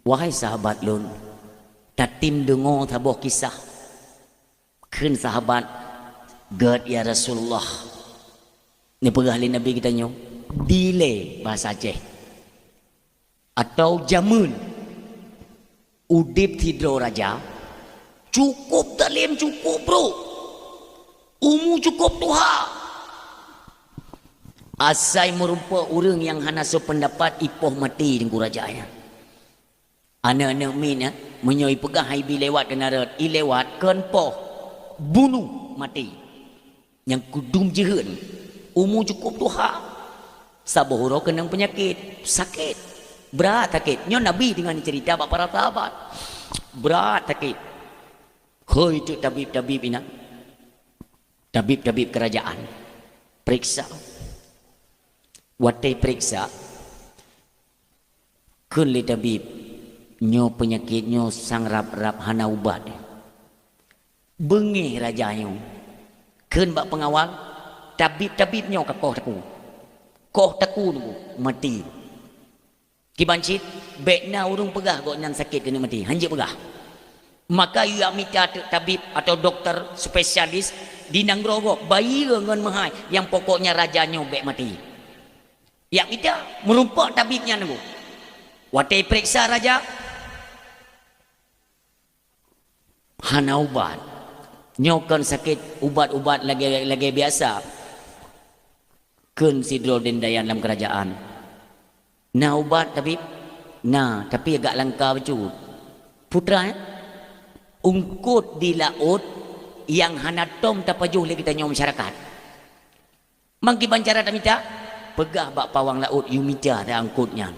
wahai sahabat lun, tatim dengo tabuh kisah. Kun sahabat, God ya Rasulullah. Ni pegah li Nabi kita nyo, delay bahasa Aceh. Atau jamun, udip tidro raja, cukup dalim cukup bro, cukup Tuhan. Asai merupa orang yang hana sependapat ipoh mati dengan kerajaan. Anak-anak min menyoi pegah haibi lewat kenarat lewat kenpoh bunuh mati. Yang kudum jehun cukup tuha. Sabohoro kena penyakit sakit berat sakit. Nyo Nabi dengan cerita para sahabat berat sakit. Hoi tu tabib-tabib ina. Tabib-tabib kerajaan periksa watai periksa kuli tabib nyo penyakit nyo sang rap hana ubat bengi raja nyo kun bak pengawal tabib nyo kakoh taku Koh taku nunggu mati. Kibancit bekna urung pegah kok nan sakit kena mati. Hanjit pegah. Maka ia minta tabib atau dokter spesialis di Nanggrogo bayi dengan mahai yang pokoknya rajanya bek mati. Ya minta merumpak tabibnya nunggu. Watai periksa raja. Hana ubat. Nyokan sakit ubat-ubat lagi biasa. Ken sidro dendayan dalam kerajaan. Nah ubat tabib. Nah tapi agak langka becut. Putra ungkut di laut yang hanatom tapajuh lagi kita nyawa masyarakat. Mangki bancara tak minta. Pegah bak pawang laut you minta dah angkutnya.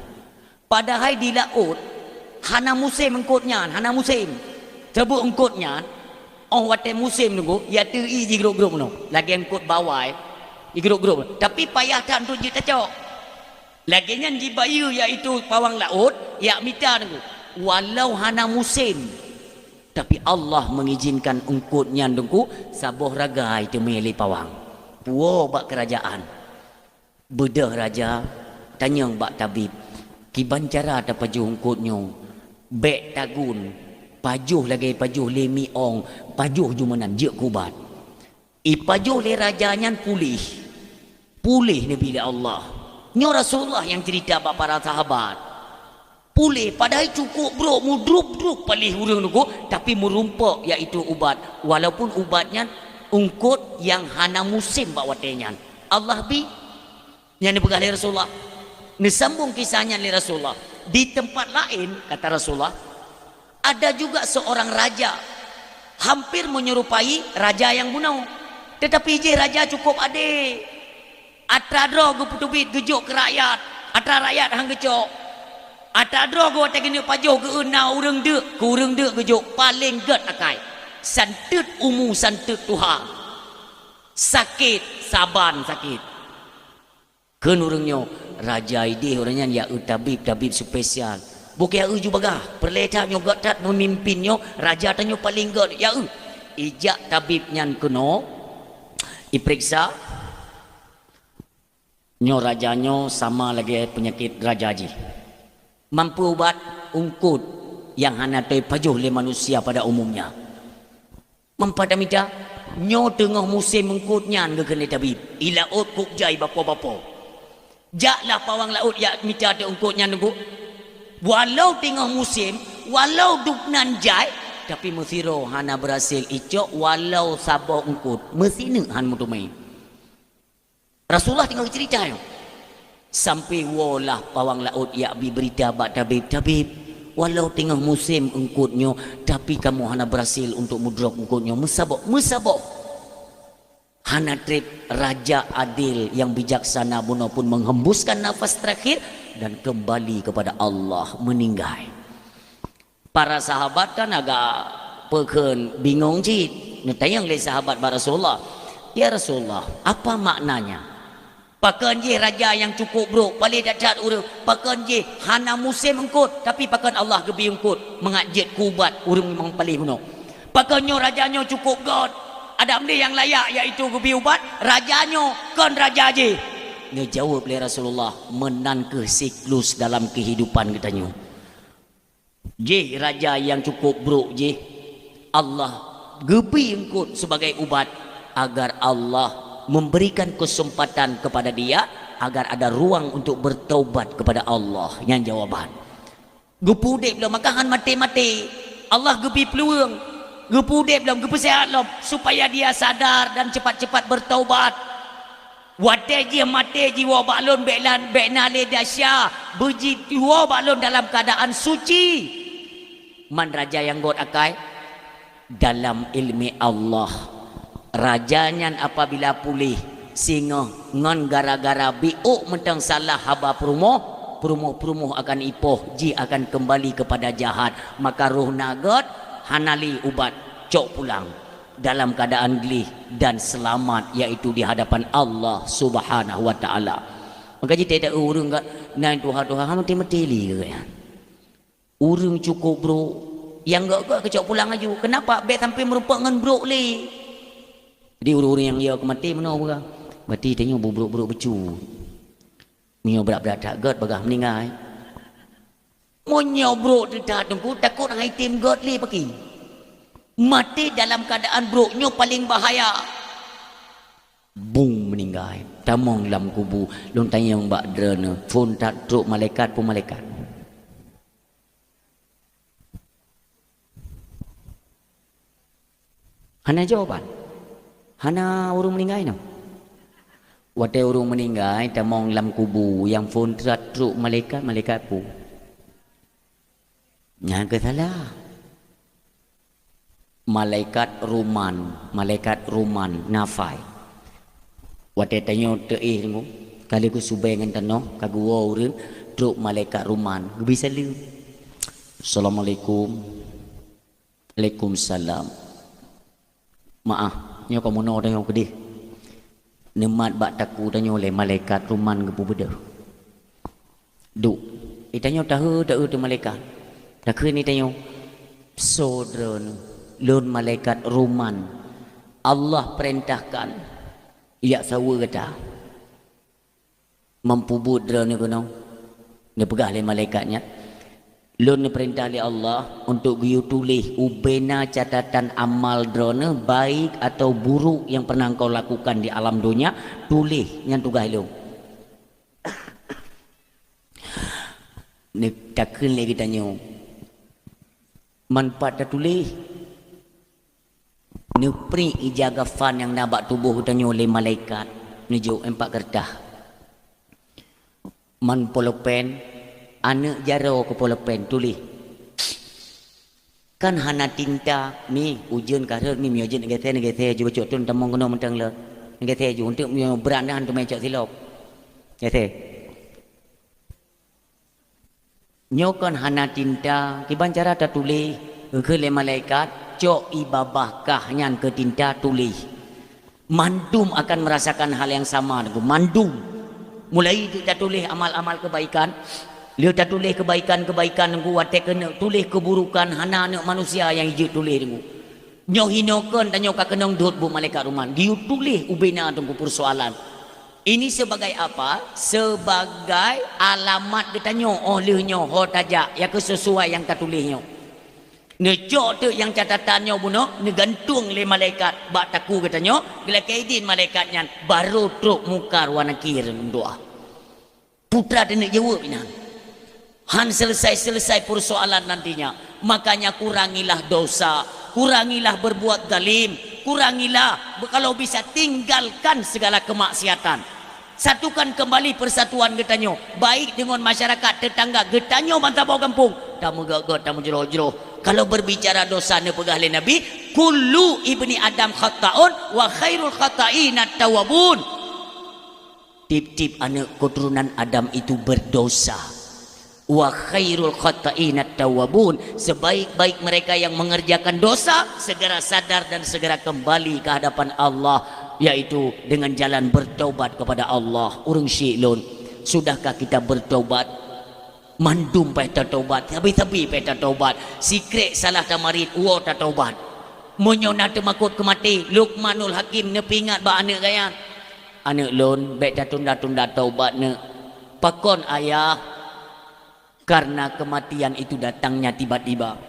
Padahal di laut hana musim angkutnya, hana musim. Tebu angkutnya. Oh wate musim nunggu ya teri di grup-grup no. Lagi angkut bawah di grup-grup. Tapi payah tak untuk je tacok. Laginya di bayu iaitu pawang laut ya minta nunggu. Walau hana musim. Tapi Allah mengizinkan angkutnya nunggu sabuh ragai tu milih pawang. Puo bak kerajaan. Bedah raja tanya bak tabib. Kiban cara ada pajuh angkutnya. Bek tagun. Pajuh lagi pajuh le miong, pajuh jumanan je kubat. Pajuh le rajanya pulih. Pulih Nabi Allah. Nyo Rasulullah yang cerita bak para sahabat. Pulih padahal cukup bro mudruk palih urang nugo tapi merumpak iaitu ubat. Walaupun ubatnya ungkut yang hana musim bak watenya. Allah bi yang dipegah oleh Rasulullah. Nisambung kisahnya oleh Rasulullah. Di tempat lain kata Rasulullah ada juga seorang raja hampir menyerupai raja yang bunuh. Tetapi je raja cukup ade. Atradro go putubit gejuk ke rakyat. Atra rakyat hang gecok. Atradro go tegini pajuh ke una urang deuk, ke urang deuk gejuk paling get akai. Santut umu santut Tuhan. Sakit saban sakit. Keun urangnya raja ide orangnya ya tabib spesial. Bukan uju bagah perleta nyo gatat memimpinnya raja tanyo paling god ya ijak tabib nyan keno iperiksa nyo rajanyo sama lagi penyakit rajaji mampu ubat ungkut yang hana toy pajuh le manusia pada umumnya mempadamida nyo tengah musim ungkut nyan ke kena tabib ila ot kuk jai bapa-bapa jaklah pawang laut ya minta ada ungkut nyan nunggu. Walau tengah musim, walau duknan jai, tapi mesiro hana berhasil icok walau sabah ungkut, mesti han mutumai. Rasulullah tinggal cerita yo. Sampai walah pawang laut ya bi berita bak tabib, walau tengah musim ungkutnya, tapi kamu hana berhasil untuk mudrok ungkutnya, musabok. Hana trip raja adil yang bijaksana bunuh pun menghembuskan nafas terakhir dan kembali kepada Allah meninggal. Para sahabat kan agak peken bingung cit. Tanya oleh sahabat Rasulullah, ya Rasulullah, apa maknanya? Pakan je raja yang cukup bro, paling dacat urang. Pakan je hana musim engkut, tapi pakan Allah gebi engkut mengajit kubat urang memang paling bunuh. Pakannya rajanya cukup god. Ada benda yang layak iaitu gebi ubat, rajanya kan raja je. Dia jawab oleh Rasulullah menan ke siklus dalam kehidupan katanya. Je raja yang cukup buruk je Allah gebi engkut sebagai ubat agar Allah memberikan kesempatan kepada dia agar ada ruang untuk bertaubat kepada Allah. Yang jawaban gepudek belum makahan mati-mati Allah gebi peluang gepudek belum gepi sehat belum supaya dia sadar dan cepat-cepat bertaubat. Wate je mate jiwa baklon bekna le dasya beji jiwa baklon dalam keadaan suci. Man raja yang god akai dalam ilmi Allah. Rajanya apabila pulih singa ngon gara-gara biuk mentang salah haba perumoh akan ipoh ji akan kembali kepada jahat. Maka ruh nagot hanali ubat cok pulang dalam keadaan gelih dan selamat iaitu di hadapan Allah Subhanahu wa taala. Maka jita tak urang kat nai Tuhan hang mati li ke ya. Urang cukup bro yang gak kecok pulang aju. Kenapa bet sampai merupakan bro li. Jadi urang yang dia mati mana orang? Mati tanya buruk-buruk becu. Nyo berat-berat tak god bagah meninggal. Monyo bro tidak tunggu takut hai tim god li pergi. Mati dalam keadaan bro nyo paling bahaya. Bung meninggal. Tamong dalam kubu. Long tanya yang bak drone. Phone tak truk malaikat pun malaikat. Hana jawaban. Hana urung meninggal no. Waktu urung meninggal, tamong dalam kubu yang phone tak truk malaikat pun. Yang salah. Malaikat Ruman Nafai. Waktu tanya tengok kali ku subeng dengan tanah kagu urun truk malaikat Ruman. Bisa lu. Assalamualaikum. Waalaikumsalam. Maaf, nyo kamu no tanya ke dia. Nemat bak taku tanya oleh malaikat Ruman ke beda. Duk. Tanya tahu tu malaikat. Dak ni tanya. Saudara lun malaikat Ruman. Allah perintahkan ia sawa kata mempubut drone kono dia pegah le malaikatnya lun perintah oleh Allah untuk giu tulis ubena catatan amal drone baik atau buruk yang pernah kau lakukan di alam dunia, tulis yang tugas lu ni takkan lagi tanya manfaat dah tulis ni pri ijaga fan yang nabak tubuh tanya oleh malaikat nujuk 4 kertas man polopen anak jaro ke polopen tulis kan hana tinta ni ujian karet ni ujian negara juga cok tun tamong kono mentang le negara juga untuk berandan tu macam silap negara nyokan hana tinta kiban cara tak tulis ke le malaikat cok ibabah kahnya ke tinta tulis mandum akan merasakan hal yang sama dengan mandum mulai dia tulis amal-amal kebaikan dia tak tulis kebaikan-kebaikan ngu wate kena tulis keburukan hana anak manusia yang hijau tulis ngu nyo hinokan dan nyo ka kenong dut bu malaikat Ruman dia tulis ubena tunggu persoalan ini sebagai apa sebagai alamat kita nyo oleh nyo ho tajak yang sesuai yang tak tulis nyo ngejok tu yang catatannya bunuh ngegantung le malaikat bak taku katanya bila kaidin malaikatnya baru truk mukar warna kir doa putra dia nak jawab ini han selesai persoalan nantinya makanya kurangilah dosa kurangilah berbuat zalim kurangilah kalau bisa tinggalkan segala kemaksiatan satukan kembali persatuan getanyo baik dengan masyarakat tetangga getanyo mantabau kampung tamu gagot tamu jeroh-jeroh kalau berbicara dosa ne pegah le Nabi kullu ibni adam khata'un wa khairul khata'in at-tawwabun tip-tip anak keturunan Adam itu berdosa wa khairul khata'in at-tawwabun sebaik-baik mereka yang mengerjakan dosa segera sadar dan segera kembali ke hadapan Allah yaitu dengan jalan bertaubat kepada Allah urang syilun sudahkah kita bertaubat mandum peta taubat tapi peta taubat sikret salah tamarit uo ta taubat monyona temakut ke mati Luqmanul Hakim ne pingat ba anak gaya anak lon beta tunda-tunda taubat ne pakon ayah karena kematian itu datangnya tiba-tiba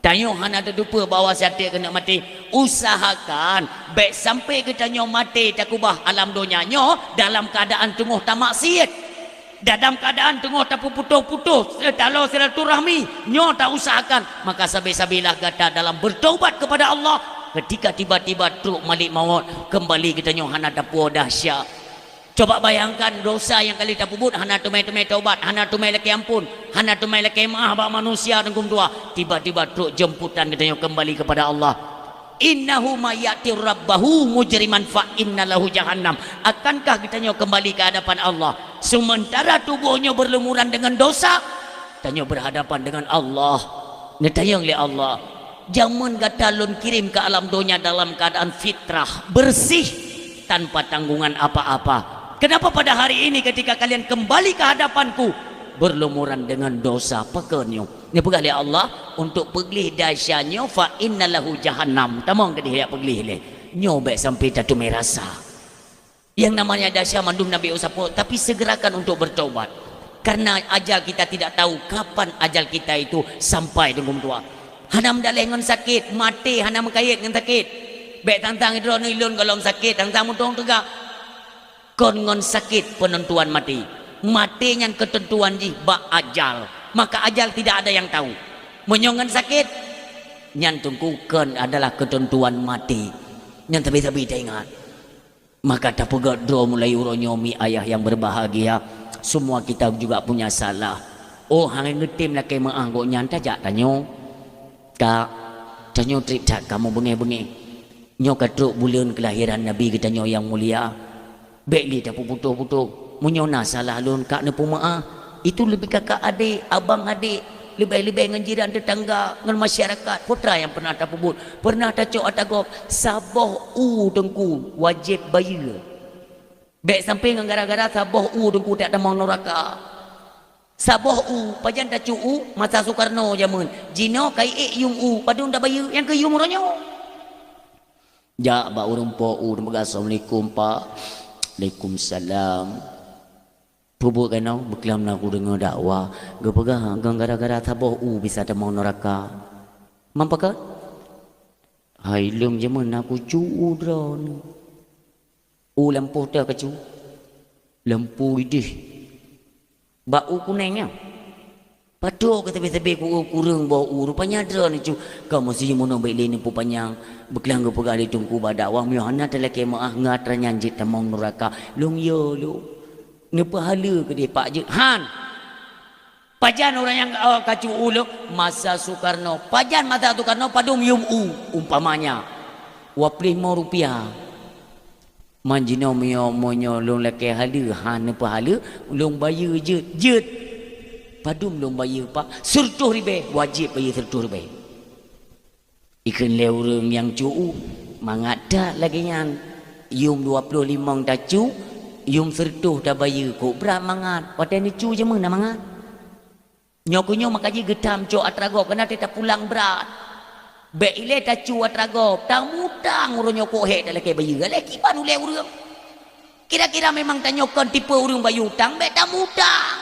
tanyo hana ada dupa bawa syati kena mati usahakan baik sampai kita nyo mati tak ubah alam dunia nyo dalam keadaan tengah tak maksiat dalam keadaan tengah tak putus-putus kalau silaturahmi nyo tak usahakan maka sabi-sabilah kata dalam bertaubat kepada Allah ketika tiba-tiba truk malik maut kembali kita nyo hana dapu dahsyat coba bayangkan dosa yang kali tak puput hana tumai taubat hana tumai laki ampun hana tumai laki maaf bak manusia dan tua tiba-tiba truk jemputan kita nyo kembali kepada Allah innahu mayati rabbahu mujriman fa innalahu jahannam akankah kita nyo kembali ke hadapan Allah sementara tubuhnya berlumuran dengan dosa tanya berhadapan dengan Allah netayang li Allah jaman gatalun kirim ke alam dunia dalam keadaan fitrah bersih tanpa tanggungan apa-apa kenapa pada hari ini ketika kalian kembali ke hadapanku berlumuran dengan dosa pekenyo ni pegah li Allah untuk peglih dasyanya fa innalahu jahannam tamong ke dia peglih le nyo baik sampai tatu merasa Yang namanya dasya mandum Nabi Usapo, tapi segerakan untuk bertobat. Karena ajal kita tidak tahu kapan ajal kita itu sampai dengan tua. Hanam daleh ngan sakit, mati hanam kait ngan sakit. Bek tantang itu nilun kalau sakit, tantang mutong tegak. Kon ngan sakit penentuan mati. Mati yang ketentuan ji ba ajal. Maka ajal tidak ada yang tahu. Menyongan sakit, nyan tungkukan adalah ketentuan mati. Nyan tapi tak ingat. Maka tak pegat doa mulai uronyomi ayah yang berbahagia. Semua kita juga punya salah. Oh hang ngetim lah kayak maanggo nyanta jak tanyo. Kak, tanyo trip tak kamu bengi-bengi. Nyo katruk bulan kelahiran Nabi kita nyo yang mulia. Bekli tak putuh-putuh. Munyona salah lun kak nepu maah. Itu lebih kakak adik, abang adik. Lebih-lebih dengan jiran tetangga, dengan masyarakat. Putra yang pernah tak pebut, pernah tak cok atagok. Saboh dengku wajib bayar. Bek sampai dengan gara-gara saboh dengku tak ada mau neraka. Saboh pajan tak cuk masa Soekarno jaman. Jino kai yung padung dah bayar yang ke yung ronyo. Ja ba urang po Assalamualaikum Pak. Waalaikumsalam. Pubuk kan berkelam nak aku dengar dakwah. Gapagah gara-gara saboh bisa tak mau neraka. Mampakah? Hai lum jaman aku cu dron. Lampu dah kecu. Lampu idih. Bau kuningnya. Patok kata tepi ku kurang bau rupanya dron cu. Kau mesti mono baik lini pu panjang. Berkelam gapagah di tungku badakwah miana teleke maah ngatran nyanjit tak mau neraka. Lung yo lu. Ni pahala ke dia Pak Je Han pajan orang yang kacu uluk masa Soekarno pajan masa Soekarno padum yum umpamanya wapli rupiah manjino mio monyo long leke hala Han ni pahala long bayar je padum long bayar Pak 100 ribu wajib bayar 100 ribu ikan leurung yang cu mangada lagi yang yum 25 dah cu yung sertuh dah bayar kok berat mangat pada ni cu je mana mangat nyokunyo makaji getam cok atrago kena tak pulang berat bek ile tak cu atrago tang mudang urang nyokok hek dah leke bayar leki pan ule urang kira-kira memang tanyokon tipe urang bayar utang bek tak mudang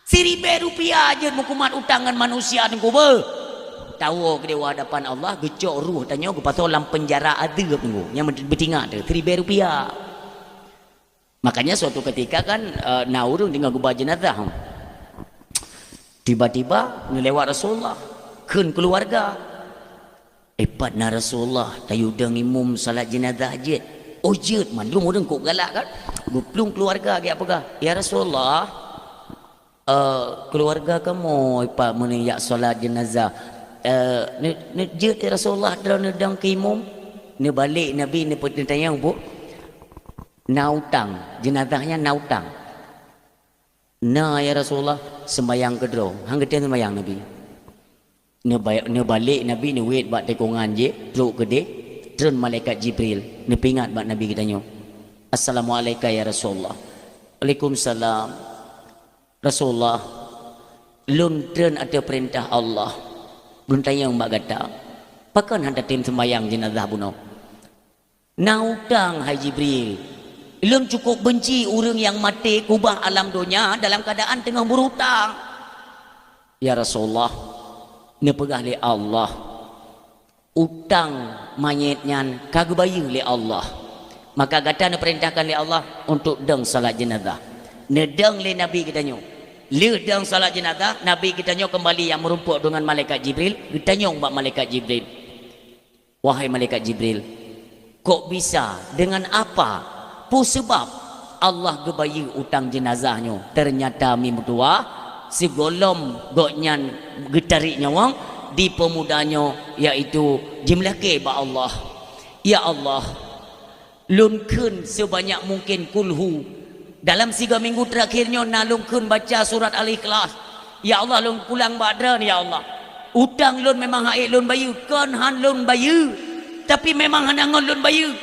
Rp1,000 aja mukumat utangan manusia tengku ber tahu ke dewa hadapan Allah gecok ruh tanyo ke patolam penjara ada tengku yang bertingkat tu Rp1,000. Makanya suatu ketika kan naurung dengan gubah jenazah tiba-tiba ngelewat Rasulullah kun keluarga epat na Rasulullah tayu deng imum salat jenazah je ojit mandung orang kok galak kan guplung keluarga ge apakah ya Rasulullah keluarga kamu epat meniyak salat jenazah ne je Rasulullah dang ke imum ne balik Nabi ne tanya bu nautang jenazahnya nautang ya Rasulullah sembayang kedro hang gede sembayang Nabi ne balik Nabi ne wait bak tekongan je truk gede turun malaikat Jibril ne pingat bak Nabi kita nyo Assalamualaikum ya Rasulullah Waalaikumsalam Rasulullah lun turun ada perintah Allah lun tayang bak gata pakan handa tim sembayang jenazah buno nautang hai Jibril belum cukup benci orang yang mati kubah alam dunia dalam keadaan tengah berhutang. Ya Rasulullah, ni pegah li Allah. Utang mayatnya kagak bayar li Allah. Maka kata ni perintahkan li Allah untuk deng salat jenazah. Ni deng li Nabi kita nyo. Li deng salat jenazah, Nabi kita nyo kembali yang merumpuk dengan malaikat Jibril. Kita nyong bak malaikat Jibril. Wahai malaikat Jibril, kok bisa dengan apa? Sebab Allah gebayar utang jenazahnya ternyata mimtua si golom goknyan getarik nyawang di pemudanya yaitu jimlake ba Allah ya Allah lunkeun sebanyak mungkin kulhu dalam 3 minggu terakhirnya nalungkeun baca surat Al-Ikhlas ya Allah lun pulang badran ya Allah utang lun memang haik lun bayar kan han lun bayar tapi memang hanangon lun bayar.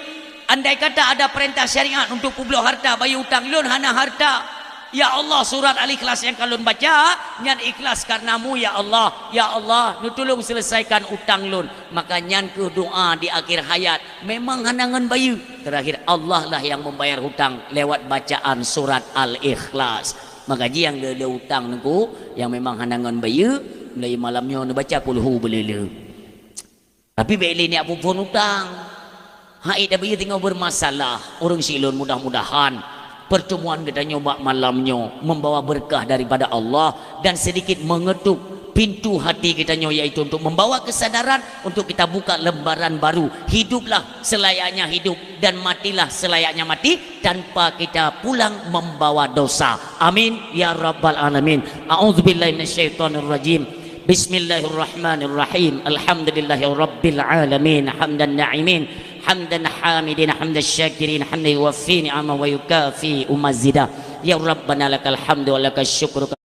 Andai kata ada perintah syariat untuk publik harta bayi utang lun hana harta Ya Allah, surat Al-Ikhlas yang kalian baca nyan ikhlas karenamu ya Allah. Ya Allah, nu tolong selesaikan utang lun. Maka nyan ke doa di akhir hayat memang hanangan bayu. Terakhir Allah lah yang membayar hutang lewat bacaan surat Al-Ikhlas. Maka ji yang dia hutang nengku yang memang hanangan bayu mulai malamnya nu baca kulhu belele. Tapi beli ni apa pun hutang. Haid dah bayu tengah bermasalah. Orang silun mudah-mudahan pertemuan kita nyoba malamnya membawa berkah daripada Allah dan sedikit mengetuk pintu hati kita yaitu untuk membawa kesadaran untuk kita buka lembaran baru. Hiduplah selayaknya hidup dan matilah selayaknya mati tanpa kita pulang membawa dosa. Amin ya rabbal alamin. A'udzubillahi minasyaitonirrajim. Bismillahirrahmanirrahim. Alhamdulillahirabbil alamin. Hamdan na'imin, hamdan hamidin, hamdan syakirin, hamdan yuwaffi ni'ama wa yukafi umazida. Ya Rabbana lakal hamdu wa lakal syukru